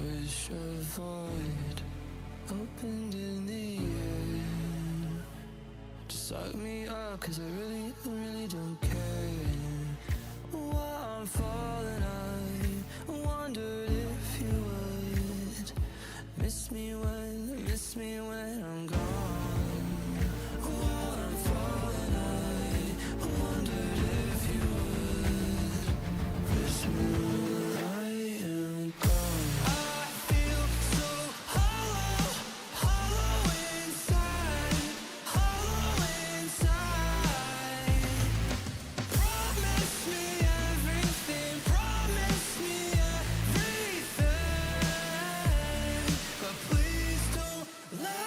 wish a void opened in the air to suck me up, cause I really don't care. While I'm falling, I wondered if you would miss me when I'm gone. While I'm falling, I wondered if you would miss me when I am gone. I feel so hollow, hollow inside, hollow inside. Promise me everything, promise me everything, but please don't lie.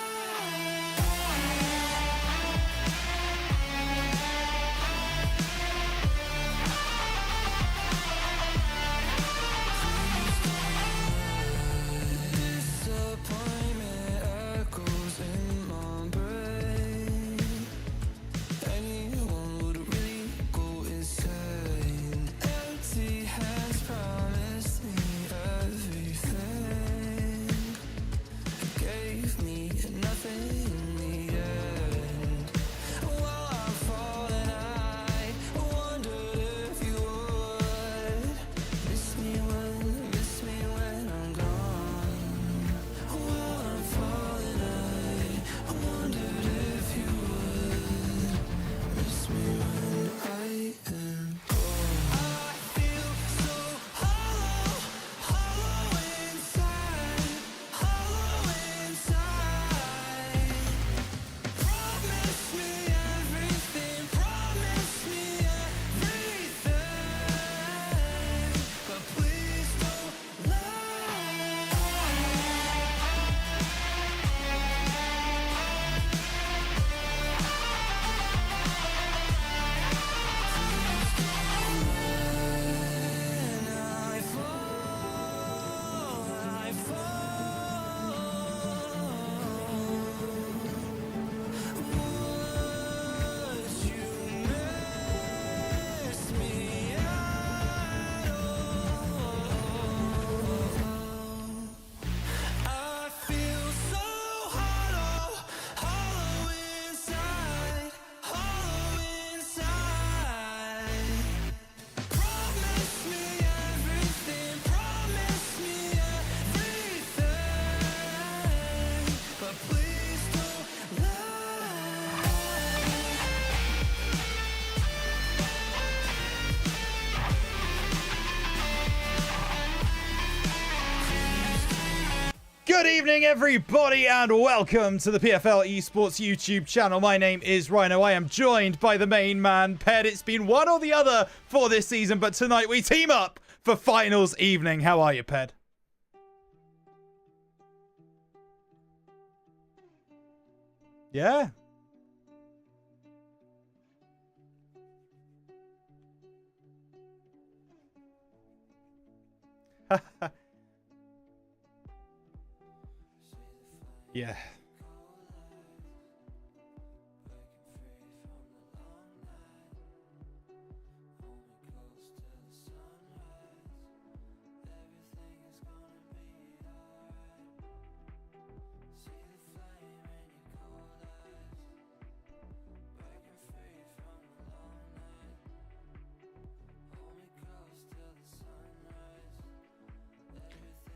Disappointment echoes in my brain. Anyone would really go insane. Empty hands promised me everything. You gave me nothing in the end. While I'm falling, I wondered if you would miss me when I'm gone. While I'm falling, I wondered if you would miss me when I am gone. I feel so hollow, hollow inside, hollow inside. Promise me everything, promise me everything, but please don't lie. I fall, would you miss me at all? I feel so hollow, hollow inside, hollow inside. Promise me everything, promise me everything, but please don't lie. Good evening, everybody, and welcome to the PFL Esports YouTube channel. My name is Rhino. I am joined by the main man, Ped. It's been one or the other for this season, but tonight we team up for finals evening. How are you, Ped? Yeah? Yeah.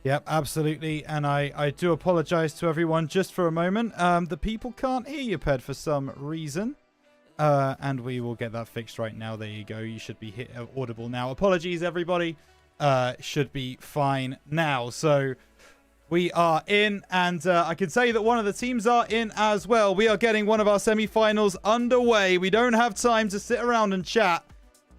Yep, absolutely. And I do apologize to everyone just for a moment. The people can't hear you, Ped, for some reason. And we will get that fixed right now. There you go. You should be audible now. Apologies, everybody. Should be fine now. So we are in, and I can say that one of the teams are in as well. We are getting one of our semi-finals underway. We don't have time to sit around and chat.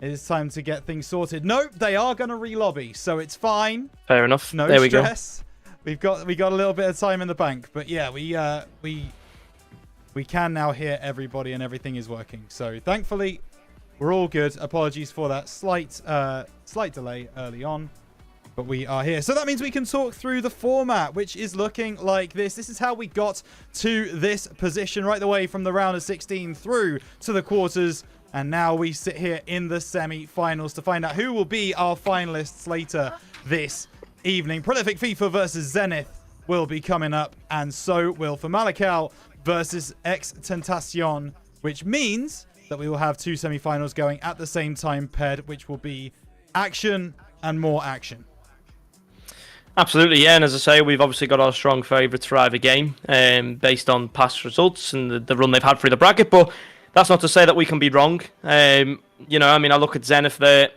It is time to get things sorted. Nope, they are going to re-lobby, so it's fine. Fair enough. No there stress. We got a little bit of time in the bank, but yeah, we can now hear everybody and everything is working. So thankfully, we're all good. Apologies for that slight delay early on. But we are here. So that means we can talk through the format, which is looking like this. This is how we got to this position right the way from the round of 16 through to the quarters. And now we sit here in the semi-finals to find out who will be our finalists later this evening. Prolific FIFA versus Zenith will be coming up, and so will Famalicao versus xTentation, which means that we will have 2 semi-finals going at the same time, Ped, which will be action and more action. Absolutely, yeah, and as I say, we've obviously got our strong favourites for either game, based on past results and the run they've had through the bracket, but that's not to say that we can be wrong. I look at Zenith there,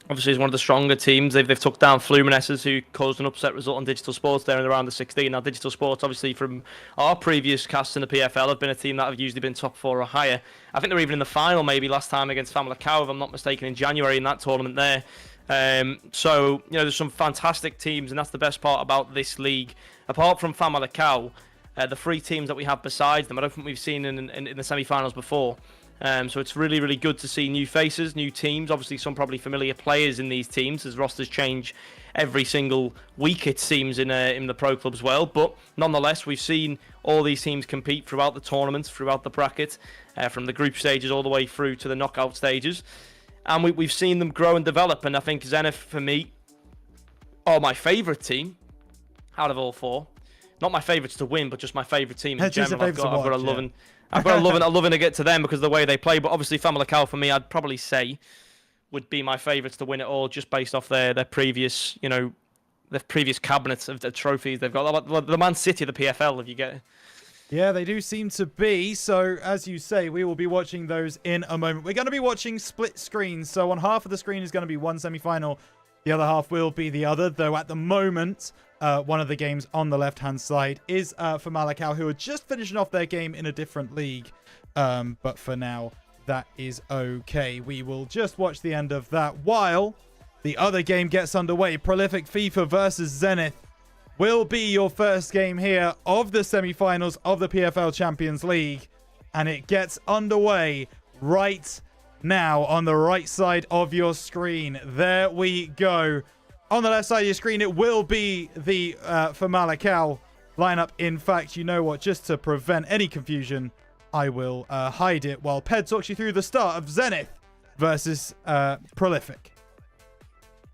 obviously is one of the stronger teams. They've took down Fluminescence, who caused an upset result on Digital Sports there in around the 16. Now, Digital Sports, obviously, from our previous casts in the PFL, have been a team that have usually been top 4 or higher. I think they were even in the final maybe last time against Famalicao, if I'm not mistaken, in January in that tournament there. There's some fantastic teams, and that's the best part about this league. Apart from Famalicao, the 3 teams that we have besides them, I don't think we've seen in the semi-finals before. So it's really, really good to see new faces, new teams, obviously some probably familiar players in these teams, as rosters change every single week, it seems, in the pro clubs world. But nonetheless, we've seen all these teams compete throughout the tournament, throughout the bracket, from the group stages all the way through to the knockout stages. And we've seen them grow and develop. And I think Zenith, for me, are my favourite team out of all 4. Not my favourites to win, but just my favourite team in general. I've got a loving to get to them because of the way they play. But obviously, Famalicao, for me, I'd probably say would be my favourites to win it all, just based off their previous, their previous cabinets of the trophies they've got. The Man City of the PFL, if you get it. Yeah, they do seem to be. So, as you say, we will be watching those in a moment. We're going to be watching split screens. So, on half of the screen is going to be one semi-final. The other half will be the other. Though, at the moment, one of the games on the left-hand side is Famalicao, who are just finishing off their game in a different league. But for now, that is okay. We will just watch the end of that while the other game gets underway. Prolific FIFA versus Zenith will be your first game here of the semi-finals of the PFL Champions League. And it gets underway right now on the right side of your screen. There we go. On the left side of your screen, it will be the Famalicao lineup. In fact, you know what? Just to prevent any confusion, I will hide it while Ped talks you through the start of Zenith versus Prolific.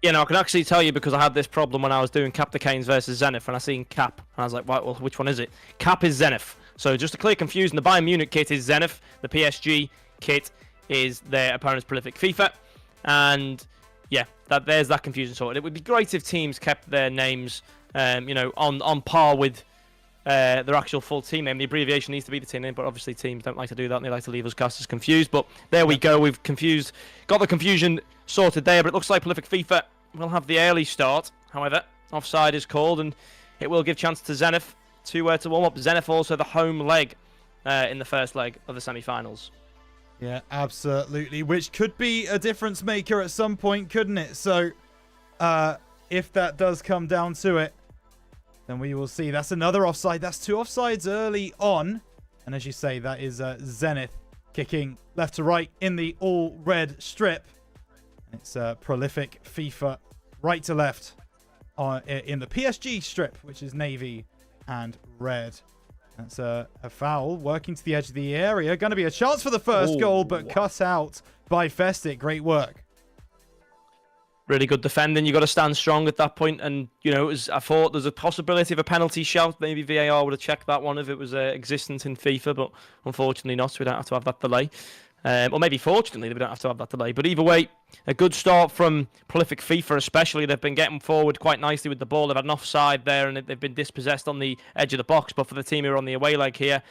I can actually tell you because I had this problem when I was doing Cap the Canes versus Zenith, and I seen Cap, and I was like, right, well, which one is it? Cap is Zenith. So just to clear confusion, the Bayern Munich kit is Zenith, the PSG kit is their opponent's Prolific FIFA, and yeah, there's that confusion sorted. It would be great if teams kept their names, on par with their actual full team name. The abbreviation needs to be the team name, but obviously teams don't like to do that, and they like to leave us casters confused. But there we go. We've got the confusion sorted there, but it looks like Prolific FIFA will have the early start. However, offside is called, and it will give chance to Zenith to warm up. Zenith also the home leg in the first leg of the semi-finals. Yeah, absolutely. Which could be a difference maker at some point, couldn't it? So, if that does come down to it, then we will see. That's another offside. That's 2 offsides early on. And as you say, that is Zenith kicking left to right in the all-red strip. It's Prolific FIFA right to left in the PSG strip, which is navy and red. That's a foul working to the edge of the area. Going to be a chance for the first goal, but cut out by Festic. Great work. Really good defending. You got to stand strong at that point. And, I thought there's a possibility of a penalty shout. Maybe VAR would have checked that one if it was existent in FIFA, but unfortunately not. So we don't have to have that delay. Or maybe fortunately, we don't have to have that delay. But either way, a good start from Prolific FIFA especially. They've been getting forward quite nicely with the ball. They've had an offside there and they've been dispossessed on the edge of the box. But for the team who are on the away leg here,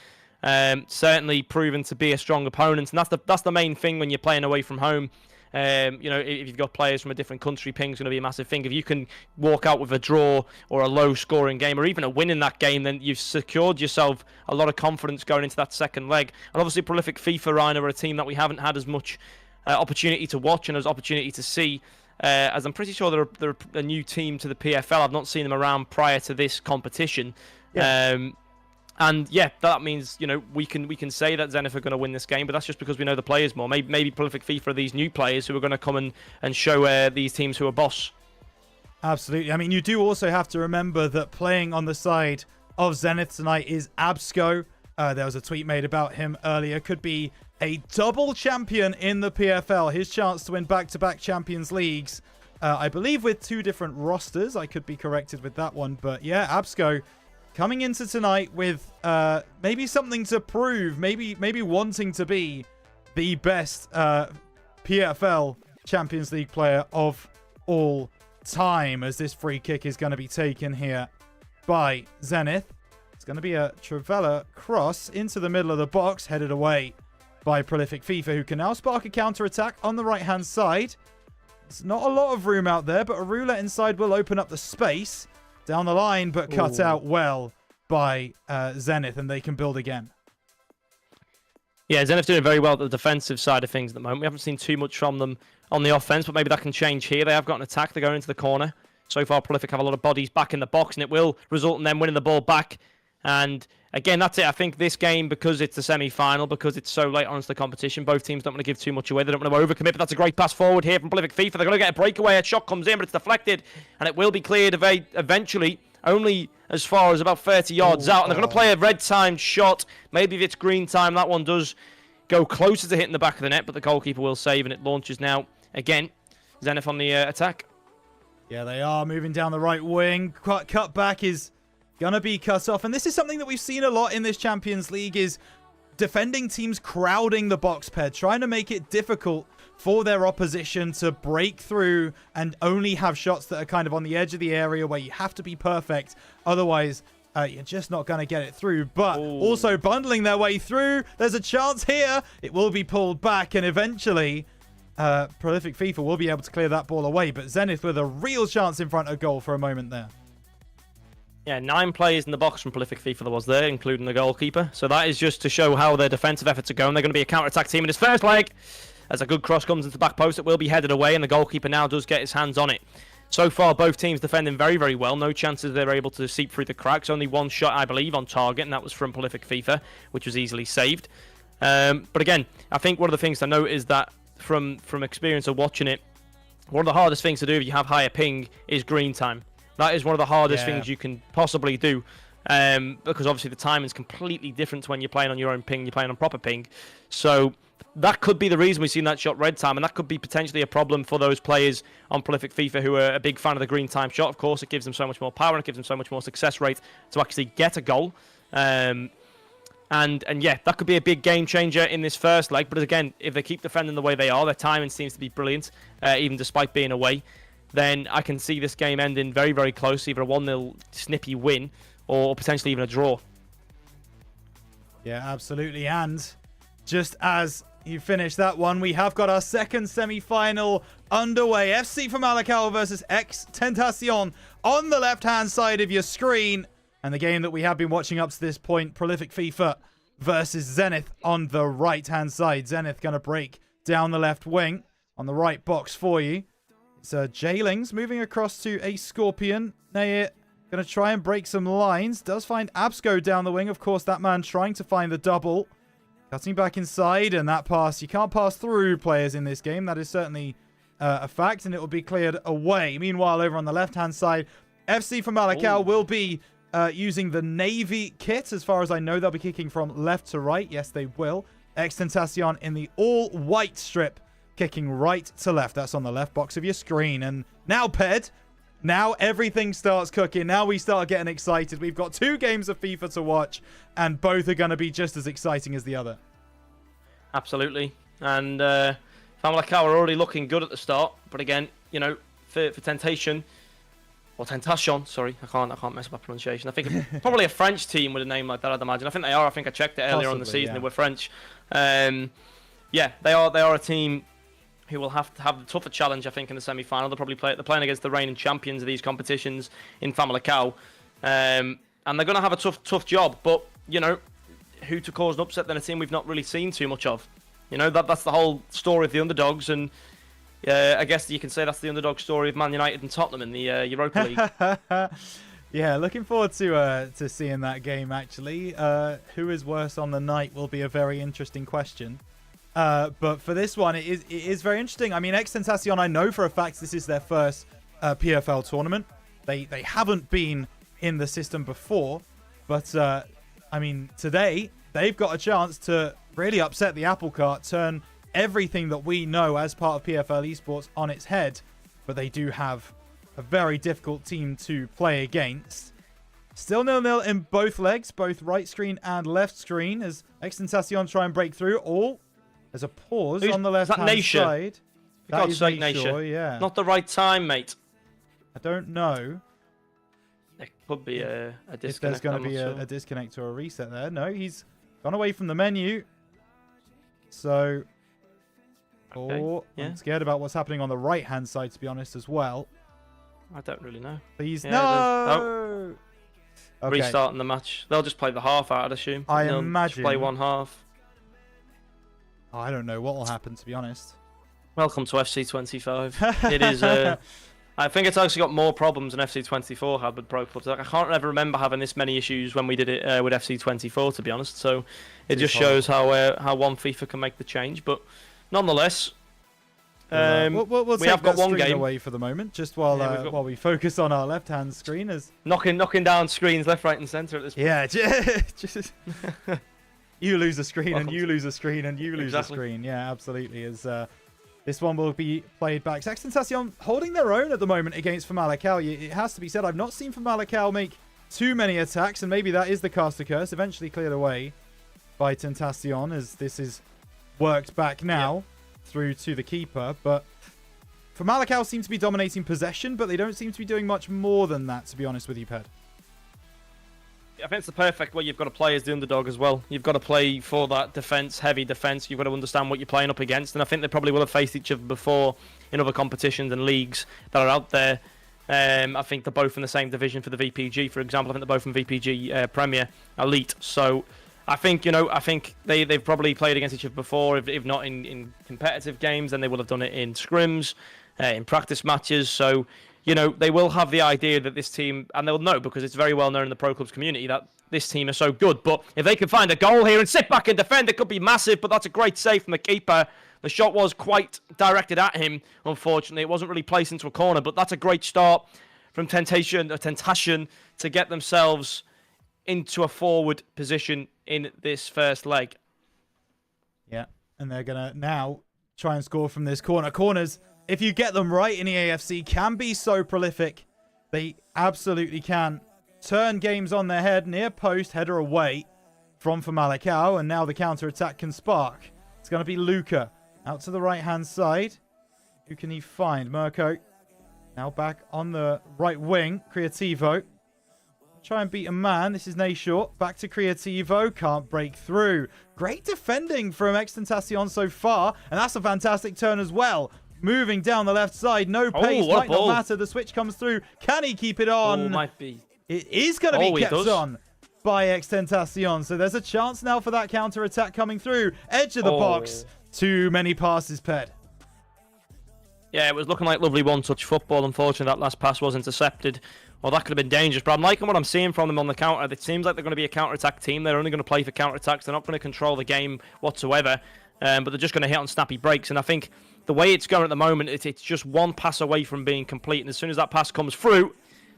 certainly proven to be a strong opponent. And that's the main thing when you're playing away from home. If you've got players from a different country, ping's going to be a massive thing. If you can walk out with a draw or a low-scoring game or even a win in that game, then you've secured yourself a lot of confidence going into that second leg. And obviously, Prolific FIFA, Rhino, are a team that we haven't had as much opportunity to watch and as opportunity to see, as I'm pretty sure they're a new team to the PFL. I've not seen them around prior to this competition. Yeah. And yeah, that means, we can say that Zenith are going to win this game, but that's just because we know the players more. Maybe Prolific FIFA are these new players who are going to come and show these teams who are boss. Absolutely. I mean, you do also have to remember that playing on the side of Zenith tonight is Absco. There was a tweet made about him earlier. Could be a double champion in the PFL. His chance to win back-to-back Champions Leagues I believe with 2 different rosters. I could be corrected with that one. But yeah, Absco coming into tonight with maybe something to prove. Maybe wanting to be the best PFL Champions League player of all time, as this free kick is going to be taken here by Zenith. It's going to be a Trivella cross into the middle of the box, headed away by Prolific FIFA, who can now spark a counter-attack on the right-hand side. There's not a lot of room out there, but a roulette inside will open up the space down the line, but cut out well by Zenith, and they can build again. Yeah, Zenith doing very well at the defensive side of things at the moment. We haven't seen too much from them on the offense, but maybe that can change here. They have got an attack. They're going into the corner. So far, Prolific have a lot of bodies back in the box, and it will result in them winning the ball back. And again, that's it. I think this game, because it's the semi-final, because it's so late on into the competition, both teams don't want to give too much away. They don't want to overcommit, but that's a great pass forward here from Prolific FIFA. They're going to get a breakaway. A shot comes in, but it's deflected, and it will be cleared eventually, only as far as about 30 yards out. And they're going to play a red-timed shot. Maybe if it's green time, that one does go closer to hitting the back of the net, but the goalkeeper will save, and it launches now again. Zenith on the attack. Yeah, they are moving down the right wing. Cut back is going to be cut off. And this is something that we've seen a lot in this Champions League, is defending teams crowding the box pad, trying to make it difficult for their opposition to break through and only have shots that are kind of on the edge of the area where you have to be perfect. Otherwise, you're just not going to get it through. But also bundling their way through. There's a chance here. It will be pulled back, and eventually Prolific FIFA will be able to clear that ball away. But Zenith with a real chance in front of goal for a moment there. Yeah, 9 players in the box from Prolific FIFA there was there, including the goalkeeper. So that is just to show how their defensive efforts are going. They're going to be a counter-attack team in his first leg. As a good cross comes into the back post, it will be headed away, and the goalkeeper now does get his hands on it. So far, both teams defending very, very well. No chances they're able to seep through the cracks. Only one shot, I believe, on target, and that was from Prolific FIFA, which was easily saved. But again, I think one of the things to note is that from experience of watching it, one of the hardest things to do if you have higher ping is green time. That is one of the hardest things you can possibly do, because obviously the timing is completely different to when you're playing on your own ping, you're playing on proper ping. So that could be the reason we've seen that shot red time, and that could be potentially a problem for those players on Prolific FIFA who are a big fan of the green time shot. Of course, it gives them so much more power and it gives them so much more success rate to actually get a goal. And yeah, that could be a big game changer in this first leg. But again, if they keep defending the way they are, their timing seems to be brilliant, even despite being away, then I can see this game ending very, very close, either a 1-0 snippy win or potentially even a draw. Yeah, absolutely. And just as you finish that one, we have got our second semi-final underway. FC Famalicao versus xTentation on the left-hand side of your screen. And the game that we have been watching up to this point, Prolific FIFA versus Zenith on the right-hand side. Zenith going to break down the left wing on the right box for you. It's Jailings moving across to a Scorpion. Nair going to try and break some lines. Does find Absco down the wing. Of course, that man trying to find the double. Cutting back inside, and that pass. You can't pass through players in this game. That is certainly a fact, and it will be cleared away. Meanwhile, over on the left-hand side, FC Famalicao will be using the Navy kit. As far as I know, they'll be kicking from left to right. Yes, they will. xTentation in the all-white strip, kicking right to left. That's on the left box of your screen. And now, Ped, now everything starts cooking. Now we start getting excited. We've got 2 games of FIFA to watch, and both are going to be just as exciting as the other. Absolutely. And Famalicao are already looking good at the start. But again, you know, for Tentation, or Tentation, sorry, I can't mess up my pronunciation. I think probably a French team with a name like that, I'd imagine. I think they are. I think I checked it earlier on the season. They were French. Yeah, they are a team who will have to have the tougher challenge, I think, in the semi-final. They're playing against the reigning champions of these competitions in Famalicao. And they're going to have a tough job. But, you know, who to cause an upset than a team we've not really seen too much of? You know, that's the whole story of the underdogs. And I guess you can say that's the underdog story of Man United and Tottenham in the Europa League. Yeah, looking forward to seeing that game, actually. Who is worse on the night will be a very interesting question. But for this one, it is very interesting. I mean, xTentation, I know for a fact this is their first PFL tournament. They haven't been in the system before. But, I mean, today, they've got a chance to really upset the apple cart, turn everything that we know as part of PFL esports on its head. but they do have a very difficult team to play against. Still 0-0 in both legs, both right screen and left screen, as xTentation try and break through. There's a pause on the left-hand side. For God's sake, Nature. Yeah. Not the right time, mate. I don't know. There could be a disconnect. If there's going to be a disconnect or a reset there. No, he's gone away from the menu. So, I'm scared about what's happening on the right-hand side, to be honest, as well. I don't really know. Please, no! Okay. Restarting the match. They'll just play the half out, I'd assume. I imagine. Just play one half. I don't know what will happen, to be honest. Welcome to FC25. It is. I think it's actually got more problems than FC24 had with Pro Clubs. Like, I can't ever remember having this many issues when we did it with FC24, to be honest. So it just shows how one FIFA can make the change. But nonetheless, we'll we take have got that one screen game away for the moment, just while we focus on our left-hand screen. As knocking down screens left, right, and centre at this point. Yeah, just you lose a screen and you lose a screen and you lose a screen. Yeah, absolutely. As this one will be played back. xTentation holding their own at the moment against Famalicao. It has to be said, I've not seen Famalicao make too many attacks, and maybe that is the caster curse. Eventually cleared away by Tentacion, as this is worked back now through to the keeper. But Famalicao seem to be dominating possession, but they don't seem to be doing much more than that, to be honest with you, Ped. I think it's the perfect way. You've got to play as the underdog as well. You've got to play for that defense, heavy defense. You've got to understand what you're playing up against. And I think they probably will have faced each other before in other competitions and leagues that are out there. I think they're both in the same division for the VPG, for example. I think they're both in VPG Premier Elite. So I think they've probably played against each other before, if not in competitive games, then they will have done it in scrims, in practice matches. So they will have the idea that this team, and they'll know because it's very well known in the Pro Clubs community that this team is so good. But if they can find a goal here and sit back and defend, it could be massive. But that's a great save from the keeper. The shot was quite directed at him, unfortunately. It wasn't really placed into a corner, but that's a great start from Xtentation to get themselves into a forward position in this first leg. Yeah, and they're going to now try and score from this corner. Corners, if you get them right in the AFC, can be so prolific. They absolutely can turn games on their head. Near post, header away from Famalicao, and now the counter-attack can spark. It's going to be Luca out to the right-hand side. Who can he find? Mirko now back on the right wing. Creativo. Try and beat a man. This is Nashor. Back to Creativo. Can't break through. Great defending from xTentation so far, and that's a fantastic turn as well. Moving down the left side, no pace, might not matter. The switch comes through. Can he keep it on? Might be. It is going to be kept on by xTentation. So there's a chance now for that counter-attack coming through. Edge of the box. Too many passes, Ped. Yeah, it was looking like lovely one-touch football. Unfortunately, that last pass was intercepted. Well, that could have been dangerous. But I'm liking what I'm seeing from them on the counter. It seems like they're going to be a counter-attack team. They're only going to play for counter-attacks. They're not going to control the game whatsoever. But they're just going to hit on snappy breaks. And I think the way it's going at the moment, it's just one pass away from being complete. And as soon as that pass comes through,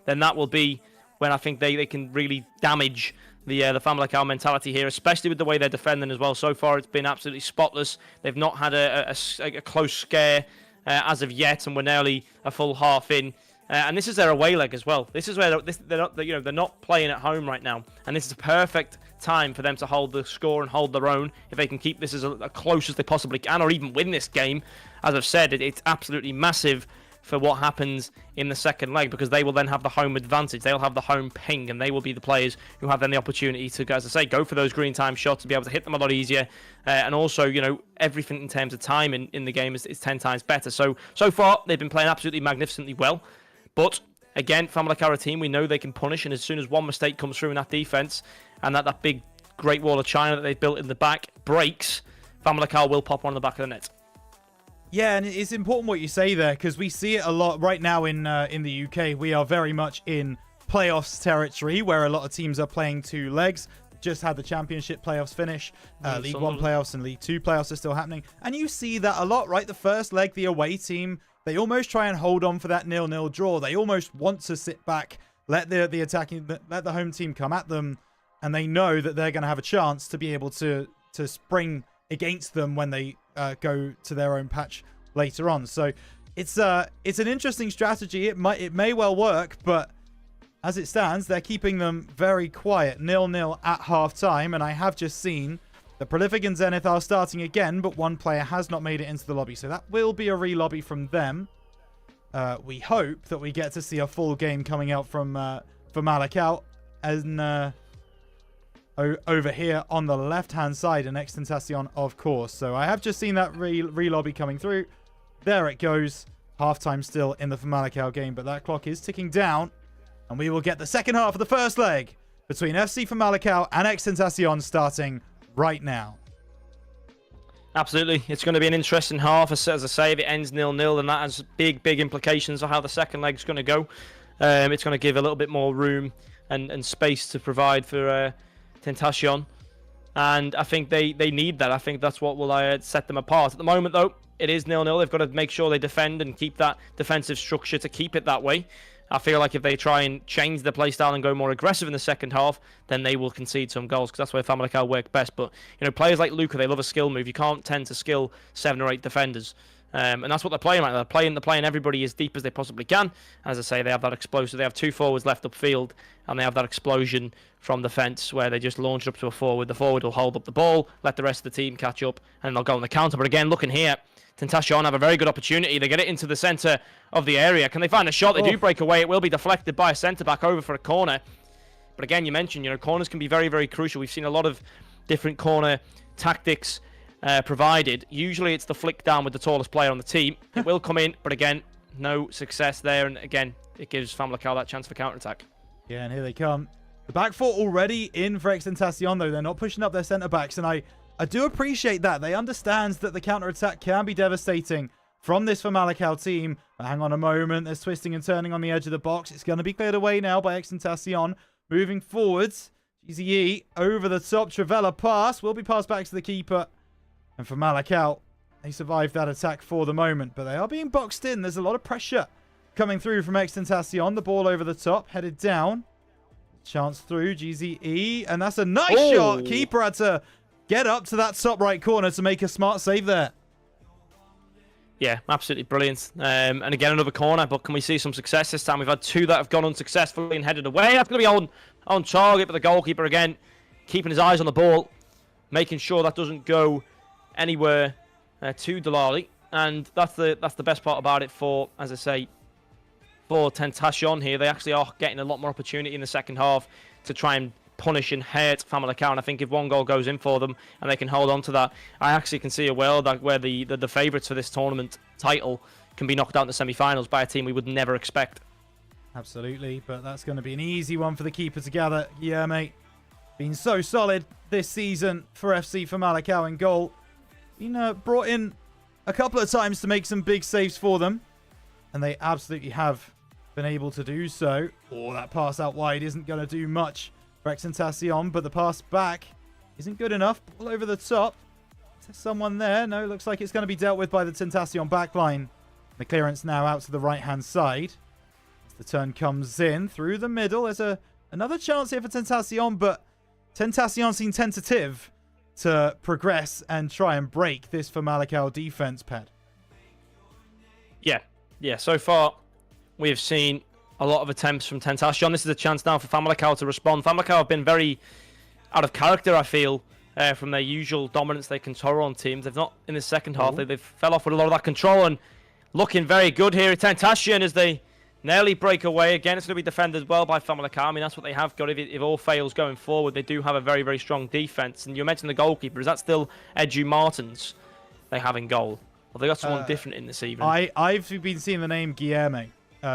then that will be when I think they can really damage the Famalicao mentality here, especially with the way they're defending as well. So far, it's been absolutely spotless. They've not had a close scare as of yet, and we're nearly a full half in. And this is their away leg as well. This is where they're not playing at home right now, and this is a perfect time for them to hold the score and hold their own. If they can keep this as close as they possibly can, or even win this game, as I've said, it's absolutely massive for what happens in the second leg, because they will then have the home advantage. They'll have the home ping, and they will be the players who have then the opportunity to, as I say, go for those green time shots, to be able to hit them a lot easier. And also, everything in terms of time in the game is 10 times better. So far, they've been playing absolutely magnificently well. But again, Famalicao are a team we know they can punish, and as soon as one mistake comes through in that defense, and that big Great Wall of China that they've built in the back breaks, Famalicao will pop one on the back of the net. Yeah, and it's important what you say there, because we see it a lot right now in the UK. We are very much in playoffs territory, where a lot of teams are playing two legs. Just had the Championship playoffs finish. League One playoffs and League Two playoffs are still happening. And you see that a lot, right? The first leg, the away team, they almost try and hold on for that 0-0 draw. They almost want to sit back, let the home team come at them, and they know that they're going to have a chance to be able to spring against them when they go to their own patch later on. So it's an interesting strategy. It may well work, but as it stands, they're keeping them very quiet. 0-0 at half-time, and I have just seen the Prolific and Zenith are starting again, but one player has not made it into the lobby, so that will be a re-lobby from them. We hope that we get to see a full game coming out from Famalicao, and over here on the left-hand side, an xTentation, of course. So I have just seen that re-lobby coming through. There it goes. Half-time still in the Famalicao game, but that clock is ticking down, and we will get the second half of the first leg between FC Famalicao and xTentation starting right now. Absolutely. It's going to be an interesting half. As I say, if it ends 0-0, then that has big implications of how the second leg's going to go. It's going to give a little bit more room and space to provide for Tentacion. And I think they need that. I think that's what will set them apart. At the moment, though, it is 0-0. They've got to make sure they defend and keep that defensive structure to keep it that way. I feel like if they try and change the playstyle and go more aggressive in the second half, then they will concede some goals, because that's where Famalicao work best. But, you know, players like Luca, they love a skill move. You can't tend to skill 7 or 8 defenders. And that's what they're playing right now. They're playing everybody as deep as they possibly can. As I say, they have that explosive. They have 2 forwards left upfield, and they have that explosion from the fence where they just launch up to a forward. The forward will hold up the ball, let the rest of the team catch up, and they'll go on the counter. But again, looking here, Tentacion have a very good opportunity. They get it into the centre of the area. Can they find a shot? They do break away. It will be deflected by a centre-back over for a corner. But again, you mentioned, you know, corners can be very crucial. We've seen a lot of different corner tactics provided. Usually it's the flick down with the tallest player on the team. It will come in, but again, no success there. And again, it gives Famalicao that chance for counter-attack. Yeah, and here they come. The back four already in for xTentation, though. They're not pushing up their centre-backs, and I do appreciate that. They understand that the counter-attack can be devastating from this Famalicao team. But hang on a moment. There's twisting and turning on the edge of the box. It's going to be cleared away now by xTentation. Moving forwards. GZE over the top. Travella pass. Will be passed back to the keeper. And Famalicao, they survived that attack for the moment. But they are being boxed in. There's a lot of pressure coming through from xTentation. The ball over the top. Headed down. Chance through. GZE. And that's a nice shot. Keeper had to get up to that top right corner to make a smart save there. Yeah, absolutely brilliant. And again, another corner, but can we see some success this time? We've had 2 that have gone unsuccessfully and headed away. That's going to be on target, but the goalkeeper, again, keeping his eyes on the ball, making sure that doesn't go anywhere to Delali. And that's the best part about it for, as I say, for Tentacion here. They actually are getting a lot more opportunity in the second half to try and punish and hurt Famalicao, and I think if one goal goes in for them and they can hold on to that, I actually can see a world where the favourites for this tournament title can be knocked out in the semi-finals by a team we would never expect. Absolutely, but that's going to be an easy one for the keeper to gather. Yeah, mate. Been so solid this season for FC Famalicao in goal. Been brought in a couple of times to make some big saves for them, and they absolutely have been able to do so. Oh, that pass out wide isn't going to do much for xTentation, but the pass back isn't good enough. Ball over the top. Is there someone there? No, looks like it's going to be dealt with by the Tentacion backline. The clearance now out to the right-hand side. As the turn comes in through the middle. There's another chance here for Tentacion, but Tentacion seem tentative to progress and try and break this Famalicao defense, Ped. Yeah. So far, we have seen a lot of attempts from Tentacion. This is a chance now for Famalicao to respond. Famalicao have been very out of character, I feel, from their usual dominance they control on teams. They've not, in the second half, they've fell off with a lot of that control, and looking very good here at Tentacion as they nearly break away. Again, it's going to be defended well by Famalicao. I mean, that's what they have got. If all fails going forward, they do have a very strong defence. And you mentioned the goalkeeper. Is that still Edu Martins they have in goal? Or they got someone different in this evening? I've been seeing the name Guillermo.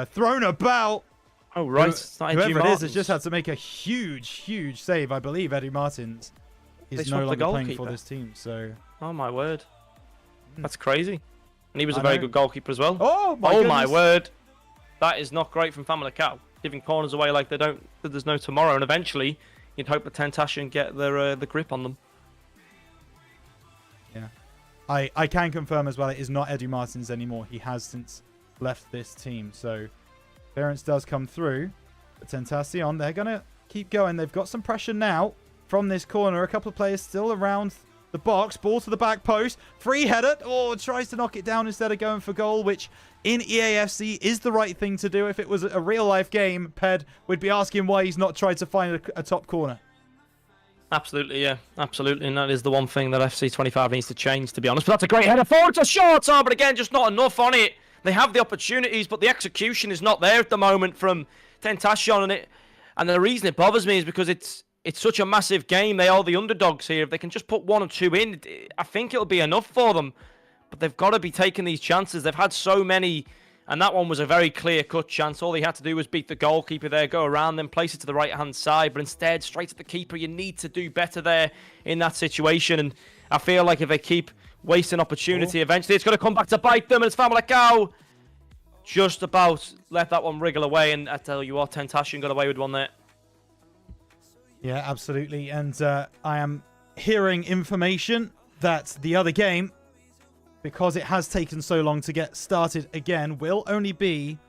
Thrown about. Oh, right. Whoever it is has just had to make a huge save. I believe Edu Martins is no longer playing for this team. So, oh my word, that's crazy. And he was a very good goalkeeper as well. Oh my word, that is not great from Famalicao. Giving corners away like there's no tomorrow. And eventually, you'd hope that Tentacion get the grip on them. Yeah, I can confirm as well. It is not Edu Martins anymore. He has since left this team. So clearance does come through. But Tentacion, they're going to keep going. They've got some pressure now from this corner. A couple of players still around the box. Ball to the back post. Free header. Oh, tries to knock it down instead of going for goal, which in EAFC is the right thing to do. If it was a real-life game, Ped would be asking why he's not tried to find a top corner. Absolutely, yeah. Absolutely. And that is the one thing that FC25 needs to change, to be honest. But that's a great header forward to short. Oh, but again, just not enough on it. They have the opportunities, but the execution is not there at the moment from xTentation. And the reason it bothers me is because it's such a massive game. They are the underdogs here. If they can just put 1 or 2 in, I think it'll be enough for them. But they've got to be taking these chances. They've had so many, and that one was a very clear-cut chance. All they had to do was beat the goalkeeper there, go around them, place it to the right-hand side. But instead, straight to the keeper. You need to do better there in that situation. And I feel like if they keep wasting opportunity, eventually it's going to come back to bite them. And it's Famalicao just about let that one wriggle away. And I tell you what, xTentation got away with one there. Yeah, absolutely. And I am hearing information that the other game, because it has taken so long to get started again, will only be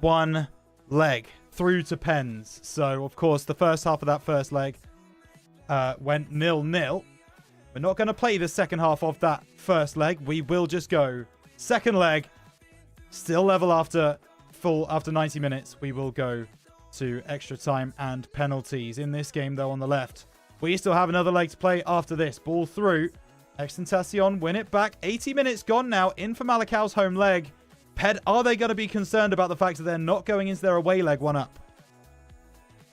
1 leg through to pens. So, of course, the first half of that first leg went 0-0. We're not going to play the second half of that first leg. We will just go second leg, still level after 90 minutes. We will go to extra time and penalties. In this game, though, on the left, we still have another leg to play after this. Ball through. xTentation win it back. 80 minutes gone now in Famalicao's home leg. Ped, are they going to be concerned about the fact that they're not going into their away leg 1 up?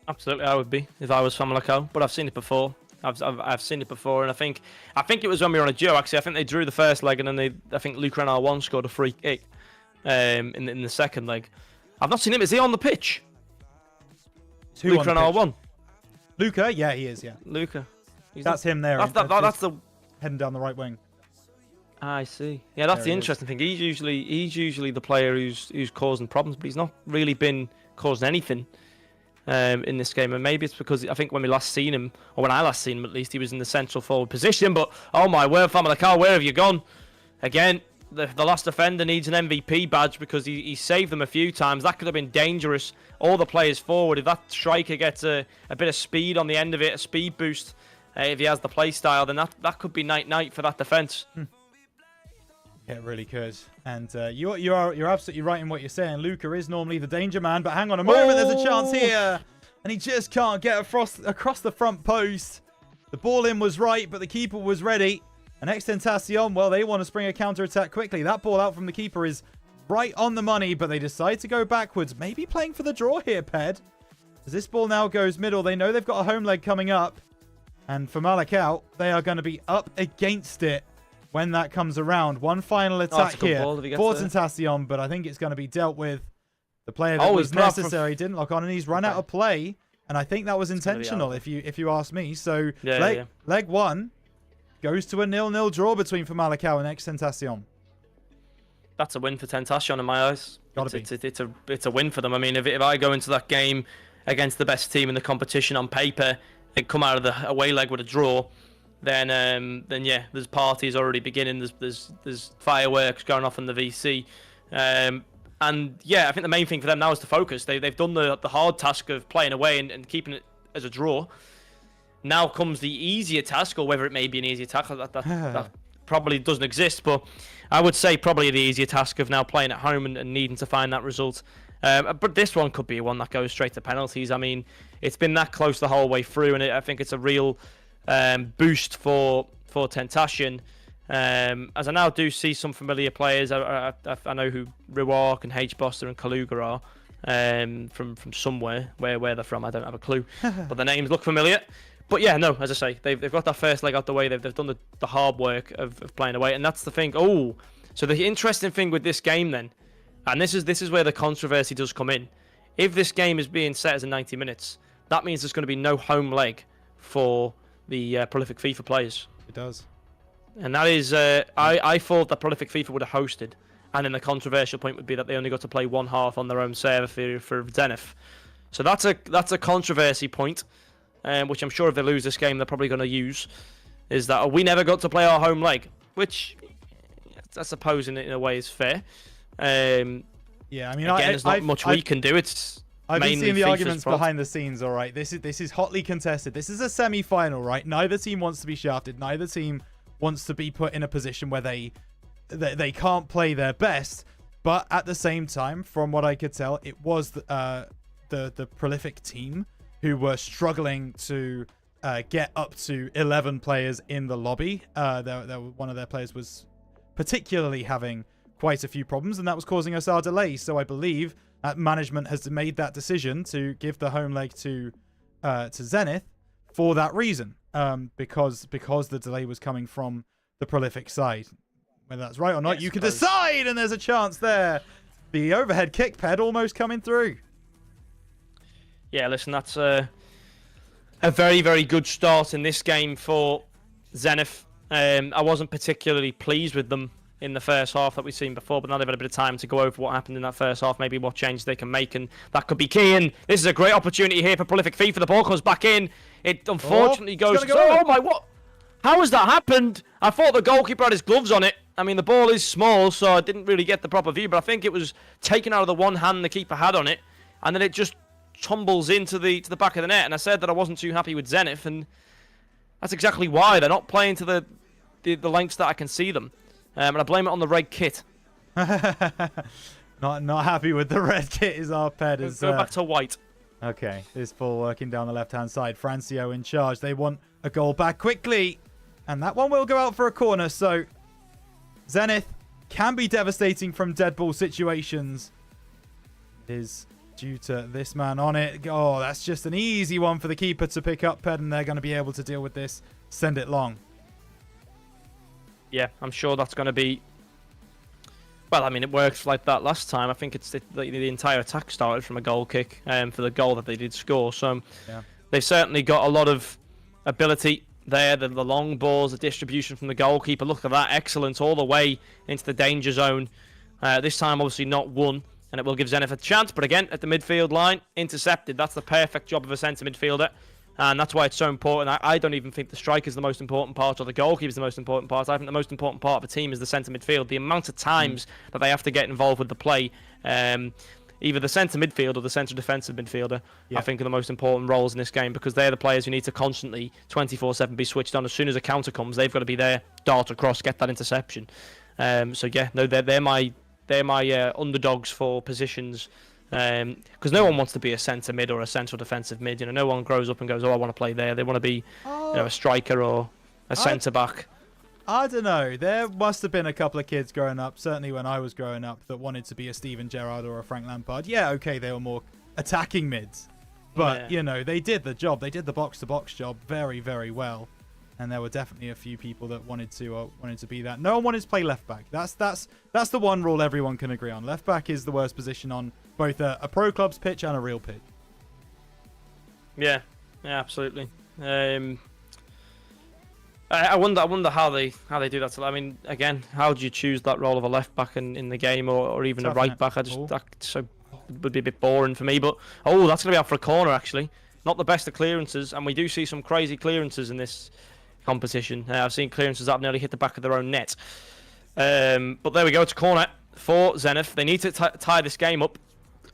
Absolutely, I would be if I was Famalicao, but I've seen it before. I've seen it before, and I think it was when we were on a duo. Actually, I think they drew the first leg, and then I think Luke Renard scored a free kick in the second leg. I've not seen him. Is he on the pitch? Luke Renard. Luca, yeah, he is. Yeah, Luca. That's him there. That's the heading down the right wing. I see. Yeah, that's the interesting thing. He's usually the player who's causing problems, but he's not really been causing anything in this game. And maybe it's because I think when we last seen him, or when I last seen him at least, he was in the central forward position. But oh my word, Famalicao, where have you gone? Again, the last defender needs an MVP badge because he saved them a few times. That could have been dangerous. All the players forward. If that striker gets a bit of speed on the end of it, a speed boost, if he has the play style, then that could be night for that defence. Yeah, it really could. And you're absolutely right in what you're saying. Luca is normally the danger man, but hang on a moment, there's a chance here. And he just can't get across the front post. The ball in was right, but the keeper was ready. And xTentation, well, they want to spring a counter-attack quickly. That ball out from the keeper is right on the money, but they decide to go backwards. Maybe playing for the draw here, Ped. As this ball now goes middle, they know they've got a home leg coming up. And for Famalicao, they are going to be up against it when that comes around. One final attack here for xTentation, but I think it's going to be dealt with. The player that was necessary didn't lock on, and he's run out of play. And I think that was intentional, if you ask me. So leg 1 goes to a 0-0 draw between Famalicao and xTentation. That's a win for xTentation in my eyes. It's a win for them. I mean, if I go into that game against the best team in the competition on paper and come out of the away leg with a draw, then yeah, there's parties already beginning. There's fireworks going off in the VC, and yeah, I think the main thing for them now is to focus. They've done the hard task of playing away and keeping it as a draw. Now comes the easier task, or whether it may be an easier task, that probably doesn't exist, but I would say probably the easier task of now playing at home and needing to find that result. But this one could be one that goes straight to penalties. I mean, it's been that close the whole way through, and I think it's a real boost for xTentation. As I now do see some familiar players. I know who Ruark and H-Boster and Kaluga are from somewhere. Where they're from, I don't have a clue. But the names look familiar. But yeah, no, as I say, they've got that first leg out the way. They've done the hard work of playing away, and that's the thing. Oh, so the interesting thing with this game then, and this is where the controversy does come in. If this game is being set as a 90 minutes, that means there's going to be no home leg for the Prolific FIFA players. It does. And that is, I thought that Prolific FIFA would have hosted, and then the controversial point would be that they only got to play one half on their own server for Zenith. So that's a controversy point, which I'm sure if they lose this game, they're probably going to use, is that we never got to play our home leg, which I suppose in a way is fair. Yeah, I mean, again, there's not much we can do. I've been seeing the FIFA's arguments fault. behind the scenes, all right. This is hotly contested. This is a semi-final, right? Neither team wants to be shafted. Neither team wants to be put in a position where they can't play their best. But at the same time, from what I could tell, it was the Prolific team who were struggling to get up to 11 players in the lobby. One of their players was particularly having quite a few problems, and that was causing us our delay. So I believe management has made that decision to give the home leg to Zenith for that reason, because the delay was coming from the Prolific side. Whether that's right or not, you can decide, and there's a chance there. The overhead kick ped almost coming through. Yeah, listen, that's a very, very good start in this game for Zenith. I wasn't particularly pleased with them in the first half that we've seen before, but now they've had a bit of time to go over what happened in that first half, maybe what changes they can make, and that could be key. And this is a great opportunity here for Prolific FIFA. The ball comes back in. It unfortunately goes... Oh my, what? How has that happened? I thought the goalkeeper had his gloves on it. I mean, the ball is small, so I didn't really get the proper view, but I think it was taken out of the one hand the keeper had on it, and then it just tumbles into the back of the net. And I said that I wasn't too happy with Zenith, and that's exactly why. They're not playing to the lengths that I can see them. And I blame it on the red kit. Not happy with the red kit is our ped. Go back to white. Okay, this ball working down the left-hand side. Francio in charge. They want a goal back quickly. And that one will go out for a corner. So Zenith can be devastating from dead ball situations. It is due to this man on it. Oh, that's just an easy one for the keeper to pick up, ped, and they're going to be able to deal with this. Send it long. Yeah, I'm sure that's going to be... Well, I mean, it worked like that last time. I think it's the entire attack started from a goal kick for the goal that they did score. So yeah, they've certainly got a lot of ability there. The long balls, the distribution from the goalkeeper. Look at that. Excellent all the way into the danger zone. This time, obviously, not one. And it will give Zenith a chance. But again, at the midfield line, intercepted. That's the perfect job of a centre midfielder. And that's why it's so important. I don't even think the striker is the most important part or the goalkeeper is the most important part. I think the most important part of a team is the centre midfield. The amount of times that they have to get involved with the play, either the centre midfield or the centre defensive midfielder, I think are the most important roles in this game, because they're the players who need to constantly 24/7 be switched on. As soon as a counter comes, they've got to be there, dart across, get that interception. So yeah, no, they're my underdogs for positions. Because no one wants to be a centre mid or a central defensive mid. You know, no one grows up and goes, "Oh, I want to play there." They want to be, a striker or a centre back. I don't know. There must have been a couple of kids growing up, certainly when I was growing up, that wanted to be a Steven Gerrard or a Frank Lampard. Yeah, okay, they were more attacking mids, but you know, they did the job. They did the box-to-box job very, very well. And there were definitely a few people that wanted to be that. No one wanted to play left back. That's the one rule everyone can agree on. Left back is the worst position on both a pro club's pitch and a real pitch. Yeah, absolutely. I wonder how they do that. I mean, again, how do you choose that role of a left back in the game, or even a right back? That would be a bit boring for me. But that's gonna be out for a corner actually. Not the best of clearances, and we do see some crazy clearances in this competition. I've seen clearances that have nearly hit the back of their own net. But there we go. It's a corner for Zenith. They need to tie this game up.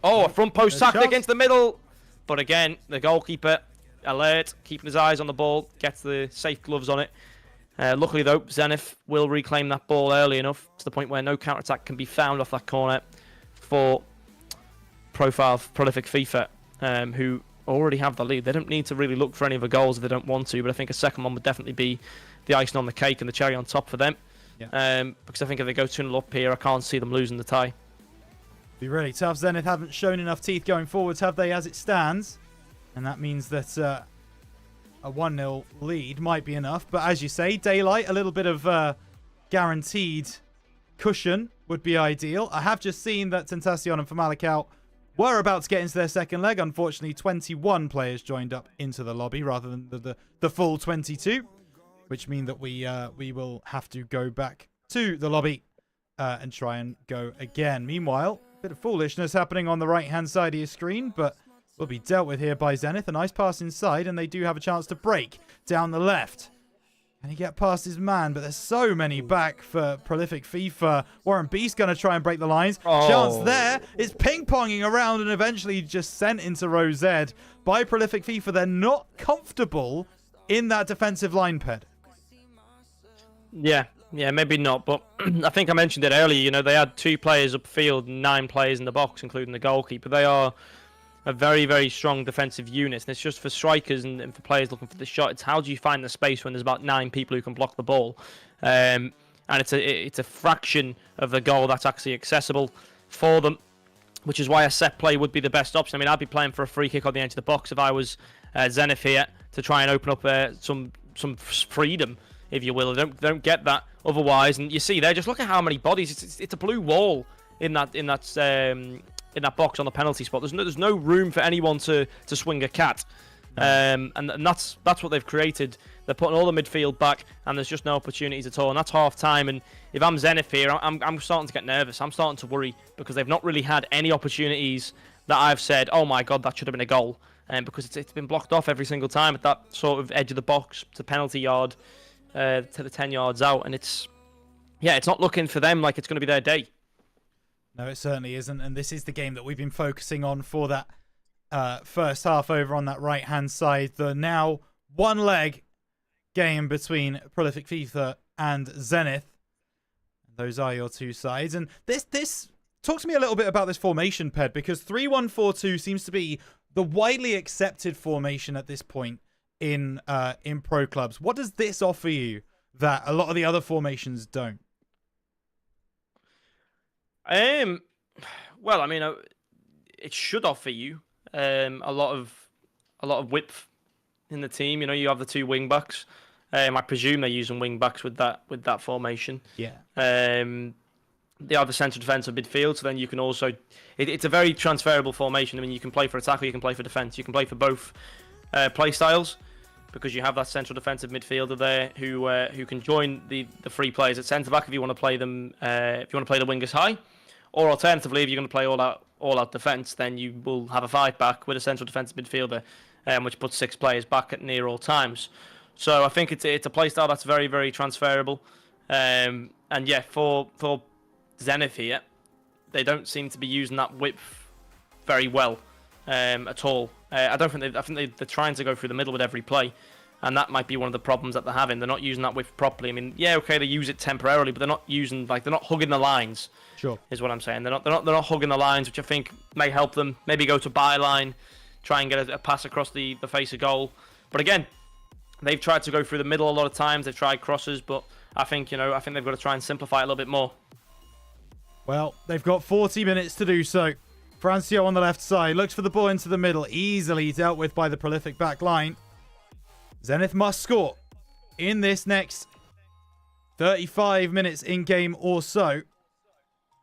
A front post tackle against the middle. But again, the goalkeeper, alert, keeping his eyes on the ball, gets the safe gloves on it. Luckily, though, Zenith will reclaim that ball early enough to the point where no counter-attack can be found off that corner for Prolific FIFA, who already have the lead. They don't need to really look for any other goals if they don't want to, but I think a second one would definitely be the icing on the cake and the cherry on top for them. Yeah. Because I think if they go 2-0 up here, I can't see them losing the tie. Be really tough. Zenith haven't shown enough teeth going forwards, have they, as it stands? And that means that a 1-0 lead might be enough. But as you say, daylight, a little bit of guaranteed cushion would be ideal. I have just seen that xTentation and Famalicao were about to get into their second leg. Unfortunately, 21 players joined up into the lobby rather than the full 22, which mean that we will have to go back to the lobby and try and go again. Meanwhile, a bit of foolishness happening on the right-hand side of your screen, but will be dealt with here by Zenith. A nice pass inside, and they do have a chance to break down the left. Can he get past his man? But there's so many back for Prolific FIFA. Warren Beast going to try and break the lines. Chance there. It's ping-ponging around and eventually just sent into row Z by Prolific FIFA. They're not comfortable in that defensive line, ped. Yeah, maybe not, but I think I mentioned it earlier. You know, they had 2 players upfield, 9 players in the box, including the goalkeeper. They are a very, very strong defensive unit, and it's just for strikers and for players looking for the shot. It's how do you find the space when there's about 9 people who can block the ball, and it's a fraction of the goal that's actually accessible for them, which is why a set play would be the best option. I mean, I'd be playing for a free kick on the edge of the box if I was Zenith here to try and open up some freedom, if you will. They don't get that otherwise, and you see there, just look at how many bodies. It's a blue wall in that box on the penalty spot. There's no room for anyone to swing a cat, and that's what they've created. They're putting all the midfield back, and there's just no opportunities at all. And that's half time. And if I'm Zenith here, I'm starting to get nervous. I'm starting to worry because they've not really had any opportunities that I've said, oh my god, that should have been a goal. Because it's been blocked off every single time at that sort of edge of the box to penalty yard, to the 10 yards out, and it's not looking for them like it's going to be their day. No, it certainly isn't, and this is the game that we've been focusing on for that first half over on that right-hand side. The now one-leg game between Prolific FIFA and Zenith. Those are your 2 sides, and this talk to me a little bit about this formation, Ped, because 3-1-4-2 seems to be the widely accepted formation at this point in pro clubs. What does this offer you that a lot of the other formations don't? Well, I mean, it should offer you a lot of width in the team. You know, you have the 2 wing backs. I presume they're using wing backs with that formation. Yeah. They have the central defensive midfield, so then you can also. It's a very transferable formation. I mean, you can play for attack or you can play for defense. You can play for both play styles because you have that central defensive midfielder there who can join the 3 players at centre back if you want to play them. If you want to play the wingers high, or alternatively, if you're going to play all out defence, then you will have a 5 back with a central defensive midfielder, which puts 6 players back at near all times. So I think it's a play style that's very, very transferable. And yeah, for Zenith here, they don't seem to be using that width very well at all. I think they're trying to go through the middle with every play, and that might be one of the problems that they're having. They're not using that width properly. I mean, yeah, okay, they use it temporarily, but they're not hugging the lines. Sure, is what I'm saying. They're not hugging the lines, which I think may help them. Maybe go to byline, try and get a pass across the face of goal. But again, they've tried to go through the middle a lot of times. They've tried crosses, but I think they've got to try and simplify it a little bit more. Well, they've got 40 minutes to do so. Francio on the left side looks for the ball into the middle, easily dealt with by the Prolific back line. Zenith must score in this next 35 minutes in game or so,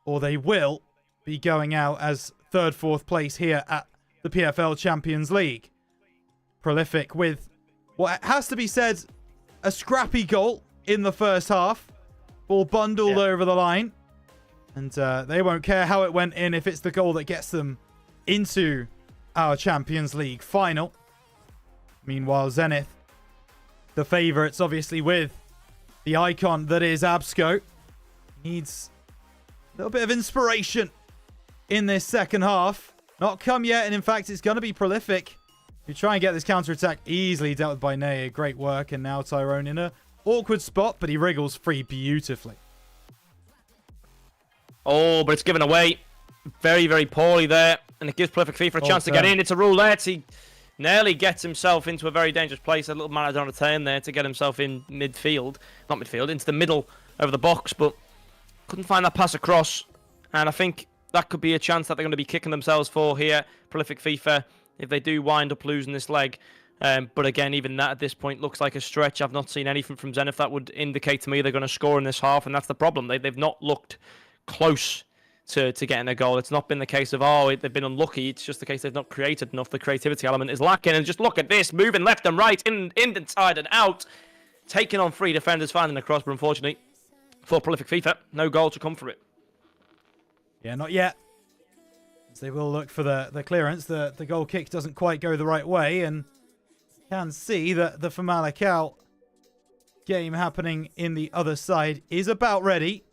or they will be going out as 3rd, 4th place here at the PFL Champions League. Prolific with what has to be said, a scrappy goal in the first half. Ball bundled over the line. And they won't care how it went in if it's the goal that gets them into our Champions League final. Meanwhile, Zenith, the favourites, obviously, with the icon that is Absco, needs a little bit of inspiration in this second half. Not come yet, and in fact, it's going to be Prolific who try and get this counter-attack easily dealt with by Naya. Great work, and now Tyrone in a awkward spot, but he wriggles free beautifully. Oh, but it's given away very, very poorly there. And it gives Prolific FIFA a chance to get in. It's a roulette. He nearly gets himself into a very dangerous place. A little manager on a turn there to get himself in midfield. Not midfield, into the middle of the box. But couldn't find that pass across. And I think that could be a chance that they're going to be kicking themselves for here. Prolific FIFA, if they do wind up losing this leg. But again, even that at this point looks like a stretch. I've not seen anything from Zenith that would indicate to me they're going to score in this half. And that's the problem. They've not looked close to getting a goal. It's not been the case of, they've been unlucky. It's just the case they've not created enough. The creativity element is lacking. And just look at this, moving left and right, inside and out, taking on 3 defenders, finding a cross, but unfortunately, for Prolific FIFA, no goal to come for it. Yeah, not yet. As they will look for the clearance. The goal kick doesn't quite go the right way, and you can see that the Famalicao game happening in the other side is about ready.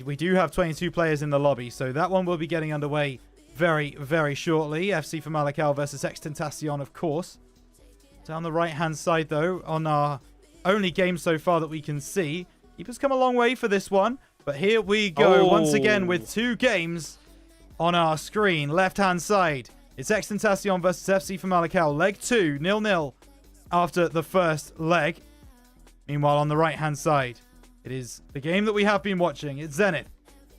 We do have 22 players in the lobby, so that one will be getting underway very, very shortly. FC Famalicao versus xTentation, of course. Down the right-hand side, though, on our only game so far that we can see. Keeper's come a long way for this one. But here we go once again with 2 games on our screen. Left-hand side. It's xTentation versus FC Famalicao. Leg 2, 0-0 after the first leg. Meanwhile, on the right-hand side, it is the game that we have been watching. It's Zenith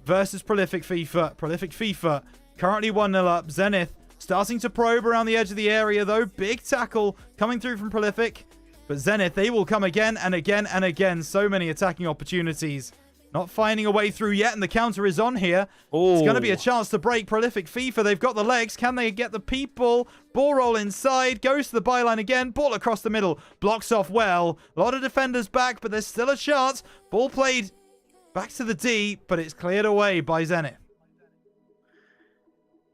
versus Prolific FIFA. Prolific FIFA currently 1-0 up. Zenith starting to probe around the edge of the area, though. Big tackle coming through from Prolific. But Zenith, they will come again and again and again. So many attacking opportunities. Not finding a way through yet, and the counter is on here. Ooh. It's going to be a chance to break Prolific FIFA. They've got the legs. Can they get the people? Ball roll inside. Goes to the byline again. Ball across the middle. Blocks off well. A lot of defenders back, but there's still a chance. Ball played back to the D, but it's cleared away by Zenith.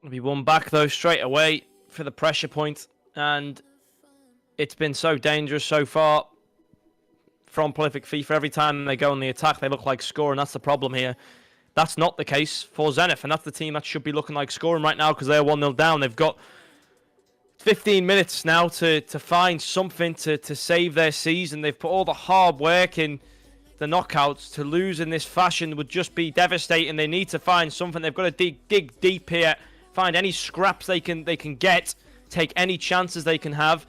It'll be one back, though, straight away for the pressure point. And it's been so dangerous so far from Prolific FIFA. Every time they go on the attack, they look like scoring. That's the problem here. That's not the case for Zenith, and that's the team that should be looking like scoring right now because they're 1-0 down. They've got 15 minutes now to find something to save their season. They've put all the hard work in the knockouts. To lose in this fashion would just be devastating. They need to find something. They've got to dig deep here, find any scraps they can get, take any chances they can have.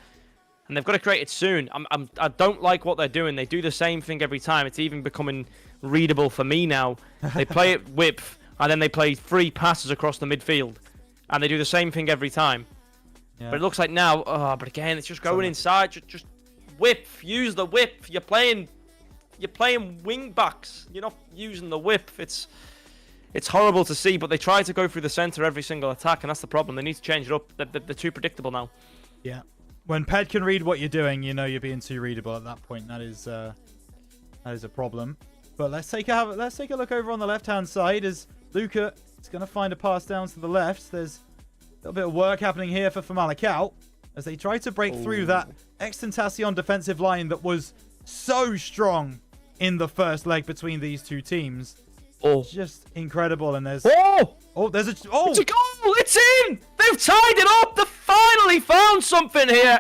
And they've got to create it soon. I don't like what they're doing. They do the same thing every time. It's even becoming readable for me now. They play it width, and then they play 3 passes across the midfield. And they do the same thing every time. Yeah. But it looks like now, but again, it's just going inside. Just width. Use the width. You're playing wing backs. You're not using the width. It's horrible to see, but they try to go through the centre every single attack, and that's the problem. They need to change it up. They're too predictable now. Yeah. When Ped can read what you're doing, you know you're being too readable at that point. That is a problem. But let's take a look over on the left-hand side as Luca is going to find a pass down to the left. There's a little bit of work happening here for Famalicao as they try to break through that xTentation defensive line that was so strong in the first leg between these 2 teams. Just incredible. And there's there's it's a goal. It's in. They've tied it up. They've finally found something here.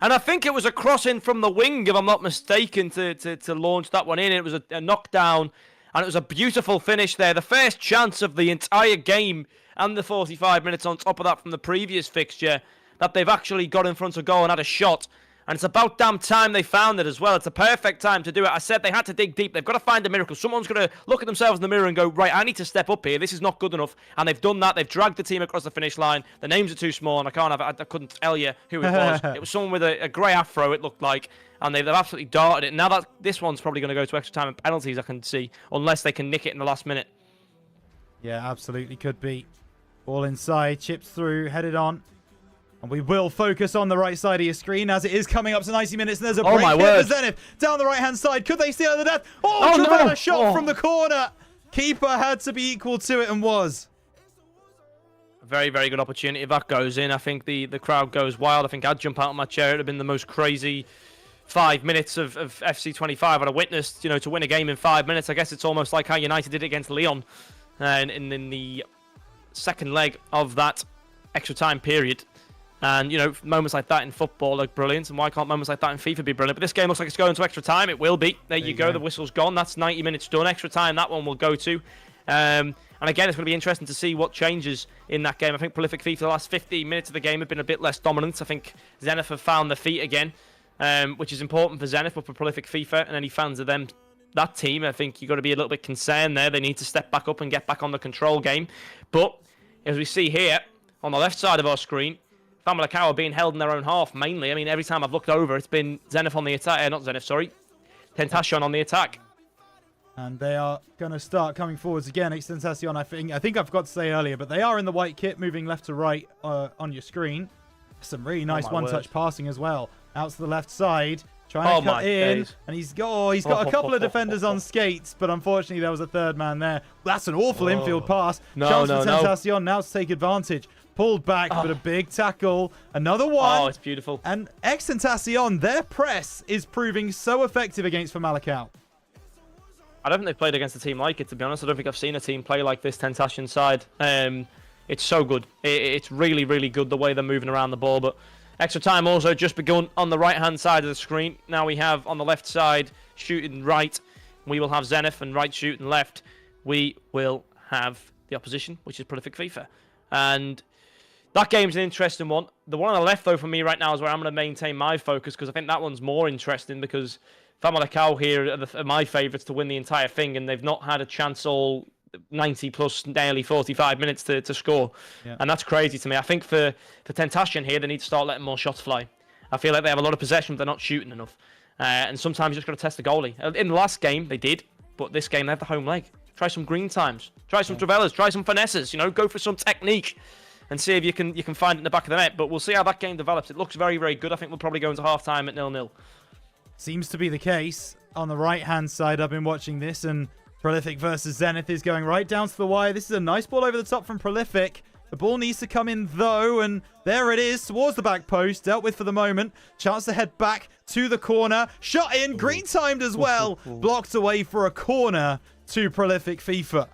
And I think it was a crossing from the wing, if I'm not mistaken, to launch that one in. It was a knockdown, and it was a beautiful finish there. The first chance of the entire game and the 45 minutes on top of that from the previous fixture that they've actually got in front of goal and had a shot. And it's about damn time they found it as well. It's a perfect time to do it. I said they had to dig deep. They've got to find a miracle. Someone's going to look at themselves in the mirror and go, right, I need to step up here. This is not good enough. And they've done that. They've dragged the team across the finish line. The names are too small, and I couldn't tell you who it was. It was someone with a grey afro, it looked like. And they've absolutely darted it. Now that this one's probably going to go to extra time and penalties, I can see, unless they can nick it in the last minute. Yeah, absolutely could be. Ball inside, chips through, headed on. And we will focus on the right side of your screen as it is coming up to 90 minutes. And there's a break here for Zenith down the right-hand side. Could they steal the death? Trevella shot from the corner. Keeper had to be equal to it and was. A very, very good opportunity. If that goes in, I think the crowd goes wild. I think I'd jump out of my chair. It would have been the most crazy 5 minutes of FC25 I'd have witnessed. To win a game in 5 minutes. I guess it's almost like how United did it against Lyon in the second leg of that extra time period. And, moments like that in football are brilliant. And why can't moments like that in FIFA be brilliant? But this game looks like it's going to extra time. It will be. There you go. The whistle's gone. That's 90 minutes done. Extra time, that one will go to. And again, it's going to be interesting to see what changes in that game. I think Prolific FIFA, the last 15 minutes of the game, have been a bit less dominant. I think Zenith have found their feet again, which is important for Zenith, but for Prolific FIFA and any fans of that team, I think you've got to be a little bit concerned there. They need to step back up and get back on the control game. But, as we see here, on the left side of our screen, Famalicao are being held in their own half, mainly. I mean, every time I've looked over, it's been Zenith on the attack. Not Zenith, sorry. xTentation on the attack. And they are going to start coming forwards again. xTentation, I think I forgot to say earlier, but they are in the white kit, moving left to right on your screen. Some really nice one-touch passing as well. Out to the left side, trying to cut in. Days. And he's got a couple of defenders on skates, but unfortunately there was a third man there. That's an awful infield pass. Chance for xTentation now to take advantage. Pulled back, but a big tackle. Another one. Oh, it's beautiful. And xTentation, their press is proving so effective against Famalicao. I don't think they've played against a team like it, to be honest. I don't think I've seen a team play like this xTentation side. It's so good. It's really, really good the way they're moving around the ball. But Extra time also just begun on the right-hand side of the screen. Now we have on the left side, shooting right. We will have Zenith, and right shooting left. We will have the opposition, which is Prolific FIFA. And that game's an interesting one. The one on the left, though, for me right now is where I'm going to maintain my focus, because I think that one's more interesting, because Famalicao here are my favourites to win the entire thing, and they've not had a chance all 90 plus nearly 45 minutes to score. Yeah. And that's crazy to me. I think for xTentation here, they need to start letting more shots fly. I feel like they have a lot of possession, but they're not shooting enough. And sometimes you just got to test the goalie. In the last game, they did, but this game, they have the home leg. Try some green times. Try some travellas. Try some finesses. You know, go for some technique and see if you can find it in the back of the net. But we'll see how that game develops. It looks very, very good. I think we'll probably go into half-time at 0-0. Seems to be the case. On the right-hand side, I've been watching this, and Prolific versus Zenith is going right down to the wire. This is a nice ball over the top from Prolific. The ball needs to come in, though, and there it is, towards the back post. Dealt with for the moment. Chance to head back to the corner. Shot in, green timed as well. Blocked away for a corner to Prolific FIFA.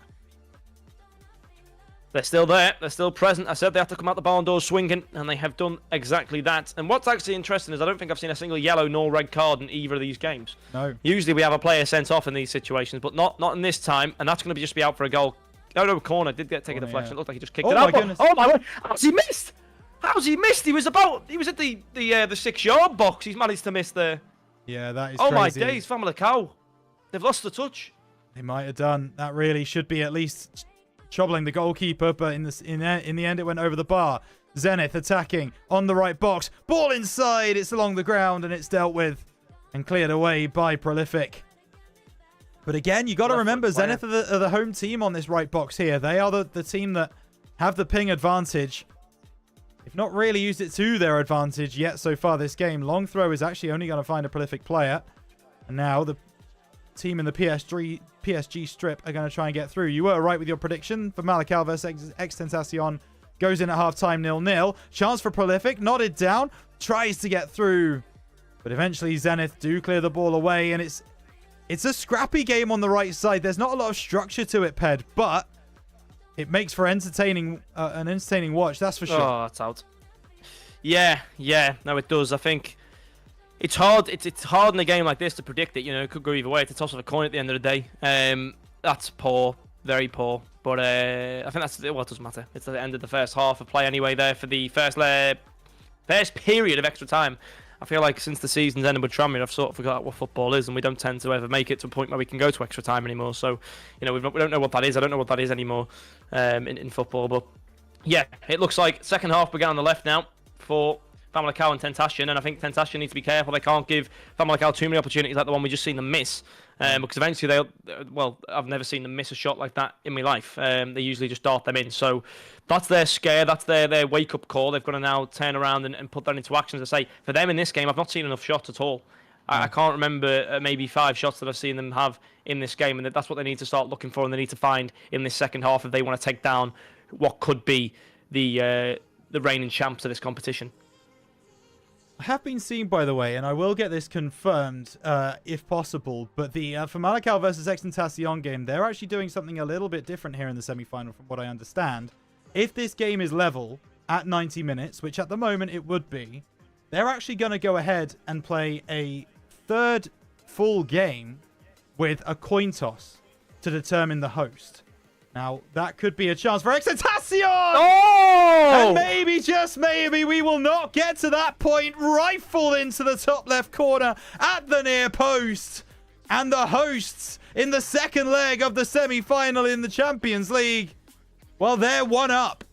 They're still there. They're still present. I said they have to come out the barn doors swinging, and they have done exactly that. And what's actually interesting is I don't think I've seen a single yellow nor red card in either of these games. No. Usually we have a player sent off in these situations, but not in this time, and that's going to just be out for a goal. Oh, no, corner. Did get taken a deflection. Yeah. It looked like he just kicked it out. Goodness. Oh, my word. How's he missed? How's he missed? He was at the 6-yard box. He's managed to miss there. Yeah, that is crazy. Oh, my days, Famalicao. They've lost the touch. They might have done. That really should be at least troubling the goalkeeper, but in the end, it went over the bar. Zenith attacking on the right box. Ball inside. It's along the ground, and it's dealt with and cleared away by Prolific. But again, you got to remember, Zenith are the home team on this right box here. They are the team that have the ping advantage. They've not really used it to their advantage yet so far this game. Long throw is actually only going to find a Prolific player. And now the team in the PSG strip are going to try and get through. You were right with your prediction. Famalicao versus xTentation goes in at halftime 0-0. Chance for Prolific, nodded down, tries to get through. But eventually Zenith do clear the ball away, and it's a scrappy game on the right side. There's not a lot of structure to it, Ped, but it makes for an entertaining watch, that's for sure. Oh, that's out. Yeah, no, it does. I think it's hard. It's hard in a game like this to predict it. You know, it could go either way. It's a toss of a coin at the end of the day. That's poor, very poor. But I think that's well, it doesn't matter. It's at the end of the first half of play anyway. There for the first period of extra time. I feel like since the season's ended with Tranmere, I've sort of forgot what football is, and we don't tend to ever make it to a point where we can go to extra time anymore. So, you know, we don't know what that is. I don't know what that is anymore in football. But yeah, it looks like second half began on the left now for Famalicao and xTentation, and I think xTentation needs to be careful. They can't give Famalicao too many opportunities like the one we just seen them miss, because eventually I've never seen them miss a shot like that in my life. They usually just dart them in. So that's their scare. That's their wake-up call. They've got to now turn around and put that into action. As I say, for them in this game, I've not seen enough shots at all. I can't remember maybe 5 shots that I've seen them have in this game, and that's what they need to start looking for, and they need to find in this second half if they want to take down what could be the reigning champs of this competition. I have been seen, by the way, and I will get this confirmed if possible, but the Famalicao versus xTentation game, they're actually doing something a little bit different here in the semi-final from what I understand. If this game is level at 90 minutes, which at the moment it would be, they're actually going to go ahead and play a third full game with a coin toss to determine the host. Now, that could be a chance for xTentation! Oh! And maybe, just maybe, we will not get to that point. Rifled into the top left corner at the near post. And the hosts in the second leg of the semi-final in the Champions League, well, they're one up.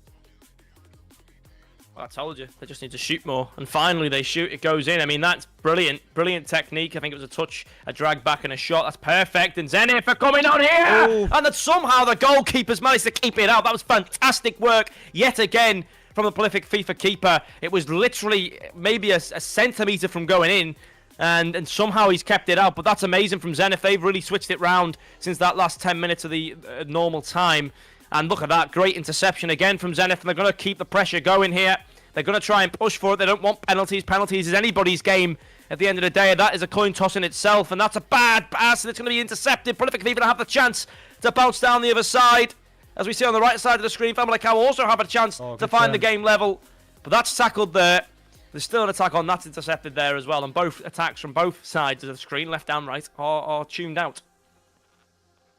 Well, I told you, they just need to shoot more. And finally, they shoot. It goes in. I mean, that's brilliant. Brilliant technique. I think it was a touch, a drag back, and a shot. That's perfect. And Zenith are coming on here. Oh. And that somehow the goalkeepers managed to keep it out. That was fantastic work yet again from the Prolific FIFA keeper. It was literally maybe a centimetre from going in. And somehow he's kept it out. But that's amazing from Zenith. They've really switched it round since that last 10 minutes of the normal time. And look at that, great interception again from Zenith, and they're going to keep the pressure going here. They're going to try and push for it. They don't want penalties. Penalties is anybody's game at the end of the day. That is a coin toss in itself, and that's a bad pass, and it's going to be intercepted. Prolific even have the chance to bounce down the other side. As we see on the right side of the screen, Famalicao also have a chance to find the game level. But that's tackled there. There's still an attack on. That's intercepted there as well. And both attacks from both sides of the screen, left and right, are tuned out.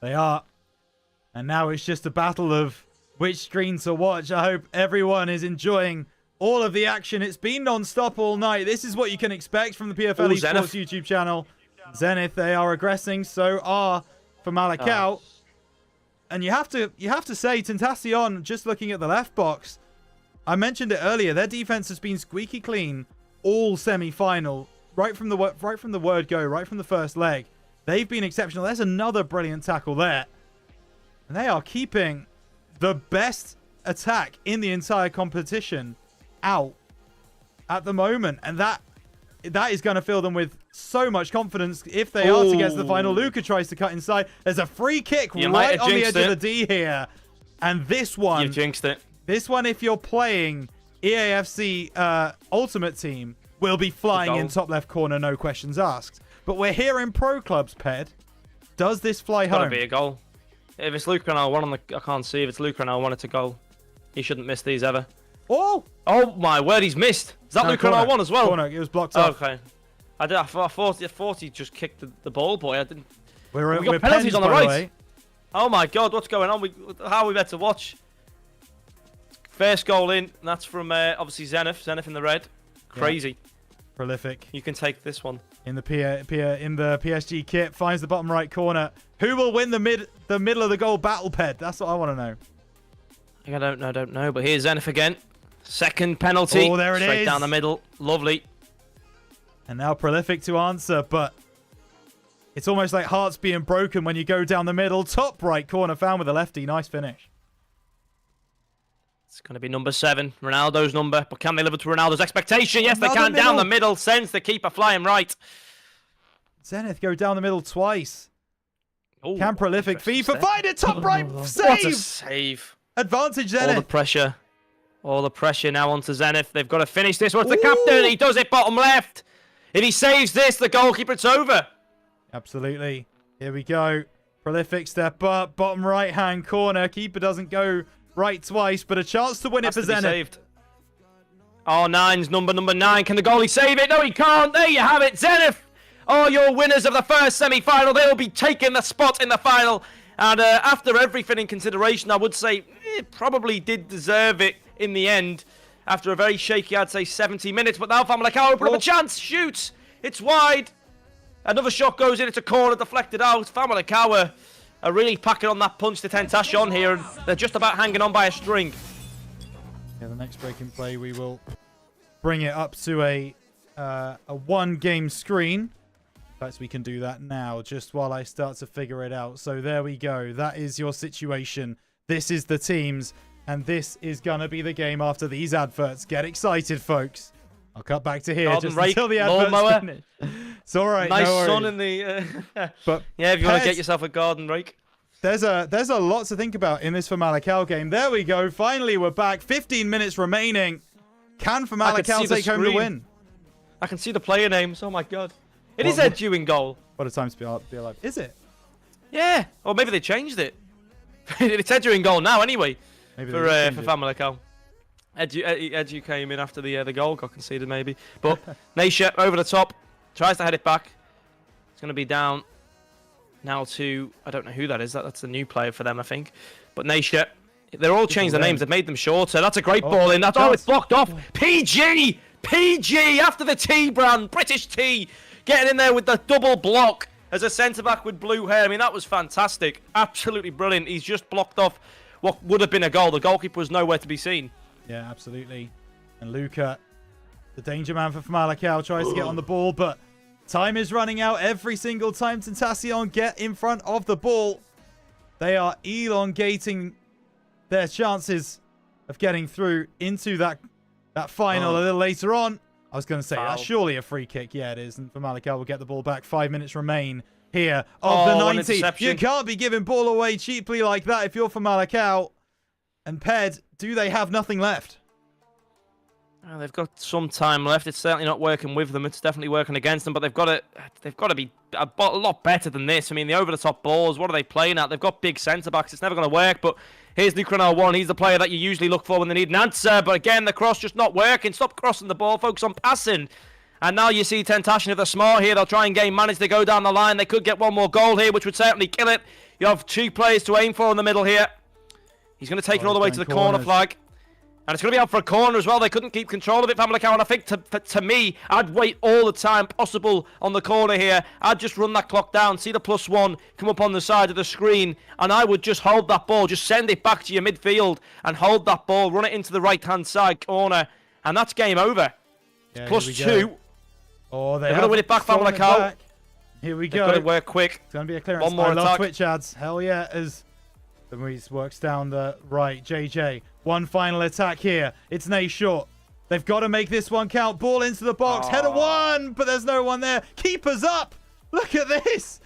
They are. And now it's just a battle of which screen to watch. I hope everyone is enjoying all of the action. It's been non-stop all night. This is what you can expect from the PFL Esports Zenith. YouTube channel. Zenith, they are aggressing. So are Famalicao. And you have to say, XTentation, just looking at the left box, I mentioned it earlier, their defense has been squeaky clean all semi-final, right from the word go, right from the first leg. They've been exceptional. There's another brilliant tackle there. And they are keeping the best attack in the entire competition out at the moment. And that is going to fill them with so much confidence if they are to get to the final. Luca tries to cut inside. There's a free kick right on the edge of the D here. And this one... You've jinxed it. This one, if you're playing EAFC Ultimate Team, will be flying in top left corner, no questions asked. But we're here in Pro Clubs, Ped. Does this fly home? Gotta be a goal. If it's Luca and I can't see. If it's Luca and I, it's a goal. He shouldn't miss these ever. Oh! Oh my word, he's missed. Is that Luca and I as well? Corner, it was blocked off. Okay. I thought he just kicked the ball, boy. I didn't. We're got penalties pens, on the by right. way. Oh my god, what's going on? How are we meant to watch? First goal in, and that's from obviously Zenith. Zenith in the red. Crazy. Yeah. Prolific. You can take this one. In the PSG kit, finds the bottom right corner. Who will win the middle of the goal battle, Ped? That's what I want to know. I don't know. But here's Zenith again. Second penalty. Oh, there it Straight is. down the middle. Lovely. And now Prolific to answer, but it's almost like hearts being broken when you go down the middle. Top right corner found with a lefty. Nice finish. It's going to be number 7, Ronaldo's number. But can they live up to Ronaldo's expectation? Yes, they Another can. Down middle. the middle. Sends the keeper flying right. Zenith go down the middle twice. Ooh, Can Prolific FIFA find it? Top right What a save. save. Advantage All the Zenith. pressure. All the pressure now onto Zenith. They've got to finish this. What's the captain? He does it bottom left. If he saves this, the goalkeeper, it's over. Absolutely. Here we go. Prolific step up. Bottom right-hand corner. Keeper doesn't go right twice, but a chance to win it for Zenith. Saved. Oh, number 9. Can the goalie save it? No, he can't. There you have it. Zenith are your winners of the first semi-final. They will be taking the spot in the final. And after everything in consideration, I would say it probably did deserve it in the end. After a very shaky, I'd say 70 minutes. But now Famalicao put up a chance. Shoots. It's wide. Another shot goes in. It's a corner deflected out. Famalicao are really packing on that punch to XTentation here. And they're just about hanging on by a string. Yeah, the next break in play, we will bring it up to a one-game screen. Perhaps we can do that now, just while I start to figure it out. So there we go. That is your situation. This is the teams. And this is going to be the game after these adverts. Get excited, folks. I'll cut back to here just until the adverts finish. It's all right. Nice no sun in the... But yeah, if you want to get yourself a garden rake. There's a lot to think about in this Famalicao game. There we go. Finally, we're back. 15 minutes remaining. Can Famalicao take home the win? I can see the player names. Oh, my God. It is Edu in goal. What a time to be alive. Is it? Yeah. Or maybe they changed it. It's Edu in goal now, anyway. Maybe for Famalicao. Edu came in after the goal got conceded, maybe. But Naisha over the top. Tries to head it back. It's going to be down now to... I don't know who that is. That's the new player for them, I think. But Naisha... They're all changed their names. They've made them shorter. That's a great ball in. That's, it's blocked off. PG after the T brand. British T. Getting in there with the double block as a centre-back with blue hair. I mean, that was fantastic. Absolutely brilliant. He's just blocked off what would have been a goal. The goalkeeper was nowhere to be seen. Yeah, absolutely. And Luca, the danger man for Famalicao, tries to get on the ball, but time is running out every single time XTentation get in front of the ball. They are elongating their chances of getting through into that final a little later on. I was going to say, that's surely a free kick. Yeah, it is. And Famalicao will get the ball back. 5 minutes remain here of the 90. You can't be giving ball away cheaply like that if you're Famalicao. And Ped, do they have nothing left? They've got some time left. It's certainly not working with them. It's definitely working against them. But they've got to be a lot better than this. I mean, the over-the-top balls. What are they playing at? They've got big centre backs. It's never going to work. But here's Lucranel 1. He's the player that you usually look for when they need an answer. But again, the cross just not working. Stop crossing the ball. Focus on passing. And now you see xTentation, if they're smart here, they'll try and game manage. They go down the line. They could get one more goal here, which would certainly kill it. You have 2 players to aim for in the middle here. He's going to take it all the way to the corner flag. And it's going to be out for a corner as well. They couldn't keep control of it, Famalicao. And I think to me, I'd wait all the time possible on the corner here. I'd just run that clock down, see the +1 come up on the side of the screen. And I would just hold that ball, just send it back to your midfield and hold that ball, run it into the right-hand side corner. And that's game over. Yeah, +2. Oh, they're going to win it back, Famalicao. Here we go. They've got to work quick. It's going to be a clearance. One more I love attack. Twitch ads. Hell yeah. As the Maurice works down the right. JJ. One final attack here. It's Nay short. They've got to make this one count. Ball into the box. Header 1. But there's no one there. Keeper's up. Look at this.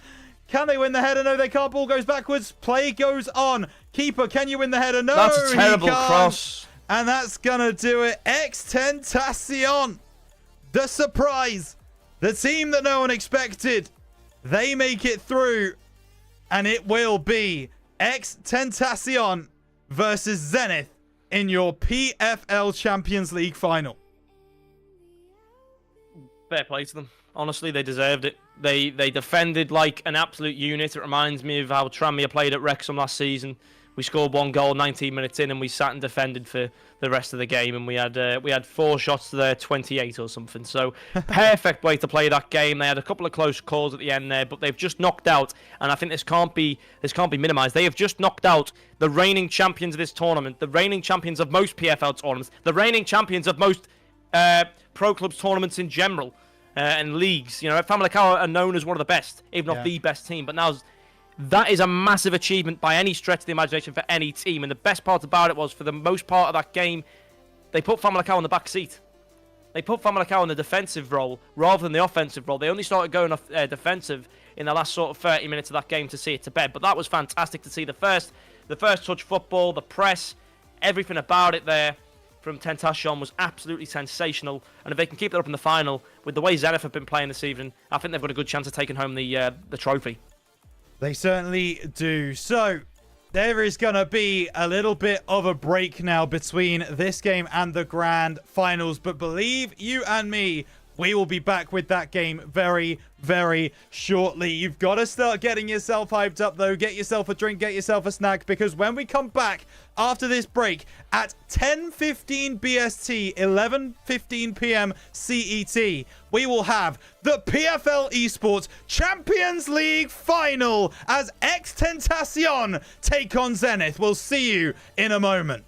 Can they win the header? No, they can't. Ball goes backwards. Play goes on. Keeper, can you win the header? No, that's a terrible cross. And that's going to do it. xTentation. The surprise. The team that no one expected. They make it through. And it will be xTentation versus Zenith in your PFL Champions League final. Fair play to them. Honestly, they deserved it. They defended like an absolute unit. It reminds me of how Tranmere played at Wrexham last season. We scored 1 goal 19 minutes in, and we sat and defended for the rest of the game. And we had 4 shots to their 28 or something. So perfect way to play that game. They had a couple of close calls at the end there, but they've just knocked out. And I think this can't be minimised. They have just knocked out the reigning champions of this tournament, the reigning champions of most PFL tournaments, the reigning champions of most pro clubs tournaments in general and leagues. You know, Famalicao are known as one of the best, if not the best team. But now that is a massive achievement by any stretch of the imagination for any team. And the best part about it was, for the most part of that game, they put Famalicao on the back seat. They put Famalicao in the defensive role rather than the offensive role. They only started going off defensive in the last sort of 30 minutes of that game to see it to bed. But that was fantastic to see. The first touch football, the press, everything about it there from xTentation was absolutely sensational. And if they can keep that up in the final, with the way Zenith have been playing this evening, I think they've got a good chance of taking home the trophy. They certainly do. So there is going to be a little bit of a break now between this game and the grand finals. But believe you and me, we will be back with that game very, very shortly. You've got to start getting yourself hyped up, though. Get yourself a drink, get yourself a snack, because when we come back after this break at 10:15 BST, 11:15 PM CET, we will have the PFL Esports Champions League final as xTentation take on Zenith. We'll see you in a moment.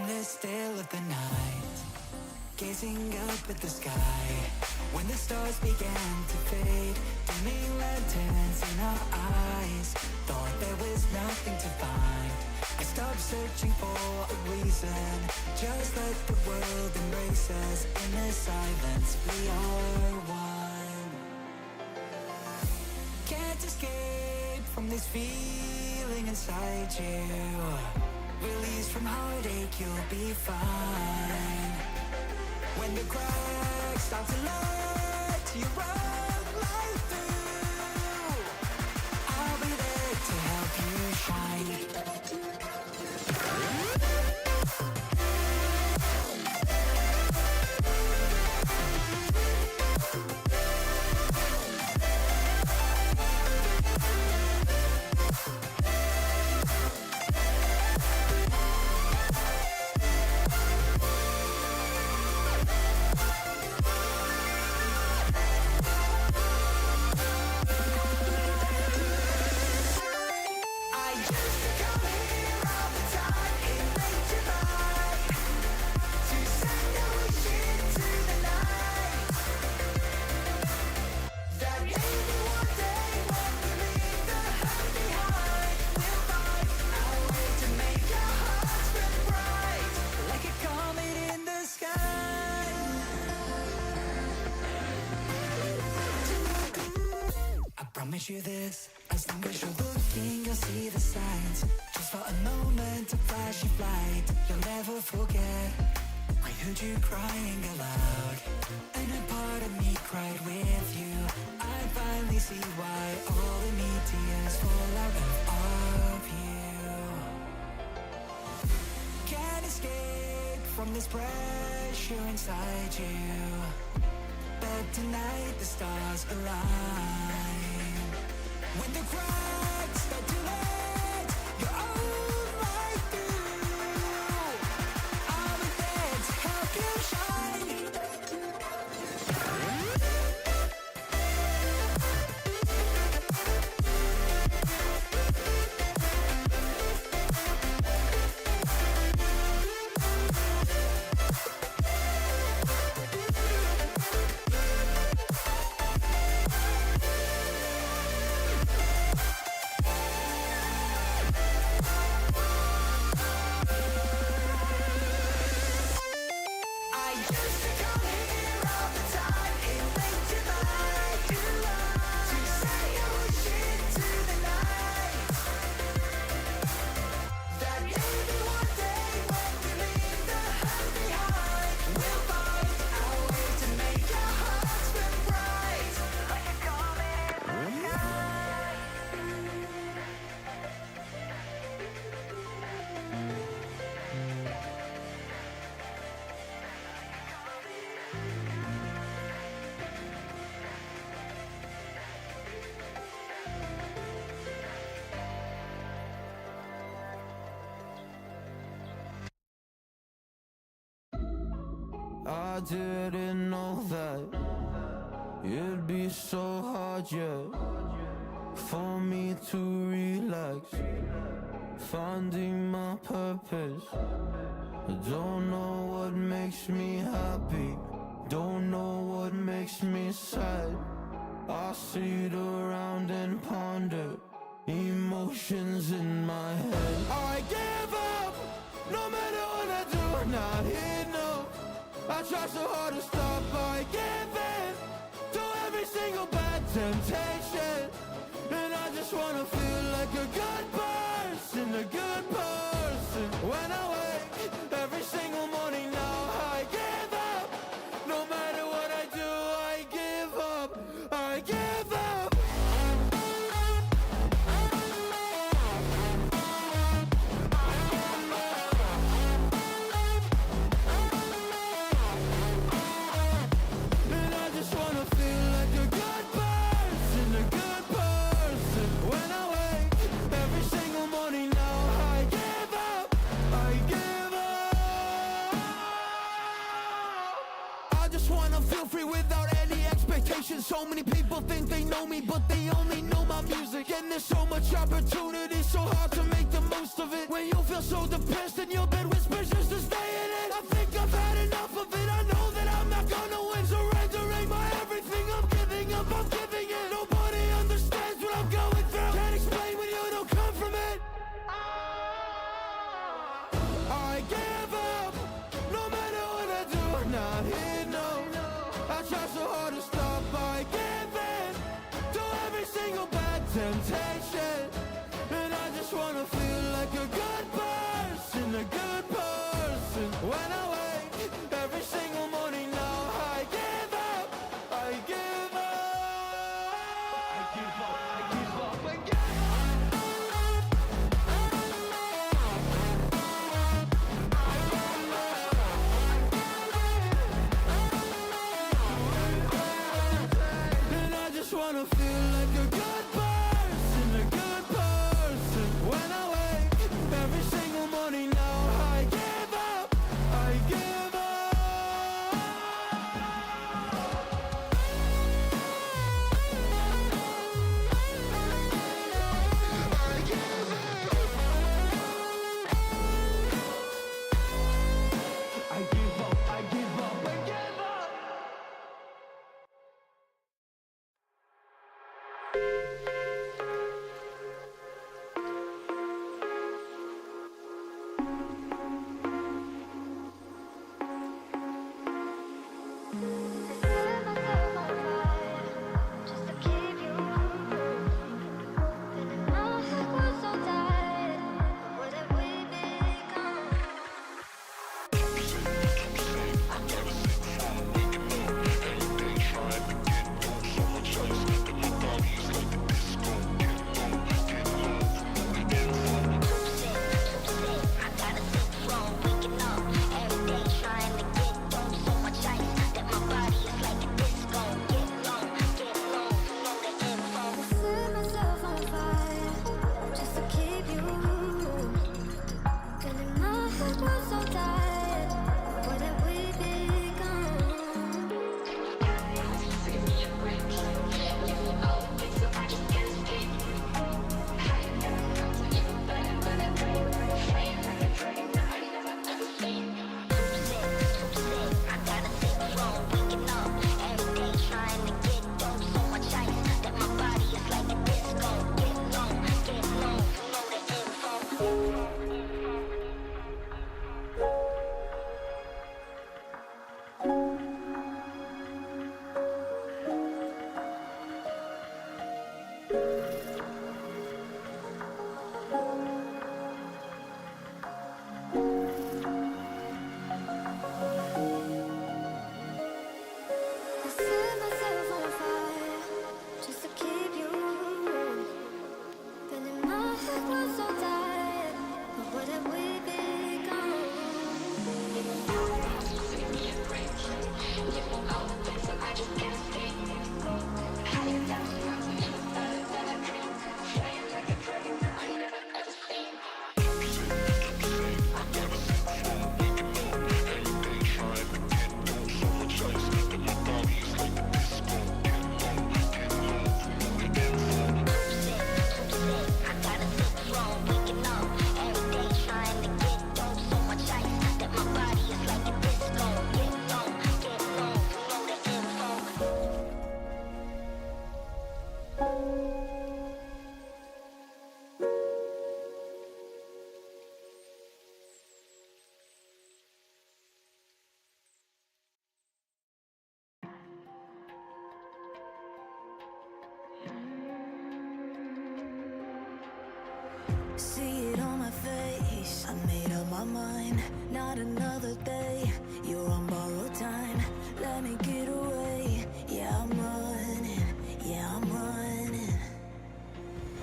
the still of the night, gazing up at the sky. When the stars began to fade, dimming lanterns in our eyes, thought there was nothing to find. I stopped searching for a reason, just let the world embrace us. In the silence we are one. Can't escape from this feeling inside you. Release from heartache, you'll be fine. When the cracks start to let you run right through, I'll be there to help you shine. Promise you this, as long as you're looking, you'll see the signs. Just for a moment, a flash of light, you'll never forget. I heard you crying aloud, and a part of me cried with you. I finally see why all the need tears fall out of you. Can't escape from this pressure inside you, but tonight the stars align. When the cracks start to let your own light through, I'll be there to help you shine. I didn't know that it'd be so hard yet for me to relax, finding my purpose. I don't know what makes me happy, don't know what makes me sad. I sit around and ponder emotions in my head. I give up, no matter what I do, not enough. I try so hard to stop, I give in to every single bad temptation. And I just wanna feel like a good person, a good person. When I wake every single morning now, I give up. No matter what I do, I give up, I give up. So many people think they know me, but they only know my music. And there's so much opportunity, so hard to make the most of it. When you feel so depressed and your bed whispers just to stay place. I made up my mind, not another day. You're on borrowed time, let me get away. Yeah, I'm running, yeah, I'm running.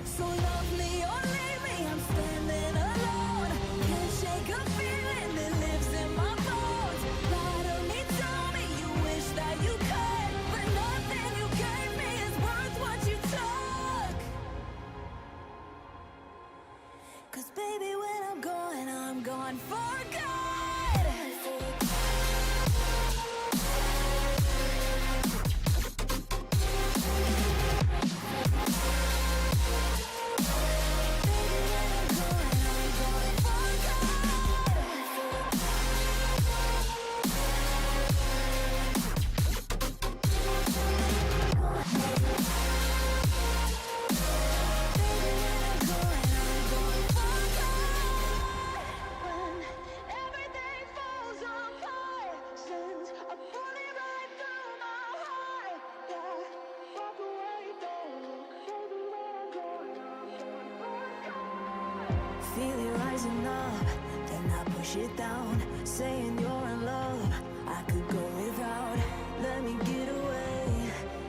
So love me or leave me, I'm standing alone. Can't shake a feeling that lives in my bones. Lie to me, tell me you wish that you could, but nothing you gave me is worth what you took. 'Cause baby, when I'm gone for good. Feel it rising up, then I push it down, saying you're in love, I could go without, let me get away.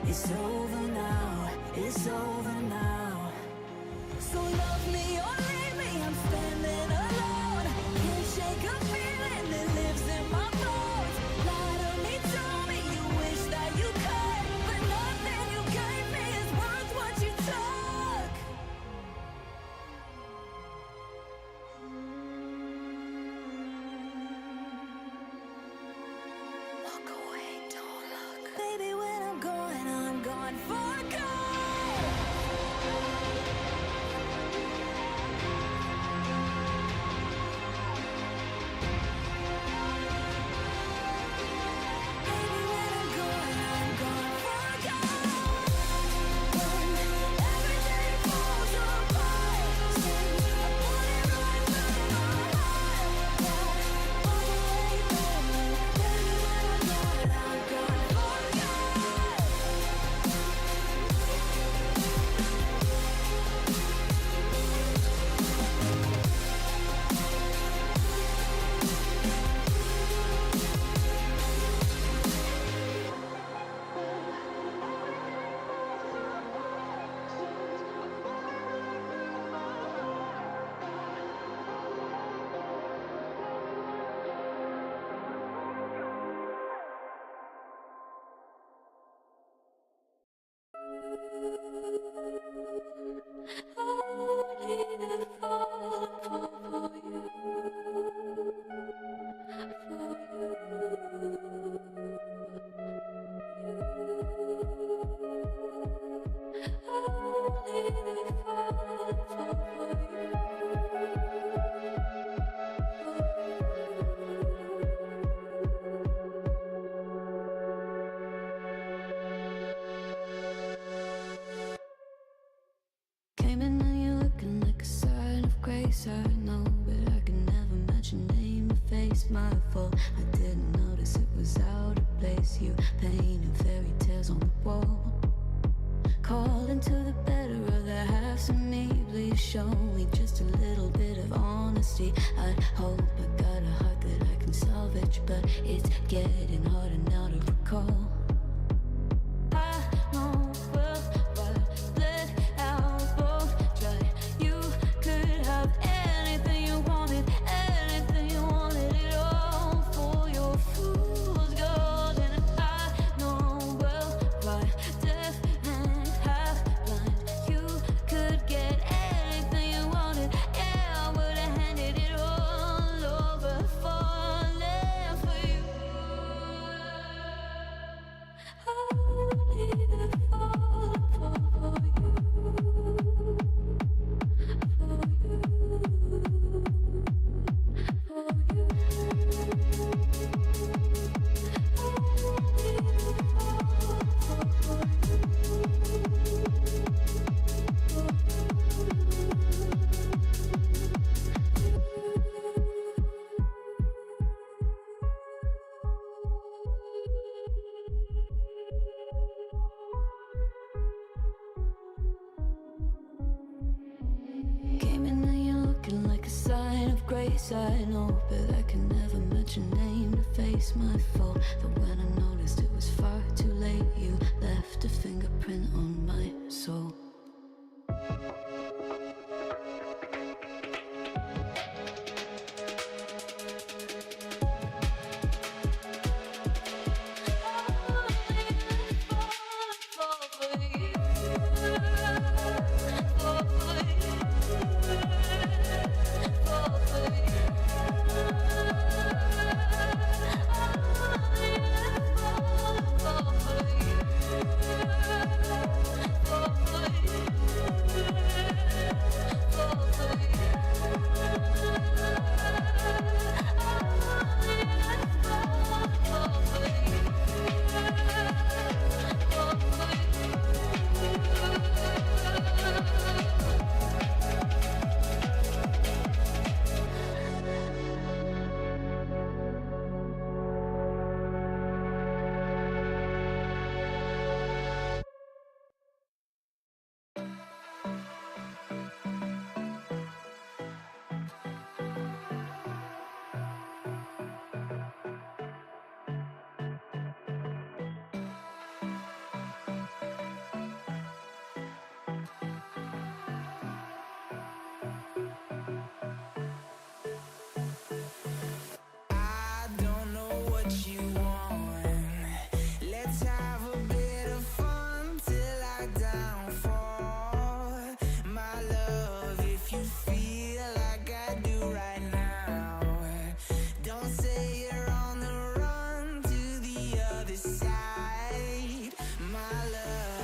It's over now, it's over now. So love me or leave me, I'm standing alone. Can't shake a feeling that lives in my bones. Lie to me, tell me you wish that you could, but nothing you gave me is worth what you took. Walk away, don't look. Baby, when I'm gone for good. Baby, when I'm gone for good. When everything falls apart, since I put it right through my heart. Yeah, walk away, don't look. Baby, when I'm gone for good. Came in and you're looking like a sign of grace. I know, but I can never match your name or face. My fault, I didn't notice it was out of place. You painted fairy tales on the wall, calling to the better of the halves of me. Please show me just a little bit of honesty. I'd hope I got a heart that I can salvage, but it's getting harder now to recall. I know well what let out both dry. You could have anything you wanted it all for your fool's gold. And I know well why deaf and half blind. You could get anything you wanted, yeah, I would have handed it all over, falling for you. grace, I know, but I can never match your name to face my fault. But when I noticed it was far too late, you left a fingerprint on my soul. I don't know what you want. Let's have a bit of fun till I downfall. My love, if you feel like I do right now, don't say you're on the run to the other side. My love.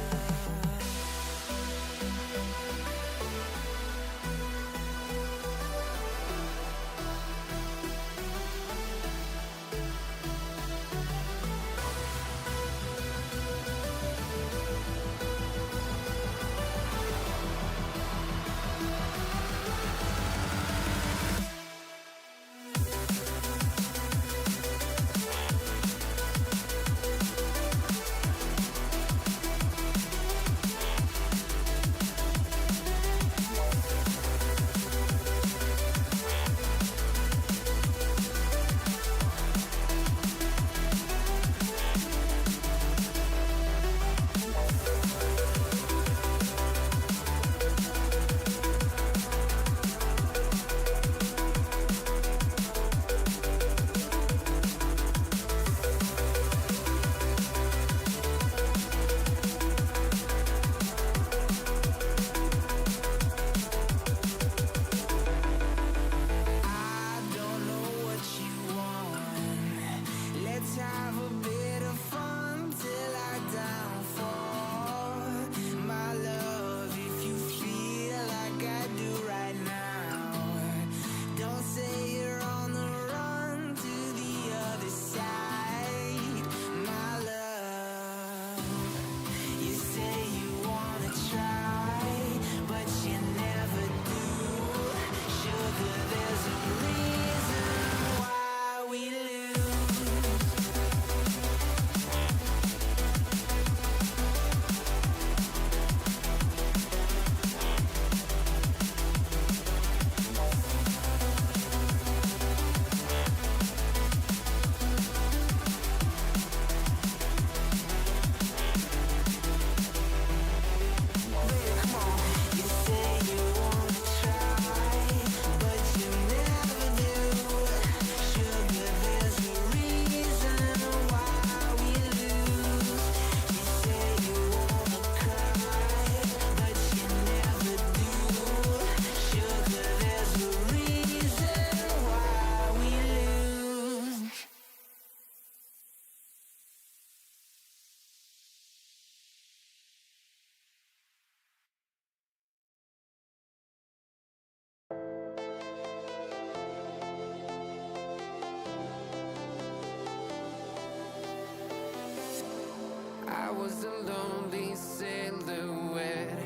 I don't know what you want. Let's have a bit of fun till I downfall. My love, if you feel like I do right now, don't say you're on the run to the other side. My love, you say you wanna try, but you never do. Sugar, there's a reason why we lose. Come on, you say you wanna try, but you never do. Sugar, there's a reason why we lose. You say you wanna cry, but you never do. Sugar, there's a reason why we lose. I was a lonely silhouette,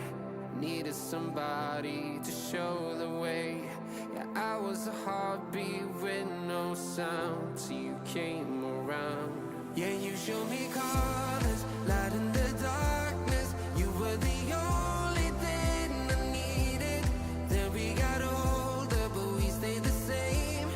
needed somebody to show the way. Yeah, I was a heartbeat with no sound till you came around. Yeah, you showed me colors, light in the darkness. You were the only thing I needed. Then we got older, but we stayed the same.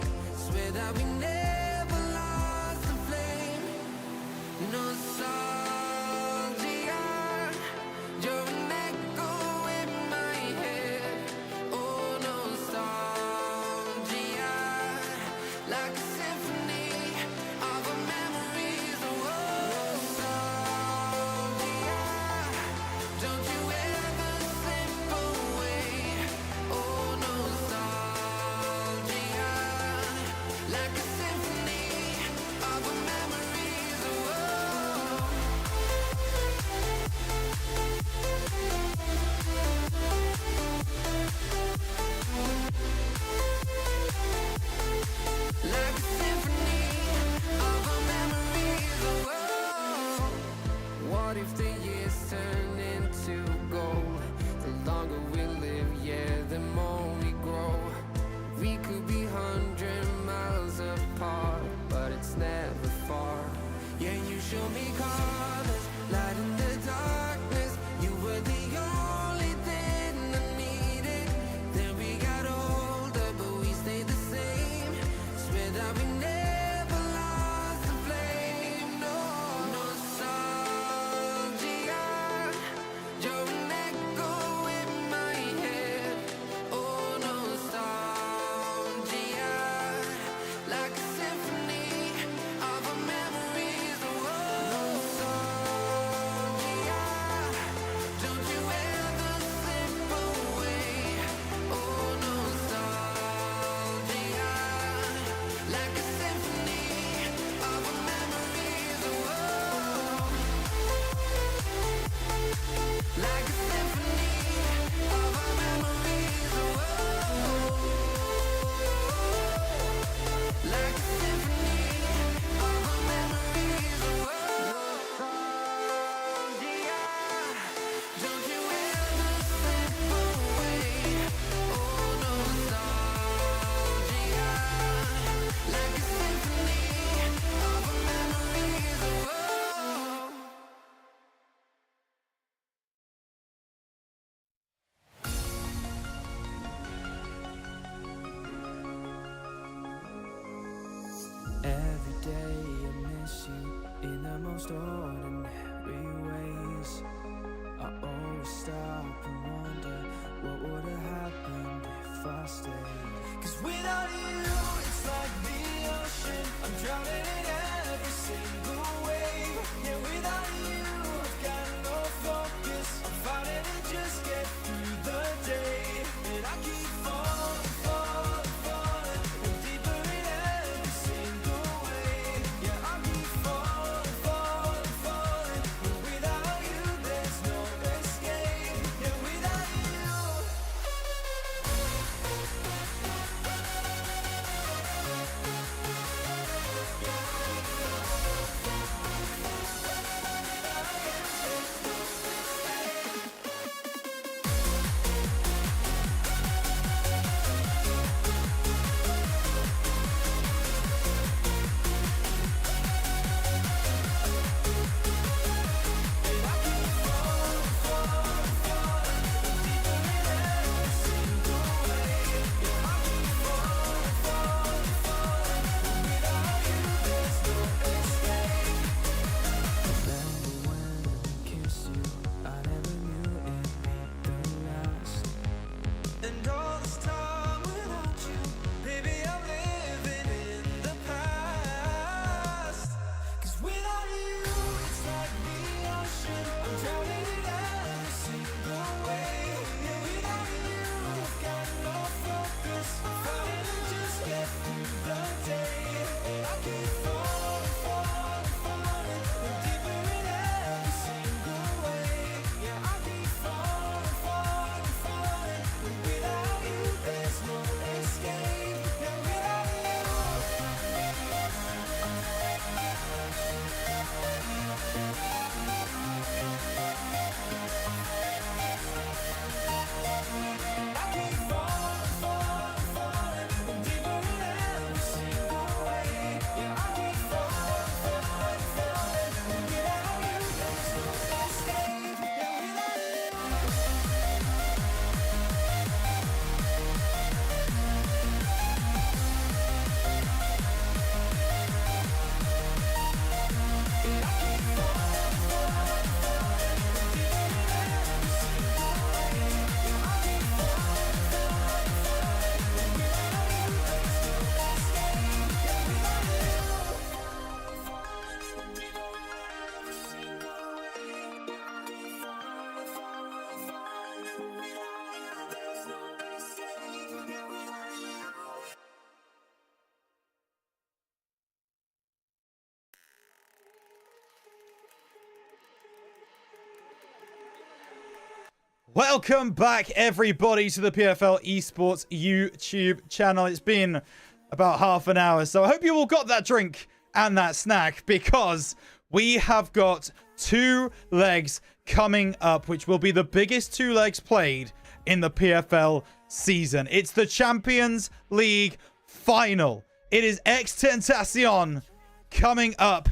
most ordinary ways. I always stop and wonder what would have happened if I stayed. 'Cause without you, it's like the ocean, I'm drowning in every single wave. Yeah, without you, I've got no focus, I'm fighting to just get through the day. And I keep falling, falling, falling, and deeper in every single way. Yeah, I keep falling, falling, falling, and without you, there's no escape. Yeah, without you. And all this time without you, baby, I'm living in the past. 'Cause without you, it's like the ocean, I'm drowning in every single way. Yeah, without you, I've got no focus, I'm fighting to just get through the day. And I keep falling, falling, falling, and deeper in every single way. Yeah, I keep falling, falling, falling, and without you, there's no escape. Yeah, without you. I keep falling, falling, falling, and deeper in every single way. Yeah, I keep falling, falling, falling, and without you, there's no escape. Yeah, without you. Welcome back, everybody, to the PFL Esports YouTube channel. It's been about half an hour, so I hope you all got that drink and that snack, because we have got 2 legs coming up, which will be the biggest 2 legs played in the PFL season. It's the Champions League final. It is xTentation coming up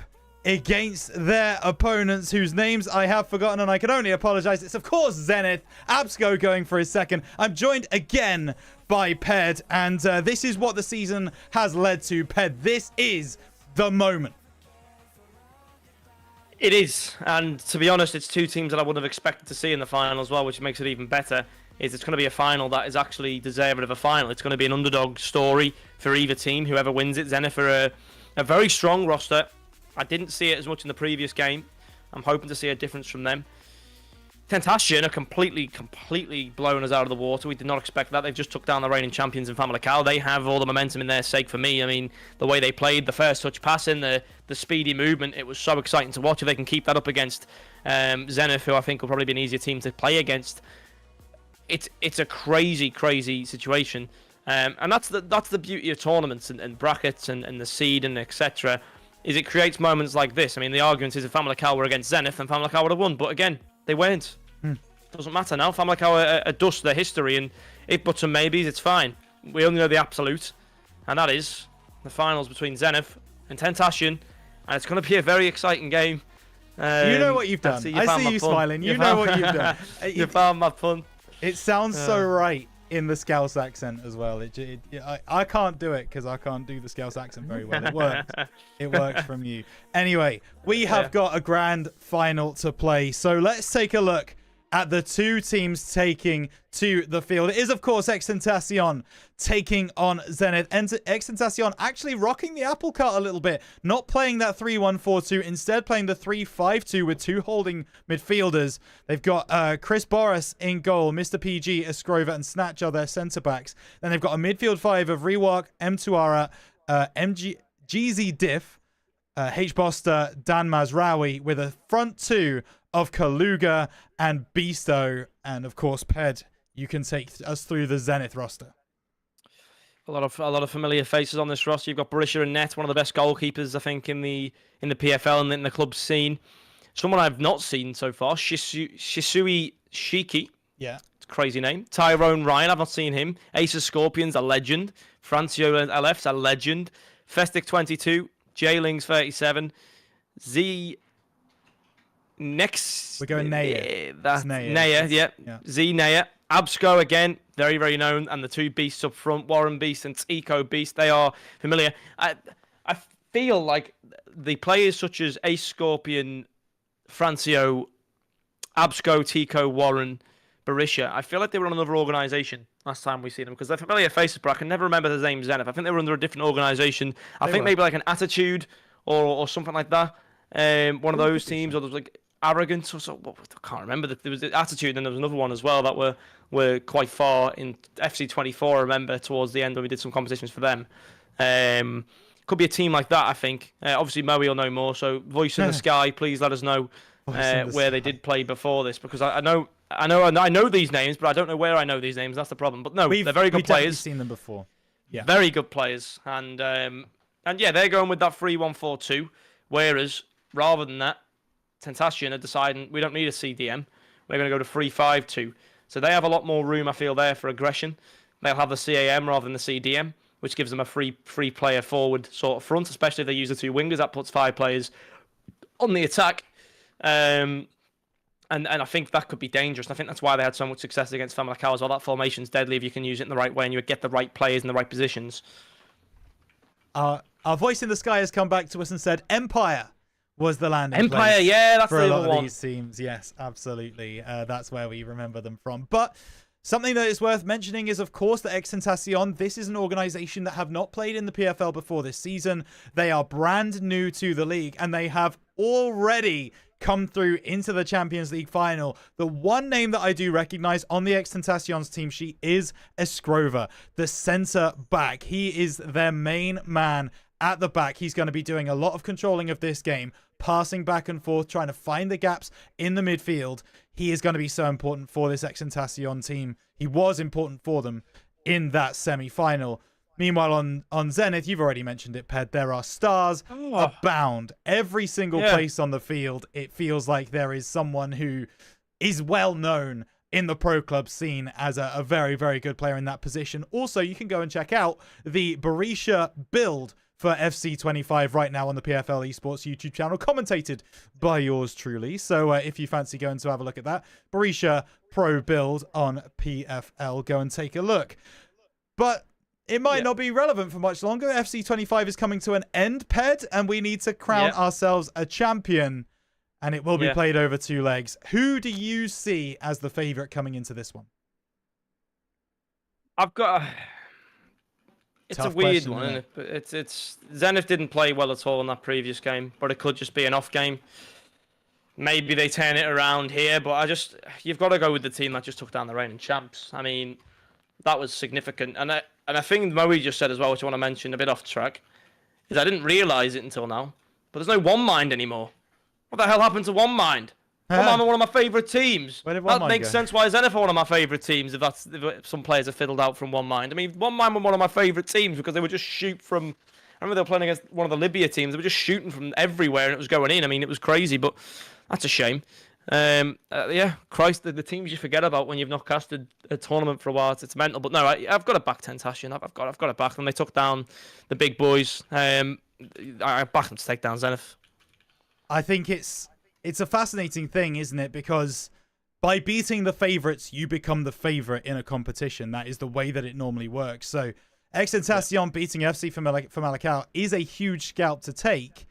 against their opponents, whose names I have forgotten, and I can only apologize. It's, of course, Zenith. Absco going for his second. I'm joined again by Ped, and this is what the season has led to. Ped, this is the moment. It is, and to be honest, it's 2 teams that I wouldn't have expected to see in the final as well, which makes it even better. It's going to be a final that is actually deserving of a final. It's going to be an underdog story for either team, whoever wins it. Zenith are a very strong roster. I didn't see it as much in the previous game. I'm hoping to see a difference from them. xTentation are completely blowing us out of the water. We did not expect that. They've just took down the reigning champions in Famalicao. They have all the momentum in their sake for me. I mean, the way they played, the first touch passing, the speedy movement, it was so exciting to watch. If they can keep that up against Zenith, who I think will probably be an easier team to play against, it's a crazy situation. And that's the beauty of tournaments and brackets and the seed and etc. is it creates moments like this. I mean, the argument is if Famalicao were against Zenith, then Famalicao would have won. But again, they weren't. Doesn't matter now. Famalicao are dust their history, and if buts and maybes, it's fine. We only know the absolute, and that is the finals between Zenith and xTentation, and it's going to be a very exciting game. You know what you've done. I see you smiling. You know what you've done. You found my pun. It sounds so right. in the Scouse accent as well. I can't do it because I can't do the Scouse accent very well. It works. It works from you. Anyway, we have got a grand final to play. So let's take a look at the two teams taking to the field. It is, of course, xTentation taking on Zenith. And xTentation actually rocking the apple cart a little bit. Not playing that 3-1-4-2. Instead, playing the 3-5-2 with two holding midfielders. They've got Chris Boris in goal. Mr. PG, Eskrova, and Snatch are their centre-backs. Then they've got a midfield five of Rewalk, M. Tuara, GZ Diff, H. Boster, Dan Mazraoui, with a front two of Kaluga and Bisto. And of course, Ped, you can take us through the Zenith roster. A lot of familiar faces on this roster. You've got Berisha and Net, one of the best goalkeepers I think in the PFL and in the club scene. Someone I've not seen so far, Shisui Shiki. Yeah. It's a crazy name. Tyrone Ryan, I've not seen him. Ace of Scorpions, a legend. Francio LF's a legend. Festic 22, J-Lings 37, Z Next. We're going Naya. That's Naya, yeah. Z Naya. Absco again, very, very known. And the two beasts up front, Warren Beast and Eco Beast, they are familiar. I feel like the players such as Ace Scorpion, Francio, Absco, Tico, Warren, Berisha, I feel like they were on another organisation last time we see them because they're familiar faces, but I can never remember the name Zenith. I think they were under a different organisation. I think maybe like an Attitude or something like that. One of those teams, or there was like Arrogance or so. I can't remember. There was the Attitude, and there was another one as well that were quite far in FC24. I remember towards the end when we did some competitions for them. Could be a team like that. I think. Obviously, Moe will know more. So, Voice in the Sky, please let us know where they did play before this, because I know these names, but I don't know where I know these names. That's the problem. But no, they're very good players. We've seen them before. Yeah, very good players, and yeah, they're going with that 3-1-4-2. Whereas rather than that, Tentation are deciding we don't need a CDM. We're going to go to 3-5-2. So they have a lot more room, I feel, there for aggression. They'll have the CAM rather than the CDM, which gives them a free player forward sort of front, especially if they use the two wingers. That puts 5 players on the attack. And I think that could be dangerous. And I think that's why they had so much success against Famalicao as well. That formation's deadly if you can use it in the right way and you get the right players in the right positions. Our Voice in the Sky has come back to us and said Empire was the landing place. Empire, yeah, that's for the a other lot one. of these teams. Yes, absolutely. That's where we remember them from. But something that is worth mentioning is, of course, that xTentation, this is an organisation that have not played in the PFL before this season. They are brand new to the league, and they have already come through into the Champions League final. The one name that I do recognise on the xTentation's team sheet is Eskrova, the centre back. He is their main man at the back. He's going to be doing a lot of controlling of this game, passing back and forth, trying to find the gaps in the midfield. He is going to be so important for this xTentation team. He was important for them in that semi-final. Meanwhile, on Zenith, you've already mentioned it, Ped, there are stars abound. Every single place on the field, it feels like there is someone who is well known in the pro club scene as a very, very good player in that position. Also, you can go and check out the Berisha build for FC25 right now on the PFL Esports YouTube channel, commentated by yours truly. So if you fancy going to have a look at that, Berisha Pro build on PFL, go and take a look. But it might not be relevant for much longer. FC25 is coming to an end, Ped, and we need to crown ourselves a champion. And it will be played over 2 legs. Who do you see as the favourite coming into this one? I've got... It's Tough a weird question, one, isn't isn't it? But it's Zenith didn't play well at all in that previous game, but it could just be an off game. Maybe they turn it around here, but you've got to go with the team that just took down the reigning champs. I mean, that was significant. And I think Moe just said as well, which I want to mention a bit off track, is I didn't realise it until now, but there's no One Mind anymore. What the hell happened to One Mind? One Mind are one of my favourite teams. Where did One That Mind makes go? sense why Zenith are one of my favourite teams if some players are fiddled out from One Mind. I mean, One Mind were one of my favourite teams because they would just shoot from... I remember they were playing against one of the Libya teams. They were just shooting from everywhere and it was going in. I mean, it was crazy, but that's a shame. Christ, the teams you forget about when you've not casted a tournament for a while, it's mental. But no, I've got to back Tentation. I've got to back them. They took down the big boys. I back them to take down Zenith. I think it's a fascinating thing, isn't it? Because by beating the favorites, you become the favorite in a competition. That is the way that it normally works. So xTentation beating FC Famalicao is a huge scalp to take.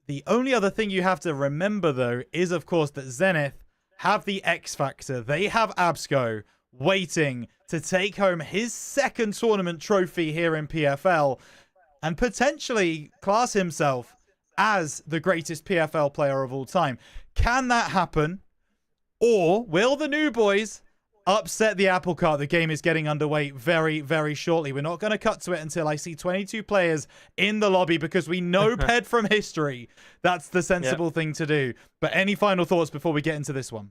The only other thing you have to remember, though, is, of course, that Zenith have the X Factor. They have Absco waiting to take home his second tournament trophy here in PFL and potentially class himself as the greatest PFL player of all time. Can that happen? Or will the new boys upset the apple cart? The game is getting underway very, very shortly. We're not going to cut to it until I see 22 players in the lobby because we know Ped from history. That's the sensible thing to do. But any final thoughts before we get into this one?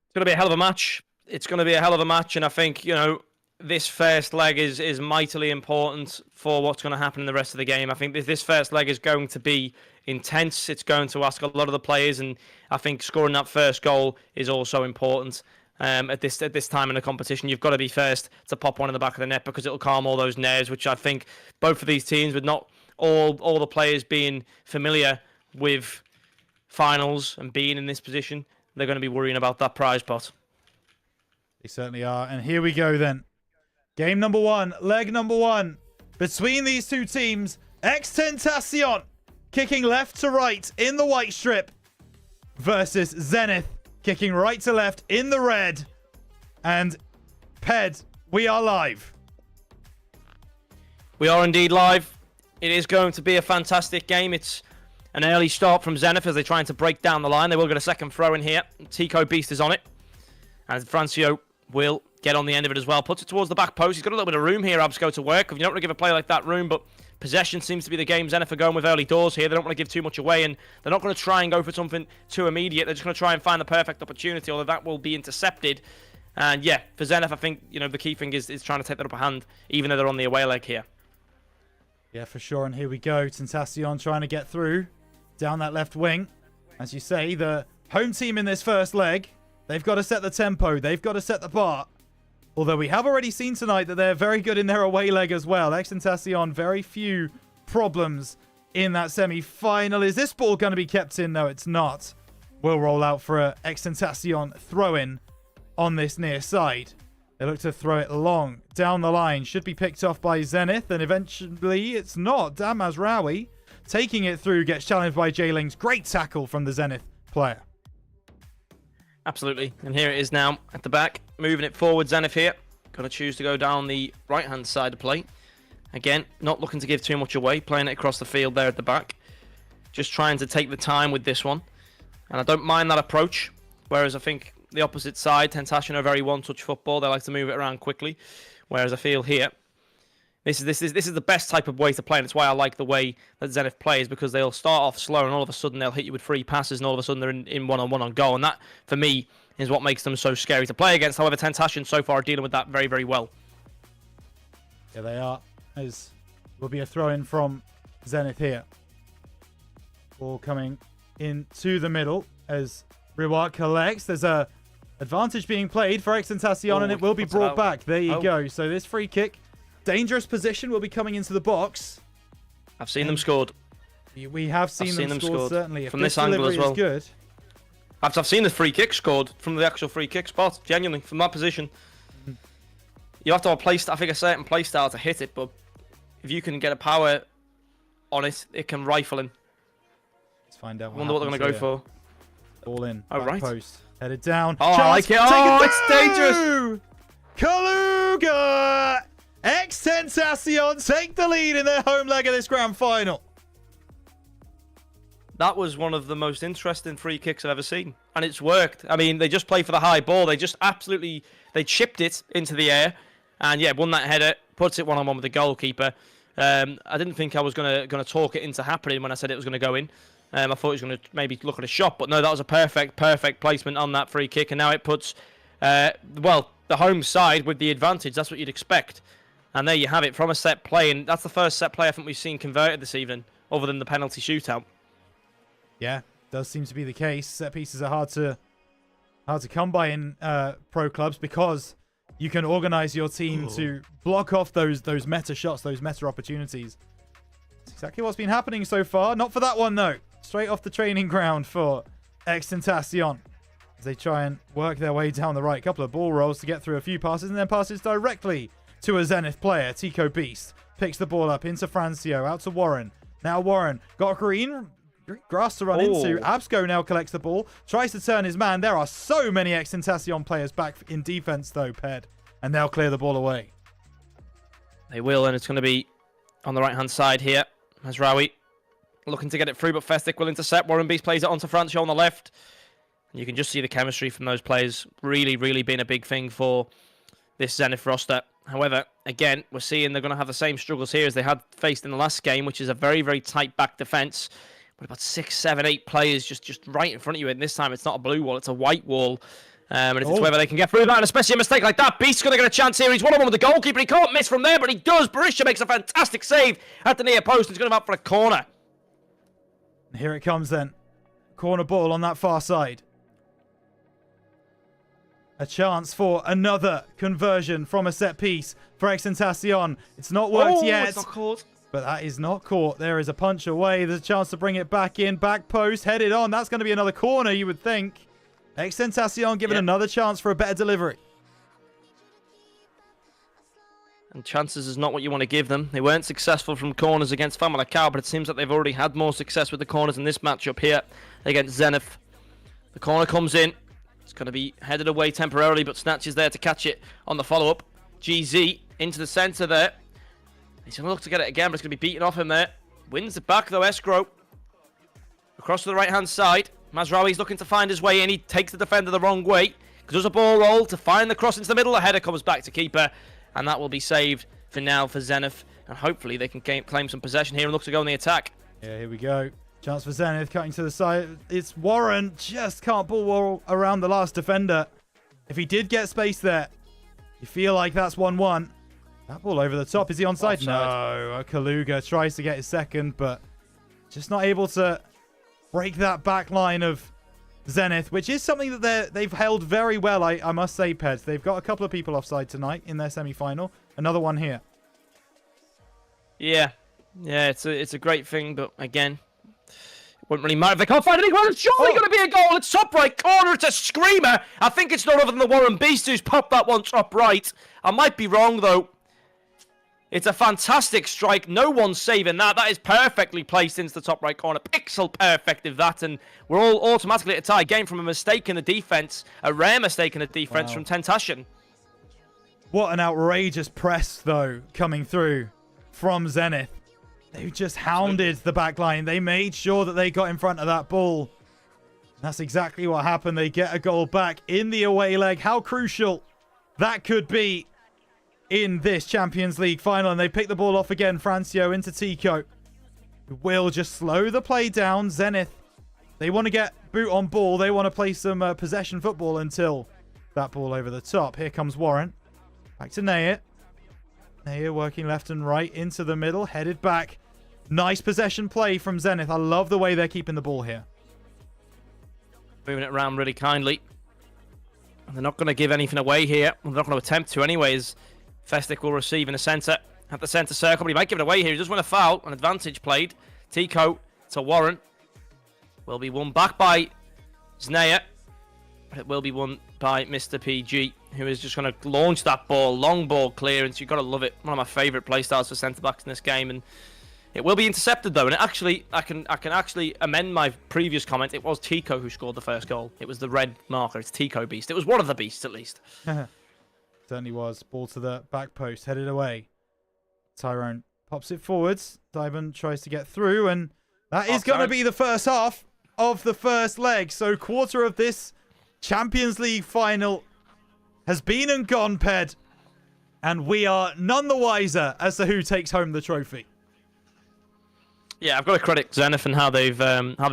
It's going to be a hell of a match. It's going to be a hell of a match. And I think, you know, this first leg is mightily important for what's going to happen in the rest of the game. I think this first leg is going to be intense. It's going to ask a lot of the players, and I think scoring that first goal is also important. At this time in the competition, you've got to be first to pop one in the back of the net because it'll calm all those nerves, which I think both of these teams, with not all the players being familiar with finals and being in this position, they're going to be worrying about that prize pot. They certainly are. And here we go then. Game number one, leg number one. Between these two teams, xTentation kicking left to right in the white strip versus Zenith kicking right to left in the red. And Ped, we are live. We are indeed live. It is going to be a fantastic game. It's an early start from Zenith as they're trying to break down the line. They will get a second throw in here. Tico Beast is on it. And Francio will get on the end of it as well. Puts it towards the back post. He's got a little bit of room here, Absco, to work. You don't want to give a player like that room, but possession seems to be the game Zenith are going with early doors here. They don't want to give too much away, and they're not going to try and go for something too immediate. They're just going to try and find the perfect opportunity, although that will be intercepted. And yeah, for Zenith, I think, you know, the key thing is trying to take that upper hand, even though they're on the away leg here. Yeah, for sure. And here we go. Tentacion trying to get through down that left wing. As you say, the home team in this first leg, they've got to set the tempo. They've got to set the bar. Although we have already seen tonight that they're very good in their away leg as well. xTentation, very few problems in that semi-final. Is this ball going to be kept in? No, it's not. We'll roll out for a xTentation throw-in on this near side. They look to throw it long down the line. Should be picked off by Zenith, and eventually it's not. Damaz Rawi taking it through, gets challenged by J-Lings. Great tackle from the Zenith player. Absolutely. And here it is now at the back. Moving it forward, Zenith here. Going to choose to go down the right-hand side of play. Again, not looking to give too much away. Playing it across the field there at the back. Just trying to take the time with this one. And I don't mind that approach. Whereas I think the opposite side, Tentation, are very one-touch football. They like to move it around quickly. Whereas I feel here, this is the best type of way to play. And it's why I like the way that Zenith plays, because they'll start off slow and all of a sudden they'll hit you with free passes and all of a sudden they're in one-on-one on goal. And that, for me, is what makes them so scary to play against. However, Tentation so far are dealing with that very, very well. Yeah, they are. As will be a throw-in from Zenith here. Ball coming into the middle as Riwat collects. There's a advantage being played for xTentation, and it will be brought back. There you go. So this free kick, dangerous position, will be coming into the box. I've seen them scored. We have seen them scored, certainly. If from this angle as well. Good. I've seen the free kick scored from the actual free kick spot, genuinely, from that position. You have to have a certain play style to hit it, but if you can get a power on it, it can rifle him. Let's find out. I wonder what they're going to go for. Ball in. Oh, back right. Post. Headed down. Oh, Chance, I like it. Oh, it's dangerous. Kaluga! xTentation take the lead in their home leg of this grand final. That was one of the most interesting free kicks I've ever seen. And it's worked. I mean, they just play for the high ball. They just absolutely, they chipped it into the air. And yeah, won that header, puts it one-on-one with the goalkeeper. I didn't think I was going to talk it into happening when I said it was going to go in. I thought he was going to maybe look at a shot. But no, that was a perfect placement on that free kick. And now it puts, the home side with the advantage. That's what you'd expect. And there you have it from a set play. And that's the first set play I think we've seen converted this evening, other than the penalty shootout. Yeah, does seem to be the case. Set pieces are hard to come by in pro clubs because you can organize your team to block off those meta shots, those meta opportunities. That's exactly what's been happening so far. Not for that one, though. Straight off the training ground for xTentation. as they try and work their way down the right. Couple of ball rolls to get through a few passes, and then passes directly to a Zenith player. Tico Beast picks the ball up into Francio, out to Warren. Now Warren got green grass to run into. Absco now collects the ball, tries to turn his man. There are so many xTentation players back in defense though, Ped, and they'll clear the ball away. They will, and it's going to be on the right-hand side here. Mazraoui looking to get it through, but Festic will intercept. Warren Beast plays it onto Francio on the left. And you can just see the chemistry from those players really, really being a big thing for this Zenith roster. However, again, we're seeing they're going to have the same struggles here as they had faced in the last game, which is a very, very tight back defense. But about 6, 7, 8 players just right in front of you. And this time it's not a blue wall, it's a white wall. And it's whether they can get through that, and especially a mistake like that. Beast's going to get a chance here. He's one-on-one with the goalkeeper. He can't miss from there, but he does. Barisha makes a fantastic save at the near post. He's going to have for a corner. Here it comes then. Corner ball on that far side. A chance for another conversion from a set piece for xTentation. It's not worked yet. It's not caught. But that is not caught. There is a punch away. There's a chance to bring it back in. Back post, headed on. That's going to be another corner, you would think. xTentation given another chance for a better delivery. And chances is not what you want to give them. They weren't successful from corners against Famalicao, but it seems like they've already had more success with the corners in this matchup here against Zenith. The corner comes in. It's going to be headed away temporarily, but Snatch is there to catch it on the follow-up. GZ into the centre there. He's going to look to get it again, but it's going to be beaten off him there. Wins it back, though, Escrow. Across to the right-hand side. Mazraoui's looking to find his way in. He takes the defender the wrong way. Does a ball roll to find the cross into the middle. The header comes back to keeper, and that will be saved for now for Zenith. And hopefully they can claim some possession here and look to go on the attack. Yeah, here we go. Chance for Zenith, cutting to the side. It's Warren. Just can't ball roll around the last defender. If he did get space there, you feel like that's 1-1. That ball over the top. Is he onside? No. Kaluga tries to get his second, but just not able to break that back line of Zenith, which is something that they've held very well, I must say, Peds. They've got a couple of people offside tonight in their semi-final. Another one here. Yeah, it's a great thing, but again, it wouldn't really matter if they can't find anyone. It's surely going to be a goal. It's top right corner. It's a screamer. I think it's none other than the Warren Beast who's popped that one top right. I might be wrong, though. It's a fantastic strike. No one's saving that. That is perfectly placed into the top right corner. Pixel perfect of that. And we're all automatically at a tie game from a mistake in the defense. A rare mistake in the defense from xTentation. What an outrageous press, though, coming through from Zenith. They just hounded the back line. They made sure that they got in front of that ball. That's exactly what happened. They get a goal back in the away leg. How crucial that could be in this Champions League final. And they pick the ball off again. Francio into Tico, who will just slow the play down. Zenith, they want to get boot on ball. They want to play some possession football until that ball over the top. Here comes Warren. Back to Nayir. Nayir working left and right into the middle. Headed back. Nice possession play from Zenith. I love the way they're keeping the ball here. Moving it around really kindly. And they're not going to give anything away here. They're not going to attempt to anyways. Festic will receive in the centre. At the centre circle, but he might give it away here. He does win a foul. An advantage played. Tico to Warren. Will be won back by Znea. But it will be won by Mr. PG, who is just going to launch that ball. Long ball clearance. You've got to love it. One of my favourite play styles for centre-backs in this game. And it will be intercepted, though. And it actually, I can actually amend my previous comment. It was Tico who scored the first goal. It was the red marker. It's Tico Beast. It was one of the beasts, at least. Certainly was. Ball to the back post. Headed away. Tyrone pops it forwards. Diamond tries to get through. And that is going to be the first half of the first leg. So quarter of this Champions League final has been and gone, Ped. And we are none the wiser as to who takes home the trophy. Yeah, I've got to credit Zenith and how they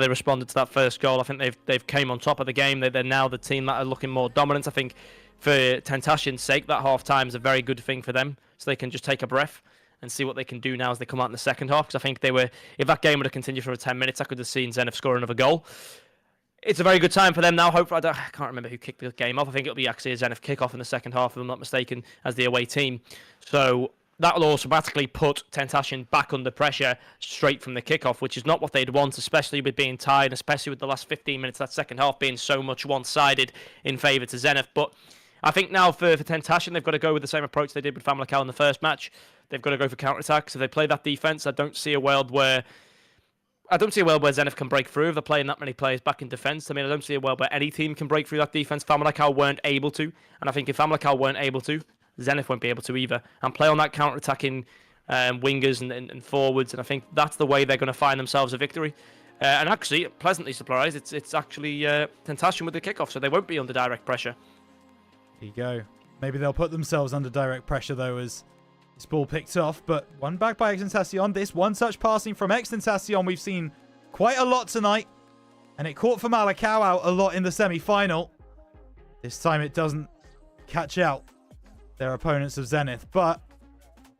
responded to that first goal. I think they've came on top of the game. They're now the team that are looking more dominant. I think for xTentation's sake, that half time is a very good thing for them, so they can just take a breath and see what they can do now as they come out in the second half. Because I think if that game would have continued for 10 minutes, I could have seen Zenith score another goal. It's a very good time for them now. Hopefully, I can't remember who kicked the game off. I think it'll be actually a Zenith kickoff in the second half, if I'm not mistaken, as the away team. So that will automatically put xTentation back under pressure straight from the kickoff, which is not what they'd want, especially with being tied, especially with the last 15 minutes of that second half being so much one-sided in favour to Zenith. But I think now for xTentation, they've got to go with the same approach they did with Famalicao in the first match. They've got to go for counter-attacks. If they play that defence, I don't see a world where Zenith can break through if they're playing that many players back in defence. I mean, I don't see a world where any team can break through that defence. Famalicao weren't able to. And I think if Famalicao weren't able to, Zenith won't be able to either. And play on that counter-attacking wingers and forwards. And I think that's the way they're going to find themselves a victory. And actually, pleasantly surprised, it's actually xTentation with the kickoff, so they won't be under direct pressure. There you go. Maybe they'll put themselves under direct pressure, though, as this ball picked off. But one back by xTentation. This one-touch passing from xTentation we've seen quite a lot tonight. And it caught Famalicao out a lot in the semi-final. This time it doesn't catch out their opponents of Zenith. But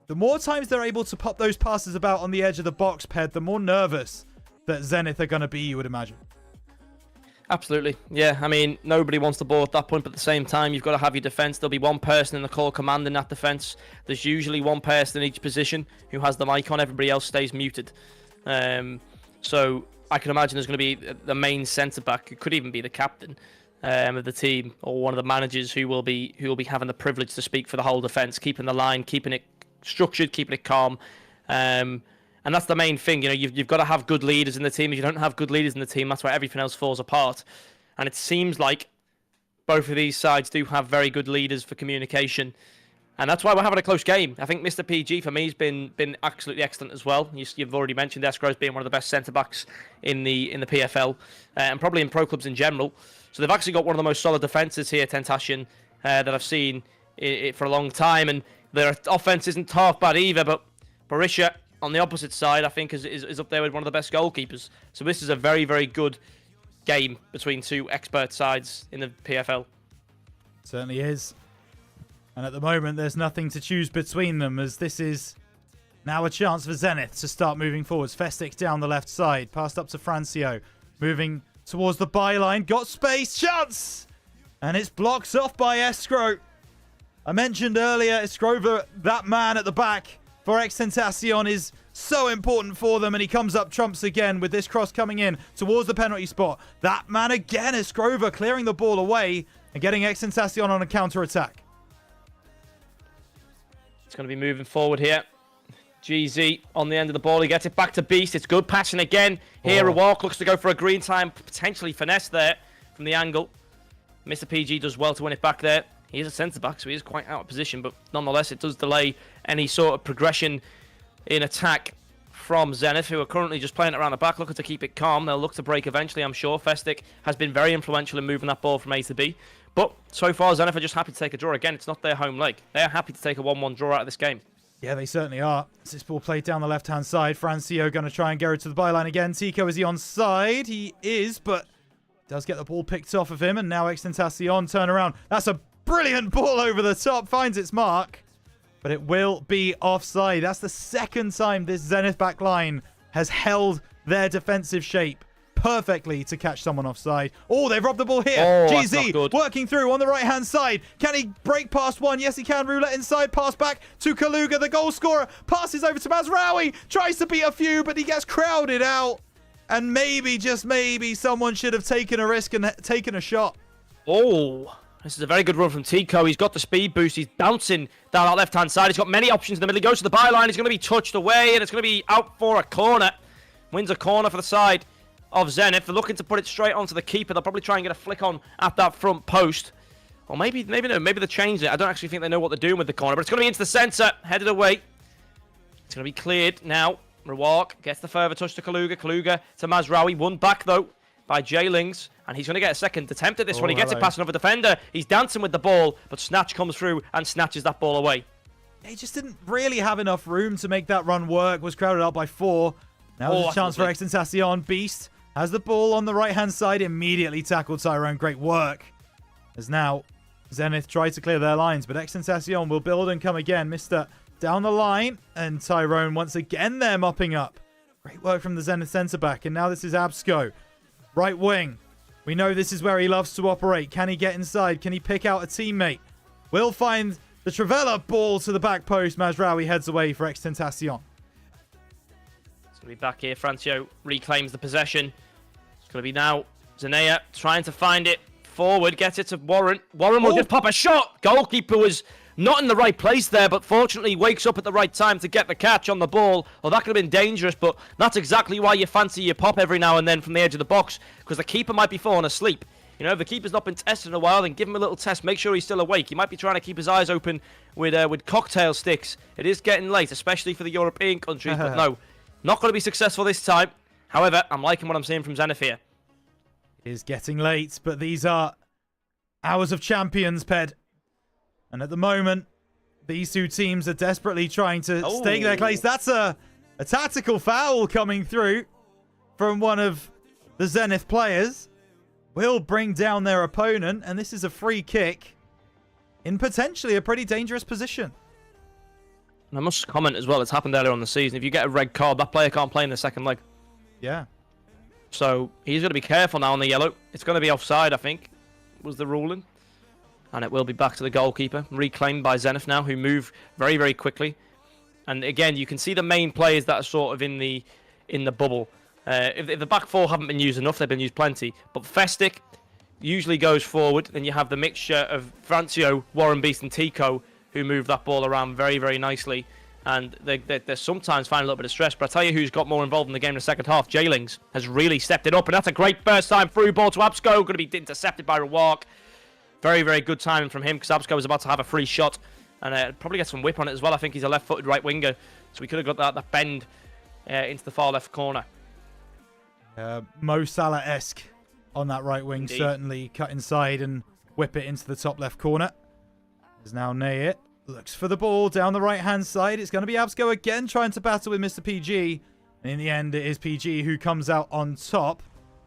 the more times they're able to pop those passes about on the edge of the box, Ped, the more nervous that Zenith are going to be, you would imagine. Absolutely. Yeah, I mean, nobody wants the ball at that point, but at the same time, you've got to have your defence. There'll be one person in the call commanding that defence. There's usually one person in each position who has the mic on. Everybody else stays muted. So I can imagine there's going to be the main centre-back. It could even be the captain of the team or one of the managers who will be having the privilege to speak for the whole defence, keeping the line, keeping it structured, keeping it calm. And that's the main thing, you know, you've got to have good leaders in the team. If you don't have good leaders in the team, that's why everything else falls apart. And it seems like both of these sides do have very good leaders for communication. And that's why we're having a close game. I think Mr. PG, for me, has been absolutely excellent as well. You've already mentioned Escrow as being one of the best centre-backs in the PFL, and probably in pro clubs in general. So they've actually got one of the most solid defences here, xTentation, that I've seen for a long time. And their offence isn't half bad either, but Barisha, on the opposite side, I think is up there with one of the best goalkeepers. So this is a very, very good game between two expert sides in the PFL. Certainly is. And at the moment, there's nothing to choose between them, as this is now a chance for Zenith to start moving forwards. Festic down the left side, passed up to Francio, moving towards the byline, got space, chance! And it's blocked off by Escrow. I mentioned earlier, Escrover, that man at the back for xTentation is so important for them, and he comes up trumps again with this cross coming in towards the penalty spot. That man again, Escrover, clearing the ball away and getting xTentation on a counter-attack. It's going to be moving forward here. GZ on the end of the ball. He gets it back to Beast. It's good passing again. Here, a walk looks to go for a green time. Potentially finesse there from the angle. Mr. PG does well to win it back there. He is a centre-back, so he is quite out of position, but nonetheless, it does delay any sort of progression in attack from Zenith, who are currently just playing it around the back, looking to keep it calm. They'll look to break eventually, I'm sure. Festic has been very influential in moving that ball from A to B. But so far, Zenith are just happy to take a draw. Again, it's not their home leg. They're happy to take a 1-1 draw out of this game. Yeah, they certainly are. This ball played down the left-hand side. Francio going to try and get it to the byline again. Tico, is he onside? He is, but does get the ball picked off of him. And now xTentation turn around. That's a brilliant ball over the top. Finds its mark. But it will be offside. That's the second time this Zenith back line has held their defensive shape perfectly to catch someone offside. Oh, they've robbed the ball here. Oh, that's not GZ good. working through on the right-hand side. Can he break past one? Yes, he can. Roulette inside. Pass back to Kaluga, the goal scorer. Passes over to Mazraoui. Tries to beat a few, but he gets crowded out. And maybe, just maybe, someone should have taken a risk and taken a shot. Oh, this is a very good run from Tico. He's got the speed boost. He's bouncing down that left-hand side. He's got many options in the middle. He goes to the byline. He's going to be touched away, and it's going to be out for a corner. Wins a corner for the side of Zenith. They're looking to put it straight onto the keeper. They'll probably try and get a flick on at that front post. Or maybe no, maybe they changed it. I don't actually think they know what they're doing with the corner, but it's going to be into the centre, headed away. It's going to be cleared now. Rewalk gets the further touch to Kaluga. Kaluga to Mazraoui. Won back, though, by J-Lings. And he's going to get a second attempt at this one. He gets it past another defender. He's dancing with the ball, but Snatch comes through and snatches that ball away. He just didn't really have enough room to make that run work. Was crowded out by 4. Now there's a chance for xTentation. Beast has the ball on the right-hand side. Immediately tackled Tyrone. Great work. As now Zenith tries to clear their lines, but xTentation will build and come again. Mr. down the line, and Tyrone once again there mopping up. Great work from the Zenith centre-back, and now this is Absco. Right wing. We know this is where he loves to operate. Can he get inside? Can he pick out a teammate? Will find The Trivella ball to the back post. Mazraoui heads away for xTentation. It's going to be back here. Francio reclaims the possession. It's going to be now Zanea trying to find it forward. Gets it to Warren. Warren will just pop a shot. Goalkeeper was not in the right place there, but fortunately wakes up at the right time to get the catch on the ball. Well, that could have been dangerous, but that's exactly why you fancy your pop every now and then from the edge of the box, because the keeper might be falling asleep. You know, if the keeper's not been tested in a while, then give him a little test. Make sure he's still awake. He might be trying to keep his eyes open with cocktail sticks. It is getting late, especially for the European countries, but no, not going to be successful this time. However, I'm liking what I'm seeing from Zenith here. It is getting late, but these are hours of champions, Ped. And at the moment, these two teams are desperately trying to stake their place. That's a tactical foul coming through from one of the Zenith players. Will bring down their opponent, and this is a free kick in potentially a pretty dangerous position. And I must comment as well, it's happened earlier on the season. If you get a red card, that player can't play in the second leg. Yeah. So he's got to be careful now on the yellow. It's going to be offside, I think, was the ruling. And it will be back to the goalkeeper. Reclaimed by Zenith now, who move very, very quickly. And again, you can see the main players that are sort of in the bubble. If the back four haven't been used enough, they've been used plenty. But Festic usually goes forward. Then you have the mixture of Francio, Warren Beast, and Tico, who move that ball around very, very nicely. And they're sometimes finding a little bit of stress. But I tell you who's got more involved in the game in the second half. Jailings has really stepped it up. And that's a great first time through ball to Absco. Going to be intercepted by Rewark. Very, very good timing from him, because Absco was about to have a free shot. And probably get some whip on it as well. I think he's a left-footed right winger. So we could have got that bend into the far left corner. Mo Salah-esque on that right wing. Indeed. Certainly cut inside and whip it into the top left corner. There's now Nayit. Looks for the ball down the right-hand side. It's going to be Absco again trying to battle with Mr. PG. And in the end, it is PG who comes out on top.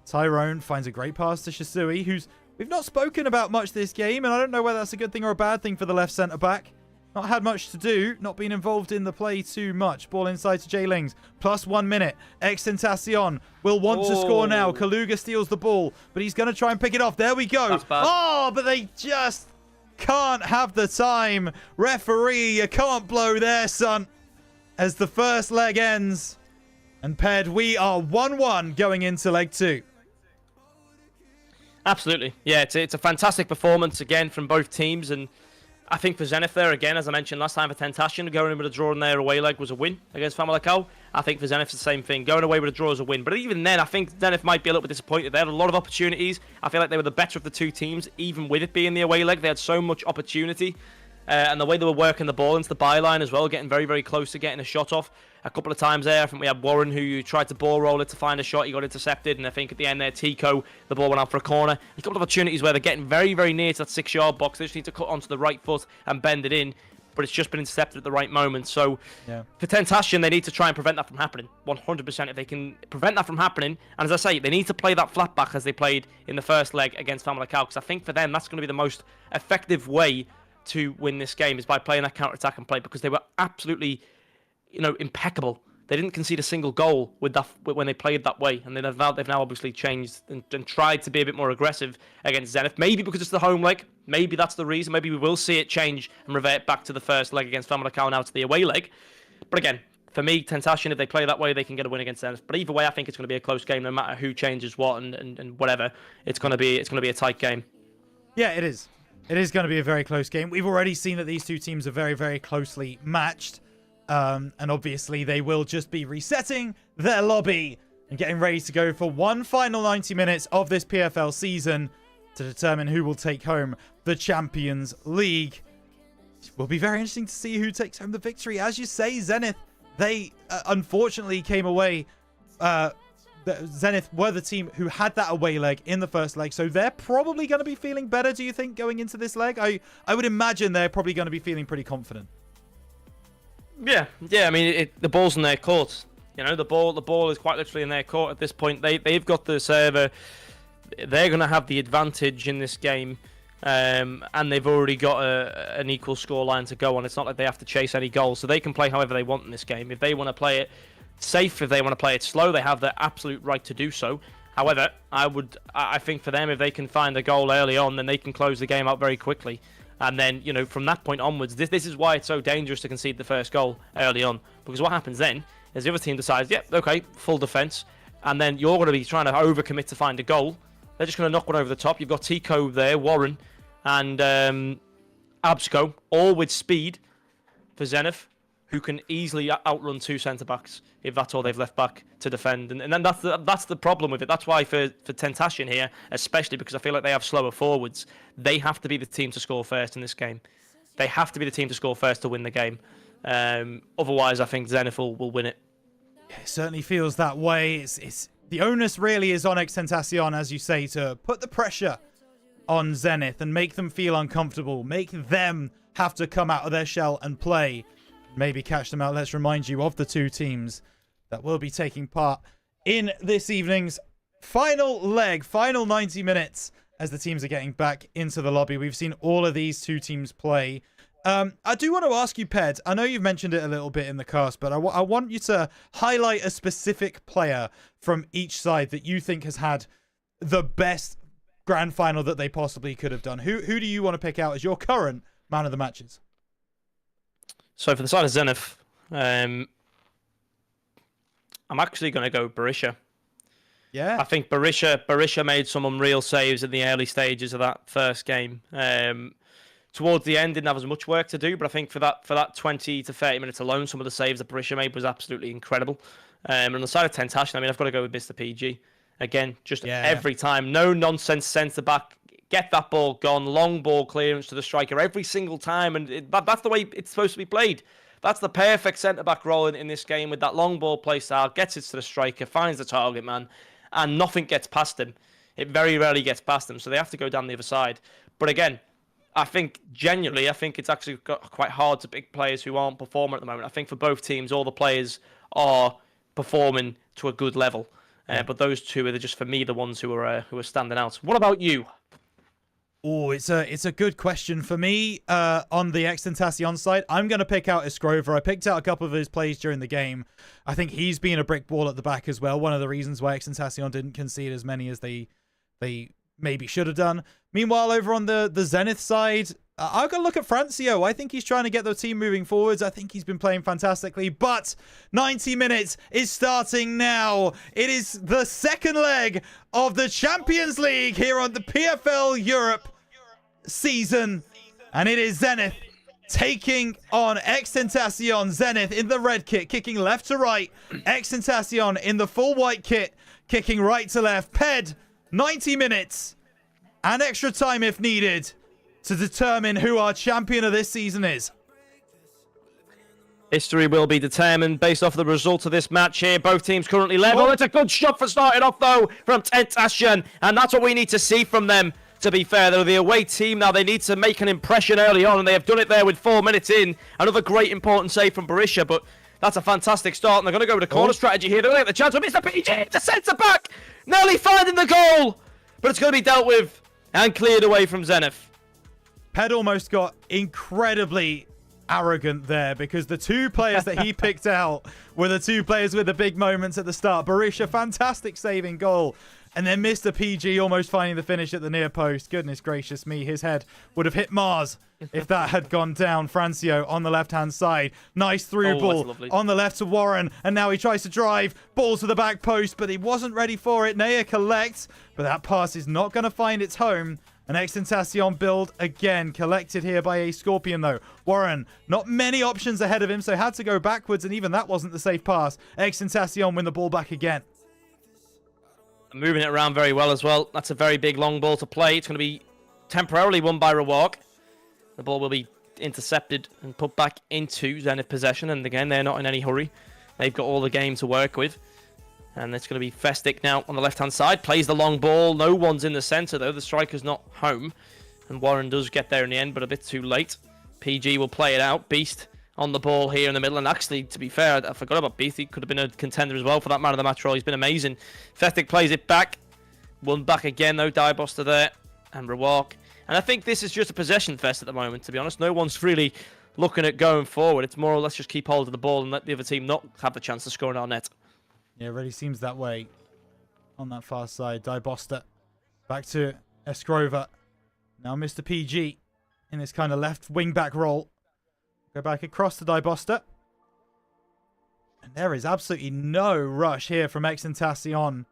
Tyrone finds a great pass to Shisui, who's we've not spoken about much this game, and I don't know whether that's a good thing or a bad thing for the left centre-back. Not had much to do, not been involved in the play too much. Ball inside to Jailings. Plus 1 minute. xTentation will want to score now. Kaluga steals the ball, but he's going to try and pick it off. There we go. That's bad. Oh, but they just can't have the time. Referee, you can't blow there, son. As the first leg ends. And Ped, we are 1-1 going into leg 2. Absolutely. Yeah, it's a fantastic performance again from both teams, and I think for Zenith there, again, as I mentioned last time, for Tentation, going in with a draw in their away leg was a win against Famalicao. I think for Zenith, it's the same thing. Going away with a draw is a win. But even then, I think Zenith might be a little bit disappointed. They had a lot of opportunities. I feel like they were the better of the two teams, even with it being the away leg. They had so much opportunity. And the way they were working the ball into the byline as well, getting very, very close to getting a shot off. A couple of times there, I think we had Warren who tried to ball roll it to find a shot. He got intercepted. And I think at the end there, Tico, the ball went out for a corner. A couple of opportunities where they're getting very, very near to that 6-yard box. They just need to cut onto the right foot and bend it in. But it's just been intercepted at the right moment. So for Tentation, they need to try and prevent that from happening. 100%. If they can prevent that from happening. And as I say, they need to play that flat back as they played in the first leg against Famalicao. Because I think for them, that's going to be the most effective way to win this game, is by playing that counter-attack and play, because they were absolutely, impeccable. They didn't concede a single goal with that when they played that way, and they've now obviously changed and tried to be a bit more aggressive against Zenith. Maybe because it's the home leg. Maybe that's the reason. Maybe we will see it change and revert back to the first leg against Famalicao, now to the away leg. But again, for me, Tentation, if they play that way, they can get a win against Zenith. But either way, I think it's going to be a close game, no matter who changes what and whatever. It's going to be a tight game. Yeah, it is. It is going to be a very close game. We've already seen that these two teams are very, very closely matched. And obviously, they will just be resetting their lobby and getting ready to go for one final 90 minutes of this PFL season to determine who will take home the Champions League. It will be very interesting to see who takes home the victory. As you say, Zenith, they unfortunately came away... Zenith were the team who had that away leg in the first leg, so they're probably going to be feeling better, do you think, going into this leg? I would imagine they're probably going to be feeling pretty confident. Yeah. I mean, the ball's in their court. The ball is quite literally in their court at this point. They've got the server. They're going to have the advantage in this game, and they've already got an equal scoreline to go on. It's not like they have to chase any goals, so they can play however they want in this game. If they want to play it safe, if they want to play it slow, they have the absolute right to do so. However, I think for them, if they can find a goal early on, then they can close the game out very quickly. And then, you know, from that point onwards, this is why it's so dangerous to concede the first goal early on. Because what happens then is the other team decides, yep, okay, full defence. And then you're going to be trying to overcommit to find a goal. They're just going to knock one over the top. You've got Tico there, Warren, and Absco, all with speed for Zenith, who can easily outrun 2 centre-backs if that's all they've left back to defend. And then that's the problem with it. That's why for xTentation here, especially because I feel like they have slower forwards, they have to be the team to score first in this game. They have to be the team to score first to win the game. Otherwise, I think Zenith will win it. Yeah, it certainly feels that way. It's the onus really is on xTentation, as you say, to put the pressure on Zenith and make them feel uncomfortable, make them have to come out of their shell and play. Maybe catch them out. Let's remind you of the 2 teams that will be taking part in this evening's final leg, final 90 minutes as the teams are getting back into the lobby. We've seen all of these 2 teams play. I do want to ask you, Ped, I know you've mentioned it a little bit in the cast, but I want you to highlight a specific player from each side that you think has had the best grand final that they possibly could have done. Who do you want to pick out as your current man of the matches? So for the side of Zenith, I'm actually going to go Berisha. Yeah. I think Berisha made some unreal saves in the early stages of that first game. Towards the end, didn't have as much work to do, but I think for that 20 to 30 minutes alone, some of the saves that Berisha made was absolutely incredible. And on the side of xTentation, I mean, I've got to go with Mr. PG. Again, just every time, no nonsense centre back. Get that ball gone, long ball clearance to the striker every single time, and that's the way it's supposed to be played. That's the perfect centre-back role in this game with that long ball play style, gets it to the striker, finds the target man, and nothing gets past him. It very rarely gets past him, so they have to go down the other side. But again, I think it's actually quite hard to pick players who aren't performing at the moment. I think for both teams, all the players are performing to a good level. But those 2 are just, for me, the ones who are standing out. What about you? Oh, it's a good question for me. On the xTentation side, I'm going to pick out Escrover. I picked out a couple of his plays during the game. I think he's been a brick wall at the back as well. One of the reasons why xTentation didn't concede as many as they maybe should have done. Meanwhile, over on the Zenith side, I've got to look at Francio. I think he's trying to get the team moving forwards. I think he's been playing fantastically, but 90 minutes is starting now. It is the second leg of the Champions League here on the PFL Europe season, and it is Zenith taking on xTentation. Zenith in the red kit, kicking left to right. xTentation in the full white kit, kicking right to left. Ped, 90 minutes and extra time if needed to determine who our champion of this season is. History will be determined based off the result of this match here. Both teams currently level. It's a good shot for starting off, though, from xTentation, and that's what we need to see from them. To be fair, they're the away team now. They need to make an impression early on, and they have done it there with 4 minutes in. Another great important save from Berisha, but that's a fantastic start, and they're going to go with a corner strategy here. They're going to get the chance with Mr. PG, the centre-back, nearly finding the goal, but it's going to be dealt with and cleared away from Zenith. Ped almost got incredibly arrogant there because the 2 players that he picked out were the 2 players with the big moments at the start. Berisha, fantastic saving goal. And then Mr. PG almost finding the finish at the near post. Goodness gracious me, his head would have hit Mars if that had gone down. Francio on the left-hand side. Nice through ball on the left to Warren. And now he tries to drive. Ball to the back post, but he wasn't ready for it. Naya collects, but that pass is not going to find its home. An xTentation build again, collected here by a Scorpion though. Warren, not many options ahead of him, so had to go backwards, and even that wasn't the safe pass. xTentation win the ball back again. Moving it around very well as well. That's a very big long ball to play. It's going to be temporarily won by Rewalk. The ball will be intercepted and put back into Zenith possession. And again, they're not in any hurry. They've got all the game to work with. And it's going to be Festic now on the left-hand side. Plays the long ball. No one's in the centre, though. The striker's not home. And Warren does get there in the end, but a bit too late. PG will play it out. Beast on the ball here in the middle. And actually, to be fair, I forgot about Beast. He could have been a contender as well for that man of the match role. He's been amazing. Festic plays it back. One back again, though. Diebuster there. And Rewalk. And I think this is just a possession fest at the moment, to be honest. No one's really looking at going forward. It's more or less just keep hold of the ball and let the other team not have the chance to score in our net. Yeah, it really seems that way on that far side. Diebuster back to Escrover. Now Mr. PG in this kind of left wing-back role. Go back across to Daibosta. And there is absolutely no rush here from xTentation.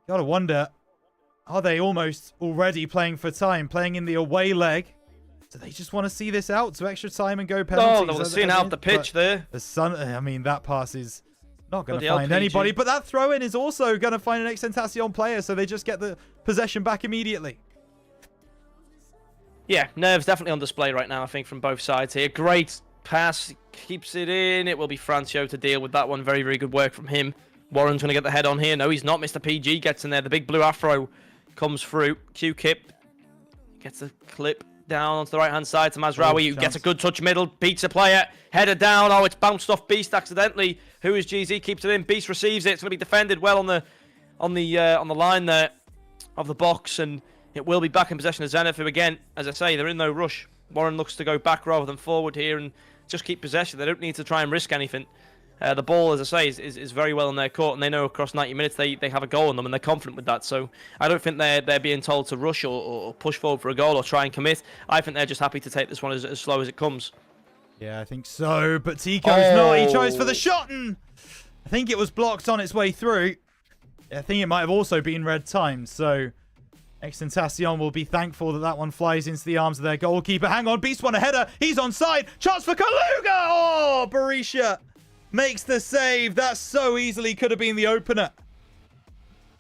Gotta wonder, are they almost already playing for time, playing in the away leg? Do they just want to see this out to extra time and go penalties? Oh, they want to see out the pitch there. The sun, I mean, that pass is not going to Bloody find LPG. anybody. But that throw-in is also going to find an xTentation player, so they just get the possession back immediately. Yeah, nerves definitely on display right now, I think, from both sides here. Great pass, keeps it in. It will be Francio to deal with that one. Very, very good work from him. Warren's going to get the head on here. No, he's not. Mr. PG gets in there. The big blue afro comes through. Q-Kip gets a clip down onto the right-hand side to Mazraoui, who gets a good touch middle. Beats a player. Header down. Oh, it's bounced off Beast accidentally. Who is GZ? Keeps it in. Beast receives it. It's going to be defended well on the line there of the box, and it will be back in possession of Zenith, who again, as I say, they're in no rush. Warren looks to go back rather than forward here and just keep possession. They don't need to try and risk anything. The ball, as I say, is very well in their court, and they know across 90 minutes they have a goal on them, and they're confident with that. So I don't think they're being told to rush or push forward for a goal or try and commit. I think they're just happy to take this one as slow as it comes. Yeah, I think so, but Tico's not. He tries for the shot, and I think it was blocked on its way through. I think it might have also been red time, so xTentation will be thankful that that one flies into the arms of their goalkeeper. Hang on, Beast won a header. He's onside. Chance for Kaluga. Oh, Berisha makes the save. That so easily could have been the opener.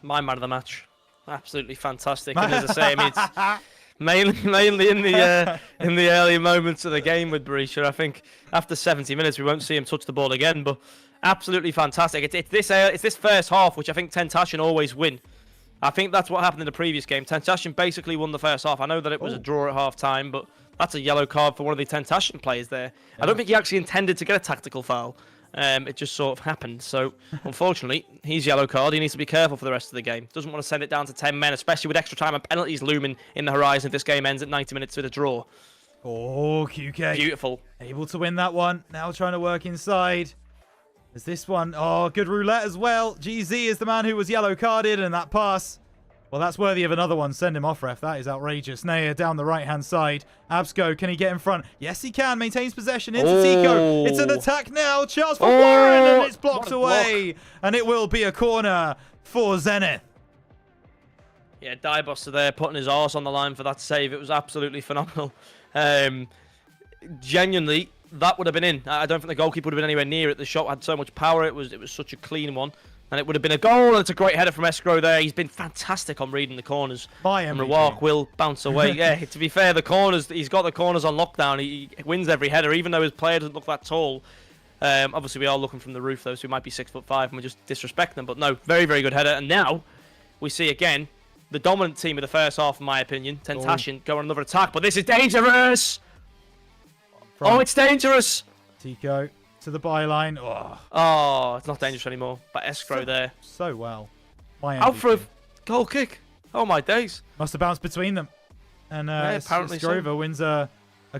My man of the match. Absolutely fantastic. And as I say, I mean, it's mainly in the early moments of the game with Berisha. I think after 70 minutes, we won't see him touch the ball again, but absolutely fantastic. It's this first half, which I think xTentation always win. I think that's what happened in the previous game. xTentation basically won the first half. I know that it was a draw at half-time, but that's a yellow card for one of the xTentation players there. Yeah. I don't think he actually intended to get a tactical foul. It just sort of happened. So, unfortunately, he's yellow card. He needs to be careful for the rest of the game. Doesn't want to send it down to 10 men, especially with extra time and penalties looming in the horizon if this game ends at 90 minutes with a draw. Oh, QK. Beautiful. Able to win that one. Now trying to work inside. There's this one. Oh, good roulette as well. GZ is the man who was yellow carded, and that pass, well, that's worthy of another one. Send him off, ref. That is outrageous. Naya down the right-hand side. Absco, can he get in front? Yes, he can. Maintains possession into Tico. It's an attack now. Chance for Warren, and it's blocked away. And it will be a corner for Zenith. Yeah, Diebuster there putting his arse on the line for that save. It was absolutely phenomenal. Genuinely, that would have been in. I don't think the goalkeeper would have been anywhere near it. The shot had so much power. It was such a clean one. And it would have been a goal, and it's a great header from Escrow there. He's been fantastic on reading the corners. And Rawak will bounce away. Yeah, to be fair, the corners, he's got the corners on lockdown. He wins every header, even though his player doesn't look that tall. Obviously, we are looking from the roof, though, so he might be 6'5", and we just disrespect them. But no, very, very good header. And now we see, again, the dominant team of the first half, in my opinion. xTentation go on another attack, but this is dangerous! Oh, it's dangerous! Tico to the byline. Oh, it's not dangerous anymore. But Escrow there. So well. Out for a goal kick. Oh, my days. Must have bounced between them. And apparently Skrova wins a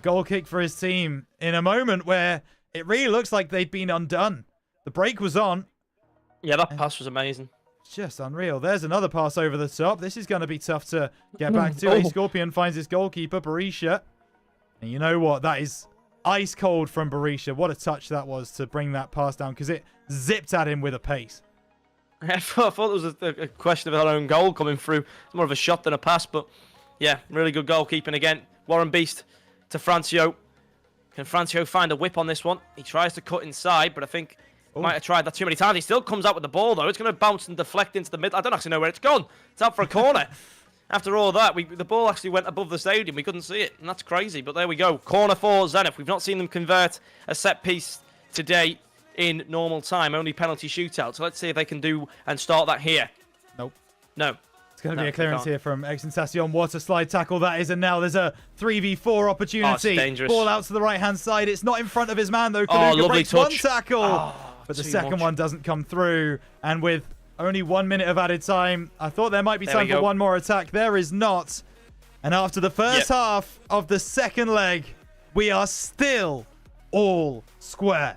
goal kick for his team in a moment where it really looks like they'd been undone. The break was on. Yeah, that pass was amazing. Just unreal. There's another pass over the top. This is going to be tough to get back to. A Scorpion finds his goalkeeper, Berisha. And you know what? That is ice cold from Berisha. What a touch that was to bring that pass down, because it zipped at him with a pace. I thought it was a question of our own goal coming through. It's more of a shot than a pass, but yeah, really good goalkeeping again. Warren Beast to Francio. Can Francio find a whip on this one? He tries to cut inside, but I think he might have tried that too many times. He still comes out with the ball, though. It's going to bounce and deflect into the middle. I don't actually know where it's gone. It's out for a corner. After all that, the ball actually went above the stadium. We couldn't see it, and that's crazy. But there we go. Corner for Zenith. We've not seen them convert a set piece today in normal time. Only penalty shootout. So let's see if they can do and start that here. Nope. No. It's going to be a clearance here from xTentation. What a slide tackle that is. And now there's a 3v4 opportunity. Dangerous. Ball out to the right-hand side. It's not in front of his man, though. Lovely breaks touch. One tackle. But the second one doesn't come through. And with only 1 minute of added time, I thought there might be time for one more attack. There is not. And after the first half of the second leg, we are still all square.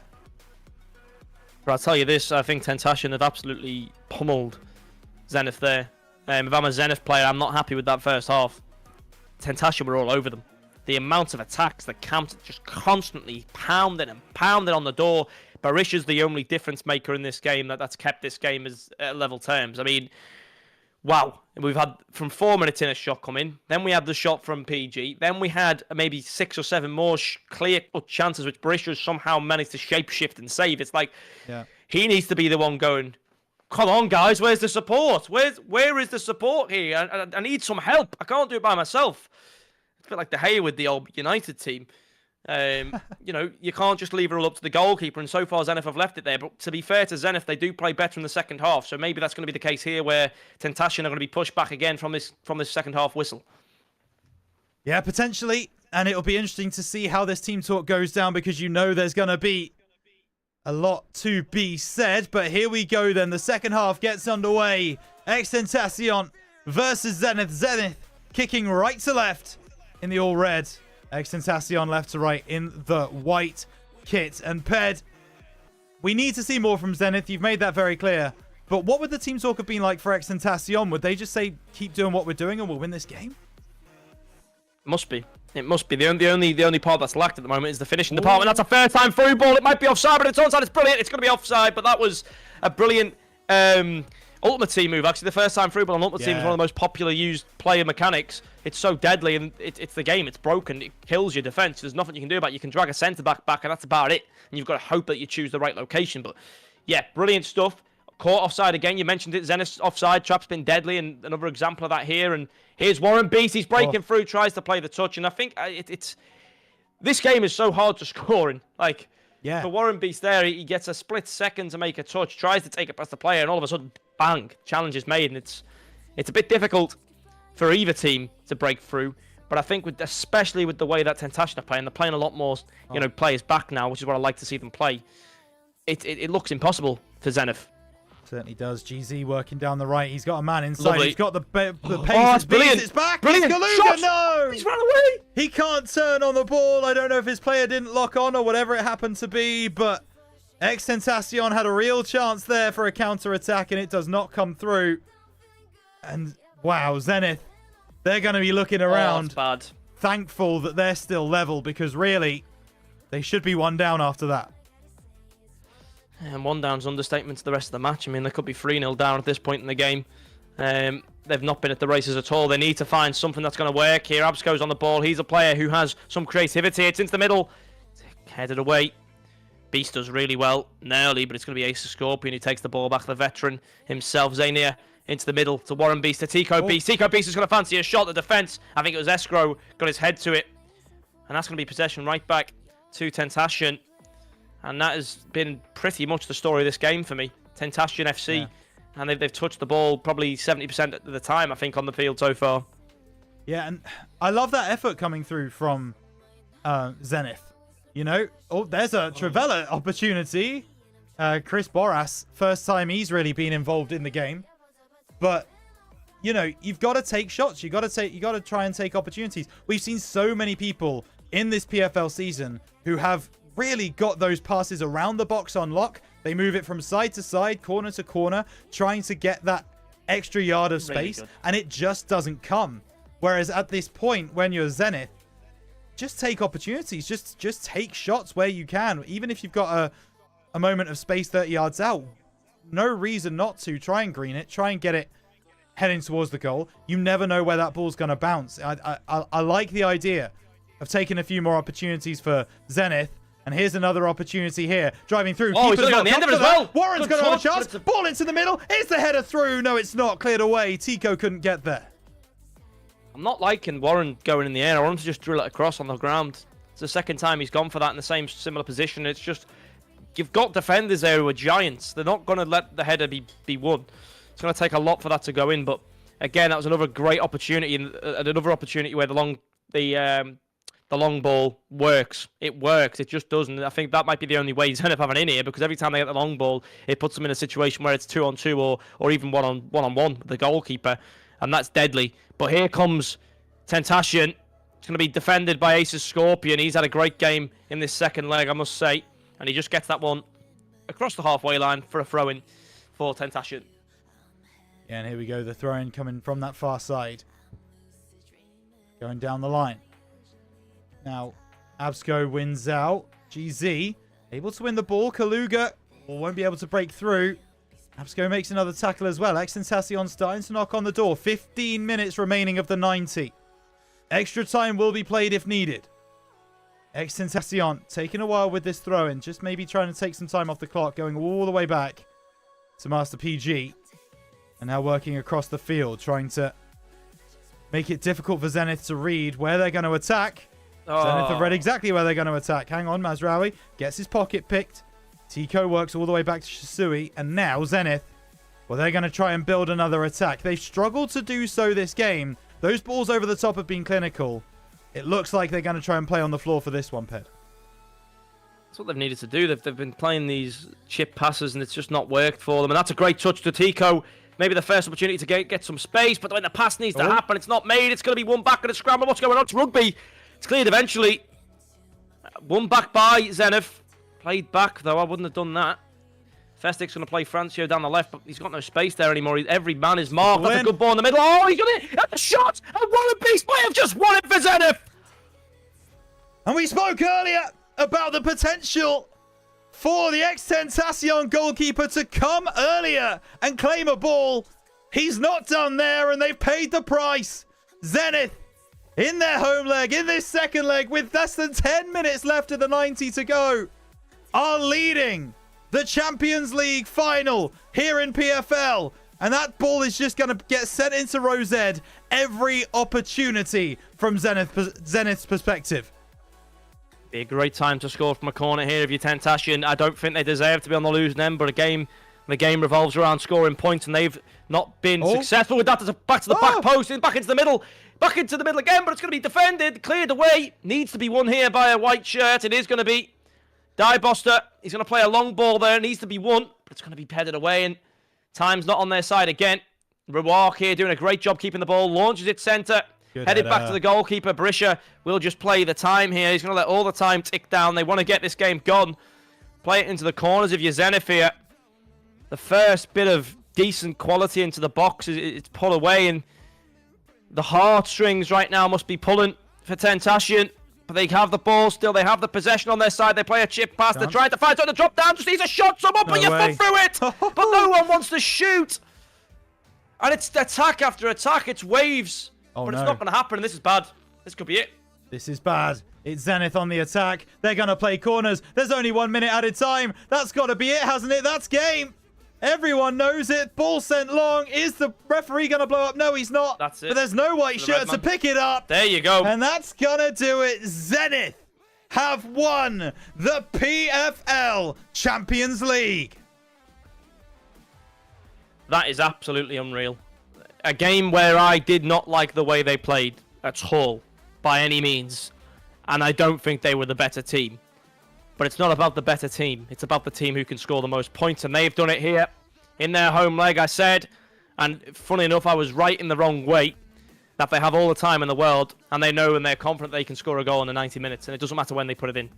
But I'll tell you this, I think xTentation have absolutely pummeled Zenith there. If I'm a Zenith player, I'm not happy with that first half. xTentation were all over them. the amount of attacks that Camp just constantly pounding and pounding on the door. Barisha's the only difference maker in this game that's kept this game as level terms. I mean, wow. We've had from 4 minutes in a shot come in. Then we had the shot from PG. Then we had maybe 6 or 7 more clear-cut chances which Barisha somehow managed to shapeshift and save. It's like he needs to be the one going, come on, guys, where's the support? Where is the support here? I need some help. I can't do it by myself. It's a bit like De Gea with the old United team. You can't just leave it all up to the goalkeeper, and so far Zenith have left it there. But to be fair to Zenith, they do play better in the second half, so maybe that's going to be the case here, where xTentation are going to be pushed back again from this second half whistle. Yeah, potentially, and it'll be interesting to see how this team talk goes down, because there's going to be a lot to be said. But here we go then. The second half gets underway. xTentation versus Zenith. Zenith kicking right to left in the all red. xTentation left to right in the white kit. And Ped, we need to see more from Zenith. You've made that very clear. But what would the team talk have been like for xTentation? Would they just say, keep doing what we're doing and we'll win this game? Must be. It must be. The only part that's lacked at the moment is the finishing department. That's a fair time through ball. It might be offside, but it's onside. It's brilliant. It's going to be offside, but that was a brilliant Ultimate Team move. Actually, the first time through ball on Ultimate Team is one of the most popular used player mechanics. It's so deadly, and it's the game. It's broken. It kills your defense. There's nothing you can do about it. You can drag a centre-back back, and that's about it. And you've got to hope that you choose the right location. But, yeah, brilliant stuff. Caught offside again. You mentioned it. Zenith's offside trap's been deadly, and another example of that here. And here's Warren Beast. He's breaking through, tries to play the touch. And I think this game is so hard to score in. Like, for Warren Beast there, he gets a split second to make a touch, tries to take it past the player, and all of a sudden, bang, challenge is made. And it's a bit difficult for either team to break through. But I think especially with the way that xTentation are playing, they're playing a lot more, players back now, which is what I like to see them play. It looks impossible for Zenith. Certainly does. GZ working down the right. He's got a man inside. Lovely. He's got the pace. It's brilliant. It's back. Brilliant. It's Galuga. No. He's run away. He can't turn on the ball. I don't know if his player didn't lock on or whatever it happened to be, but xTentation had a real chance there for a counter-attack, and it does not come through. And, wow, Zenith, they're going to be looking around. Bad. Thankful that they're still level, because really, they should be one down after that. And one down's understatement to the rest of the match. I mean, they could be 3-0 down at this point in the game. They've not been at the races at all. They need to find something that's going to work here. Absco's on the ball. He's a player who has some creativity. It's into the middle. Headed away. Beast does really well. Nearly, but it's going to be Ace of Scorpion who takes the ball back. The veteran himself, Zania, into the middle to Warren Beast, to Tico Beast. Tico Beast is going to fancy a shot at the defence. I think it was Escrow, got his head to it. And that's going to be possession right back to xTentation. And that has been pretty much the story of this game for me. xTentation FC. Yeah. And they've touched the ball probably 70% of the time, I think, on the field so far. Yeah, and I love that effort coming through from Zenith. There's a Travella opportunity. Chris Boras, first time he's really been involved in the game. But, you've got to take shots. You got to try and take opportunities. We've seen so many people in this PFL season who have really got those passes around the box on lock. They move it from side to side, corner to corner, trying to get that extra yard of space, really, and it just doesn't come. Whereas at this point, when you're Zenith, just take opportunities. Just take shots where you can. Even if you've got a moment of space 30 yards out, no reason not to. Try and green it. Try and get it heading towards the goal. You never know where that ball's going to bounce. I like the idea of taking a few more opportunities for Zenith. And here's another opportunity here. Driving through. Oh, he's on the end of it as well. Warren's going to have a chance. Ball into the middle. Is the header through? No, it's not. Cleared away. Tico couldn't get there. I'm not liking Warren going in the air. I want him to just drill it across on the ground. It's the second time he's gone for that in the same similar position. It's just, you've got defenders there who are giants. They're not going to let the header be won. It's going to take a lot for that to go in. But again, that was another great opportunity, and another opportunity where the long ball works. It works. It just doesn't. I think that might be the only way Zenith have an in here, because every time they get the long ball, it puts them in a situation where it's 2-on-2 or even one-on-one with the goalkeeper, and that's deadly. But here comes xTentation. It's going to be defended by Ace of Scorpion. He's had a great game in this second leg, I must say, and he just gets that one across the halfway line for a throw-in for xTentation. Yeah, and here we go. The throw-in coming from that far side. Going down the line. Now, Absco wins out. GZ able to win the ball. Kaluga won't be able to break through. Absco makes another tackle as well. xTentation starting to knock on the door. 15 minutes remaining of the 90. Extra time will be played if needed. xTentation taking a while with this throw-in. Just maybe trying to take some time off the clock. Going all the way back to Master PG. And now working across the field. Trying to make it difficult for Zenith to read where they're going to attack. Zenith have read exactly where they're going to attack. Hang on, Mazraoui gets his pocket picked. Tico works all the way back to Shisui. And now Zenith, well, they're going to try and build another attack. They've struggled to do so this game. Those balls over the top have been clinical. It looks like they're going to try and play on the floor for this one, Ped. That's what they've needed to do. They've been playing these chip passes, and it's just not worked for them. And that's a great touch to Tico. Maybe the first opportunity to get some space, but when the pass needs to happen, it's not made. It's going to be one back in a scramble. What's going on? It's rugby. It's cleared eventually. One back by Zenith. Played back, though. I wouldn't have done that. Festic's going to play Francio down the left, but he's got no space there anymore. Every man is marked. That's a good ball in the middle. Oh, he's got it. That's a shot. And what a beast. Might have just won it for Zenith. And we spoke earlier about the potential for the xTentation goalkeeper to come earlier and claim a ball. He's not done there, and they've paid the price. Zenith in their home leg, in this second leg, with less than 10 minutes left of the 90 to go, are leading the Champions League final here in PFL. And that ball is just going to get sent into row Z every opportunity from Zenith's perspective. Be a great time to score from a corner here if you're xTentation. I don't think they deserve to be on the losing end, but the game revolves around scoring points, and they've not been successful with that. There's a back to the back post, and back into the middle again, but it's going to be defended, cleared away. Needs to be won here by a white shirt. It is going to be Die Boster. He's going to play a long ball there. It needs to be won, but it's going to be headed away, and time's not on their side again. Rewark here doing a great job keeping the ball, launches it centre. Headed back to the goalkeeper. Berisha will just play the time here. He's going to let all the time tick down. They want to get this game gone. Play it into the corners of your Zenith here. The first bit of decent quality into the box is pulled away, and the heartstrings right now must be pulling for xTentation. But they have the ball still. They have the possession on their side. They play a chip pass. They're trying to fight on the drop down. Just needs a shot. Someone put your foot through it. But no one wants to shoot. And it's attack after attack. It's waves. But it's not going to happen, and this is bad. This could be it. This is bad. It's Zenith on the attack. They're going to play corners. There's only 1 minute at a time. That's got to be it, hasn't it? That's game. Everyone knows it. Ball sent long. Is the referee going to blow up? No, he's not. That's it. But there's no white shirt to pick it up. There you go. And that's going to do it. Zenith have won the PFL Champions League. That is absolutely unreal. A game where I did not like the way they played at all, by any means. And I don't think they were the better team. But it's not about the better team. It's about the team who can score the most points. And they've done it here in their home leg, I said. And funny enough, I was right in the wrong way. That they have all the time in the world. And they know and they're confident they can score a goal in the 90 minutes. And it doesn't matter when they put it in.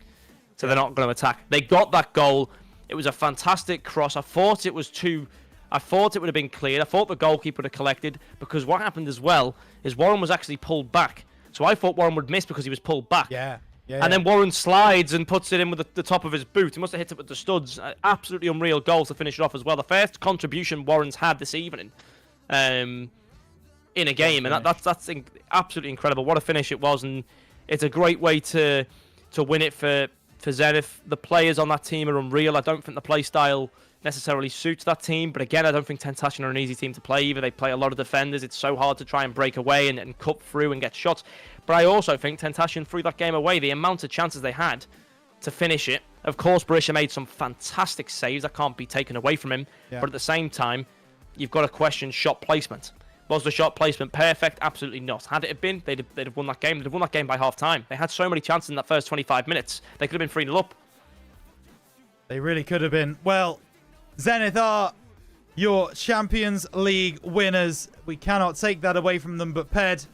So they're not going to attack. They got that goal. It was a fantastic cross. I thought it would have been cleared. I thought the goalkeeper would have collected, because what happened as well is Warren was actually pulled back. So I thought Warren would miss because he was pulled back. And then Warren slides and puts it in with the top of his boot. He must have hit it with the studs. Absolutely unreal goal to finish it off as well. The first contribution Warren's had this evening in a game. And that's absolutely incredible. What a finish it was. And it's a great way to win it for Zenith. The players on that team are unreal. I don't think the play style necessarily suits that team, but again, I don't think xTentation are an easy team to play either. They play a lot of defenders. It's so hard to try and break away and cut through and get shots. But I also think xTentation threw that game away. The amount of chances they had to finish it. Of course, Berisha made some fantastic saves that can't be taken away from him. But at the same time, you've got to question shot placement. Was the shot placement perfect? Absolutely not. Had it been, they'd have won that game. They'd have won that game by half time. They had so many chances in that first 25 minutes. They could have been 3-0 up. They really could have been. Well, Zenith are your Champions League winners. We cannot take that away from them. But Ped,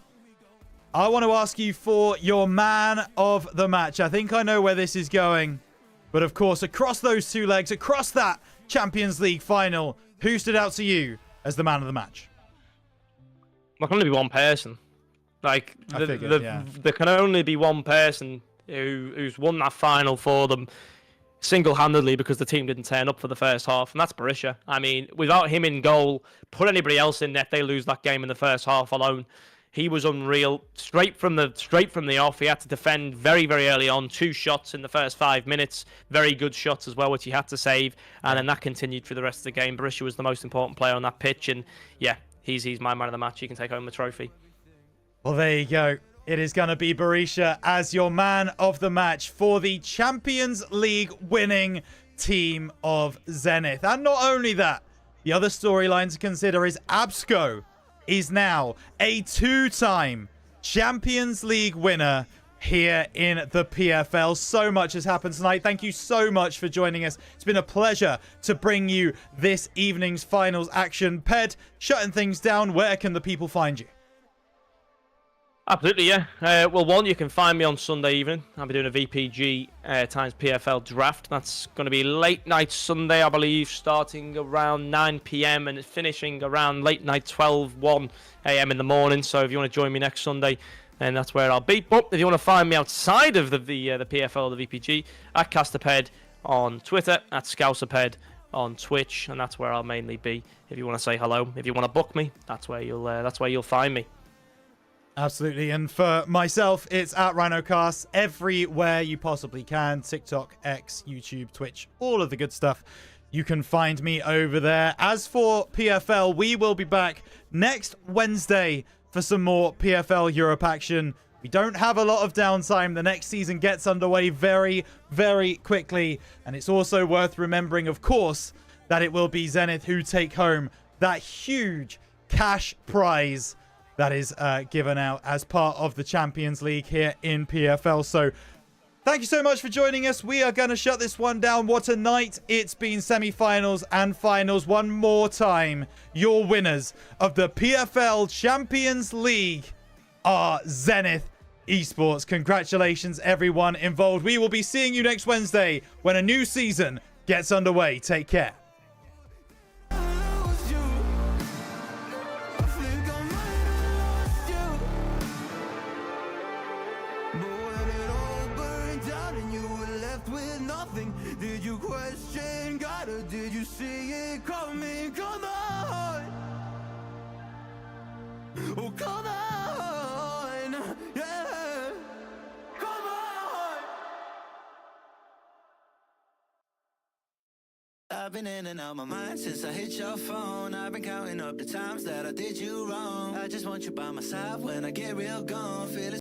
I want to ask you for your man of the match. I think I know where this is going. But of course, across those two legs, across that Champions League final, who stood out to you as the man of the match? There can only be one person. Like, I figured, yeah. there can only be one person who's won that final for them single-handedly because the team didn't turn up for the first half, and that's Berisha. I mean, without him in goal, put anybody else in net, they lose that game in the first half alone. He was unreal. Straight from the off, he had to defend very, very early on. 2 shots in the first 5 minutes. Very good shots as well, which he had to save. And then that continued through the rest of the game. Berisha was the most important player on that pitch. And yeah, he's my man of the match. He can take home the trophy. Well, there you go. It is going to be Berisha as your man of the match for the Champions League winning team of Zenith. And not only that, the other storyline to consider is Absco is now a 2-time Champions League winner here in the PFL. So much has happened tonight. Thank you so much for joining us. It's been a pleasure to bring you this evening's finals action. Ped, shutting things down, where can the people find you? Absolutely, yeah. Well, one, you can find me on Sunday evening. I'll be doing a VPG times PFL draft. That's going to be late night Sunday, I believe, starting around 9 p.m. and finishing around late night 1 a.m. in the morning. So if you want to join me next Sunday, then that's where I'll be. But if you want to find me outside of the PFL or the VPG, at Casterped on Twitter, at Scouserped on Twitch, and that's where I'll mainly be. If you want to say hello, if you want to book me, that's where you'll find me. Absolutely. And for myself, it's at RhinoCast everywhere you possibly can. TikTok, X, YouTube, Twitch, all of the good stuff. You can find me over there. As for PFL, we will be back next Wednesday for some more PFL Europe action. We don't have a lot of downtime. The next season gets underway very, very quickly. And it's also worth remembering, of course, that it will be Zenith who take home that huge cash prize that is given out as part of the Champions League here in PFL. So thank you so much for joining us. We are going to shut this one down. What a night it's been. Semi-finals and finals. One more time, your winners of the PFL Champions League are Zenith Esports. Congratulations, everyone involved. We will be seeing you next Wednesday when a new season gets underway. Take care. Did you question God or did you see it coming? Come on! Oh, come on! Yeah! Come on! I've been in and out my mind since I hit your phone. I've been counting up the times that I did you wrong. I just want you by my side when I get real gone. Feeling